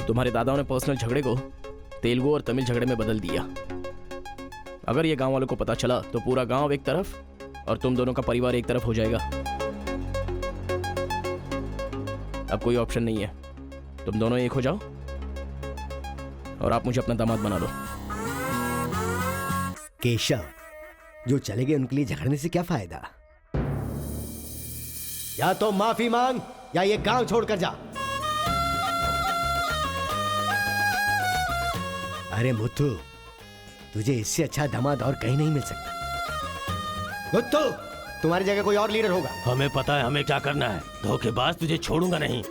तुम्हारे दादाओं ने पर्सनल झगड़े को तेलुगु और तमिल झगड़े में बदल दिया। अगर ये गांव वालों को पता चला तो पूरा गांव एक तरफ और तुम दोनों का परिवार एक तरफ हो जाएगा। अब कोई ऑप्शन नहीं है, तुम दोनों एक हो जाओ और आप मुझे अपना दामाद बना लो। केशव, जो चले गए उनके लिए झगड़ने से क्या फायदा। या तो माफी मांग या ये गांव छोड़कर जा। अरे मुत्तू, तुझे इससे अच्छा दामाद और कहीं नहीं मिल सकता। मुत्तू, तुम्हारी जगह कोई और लीडर होगा। हमें पता है हमें क्या करना है। धोखेबाज, तुझे छोड़ूंगा नहीं।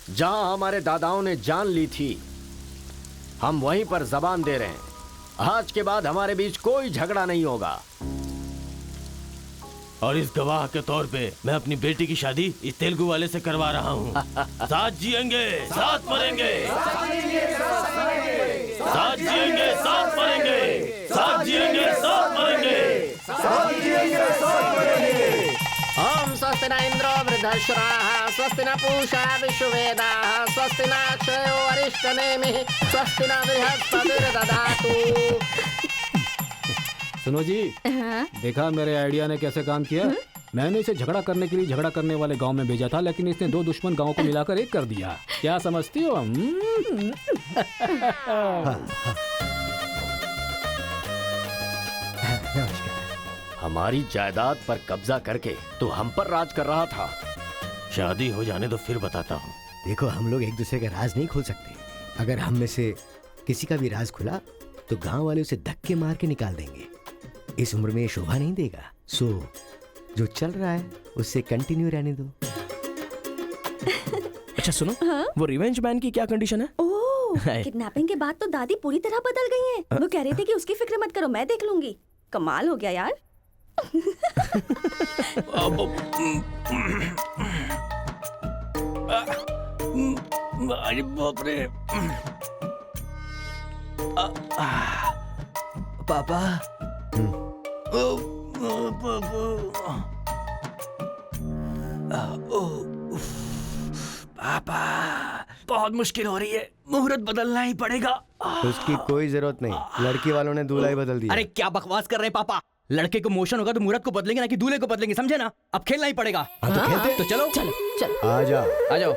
जहां हमारे दादाओं ने जान ली थी, हम वहीं पर जबान दे रहे हैं। आज के बाद हमारे बीच कोई झगड़ा नहीं होगा। और इस गवाह के तौर पे मैं अपनी बेटी की शादी इस तेलुगु वाले से करवा रहा हूँ। साथ जिएंगे, साथ मरेंगे, साथ जिएंगे, साथ मरेंगे, साथ जिएंगे, साथ मरेंगे। ओम स्वस्ति न इंद्रो वृद्धश्रवा दशराः स्वस्ति न पूषा विश्ववेदाः स्वस्ति न अक्षयो अरिष्टनेमिः स्वस्ति न बृहस्पतिर्दधातु। सुनो जी, देखा मेरे आइडिया ने कैसे काम किया? मैंने इसे झगड़ा करने के लिए झगड़ा करने वाले गांव में भेजा था, लेकिन इसने 2 दुश्मन गांवों को मिलाकर एक कर दिया। क्या समझती हो? हमारी जायदाद पर कब्जा करके तो हम पर राज कर रहा था। शादी हो जाने तो फिर बताता हूँ। देखो, हम लोग एक दूसरे का राज नहीं खोल सकते। अगर हम में से किसी का भी राज खुला तो गांव वाले उसे धक्के मार के निकाल देंगे। इस उम्र में ये शोभा नहीं देगा। सो जो चल रहा है उससे कंटिन्यू रहने दो। अच्छा सुनो, वो रिवेंज मैन की क्या कंडीशन है? किडनैपिंग के बाद तो दादी पूरी तरह बदल गई हैं। वो कह रही थी कि उसकी फिक्र मत करो, मैं देख लूंगी। कमाल हो गया यार। अरे बाप रे। पापा, पापा, बहुत मुश्किल हो रही है, मुहूर्त बदलना ही पड़ेगा। उसकी कोई जरूरत नहीं, लड़की वालों ने दूल्हा ही बदल दिया। अरे क्या बकवास कर रहे हैं पापा? लड़के को मोशन होगा तो मुहूर्त को बदलेंगे ना कि दूल्हे को बदलेंगे, समझे ना? अब खेलना ही पड़ेगा। हाँ, तो खेलते। तो चलो चलो चलो आ जाओ, आ जाओ।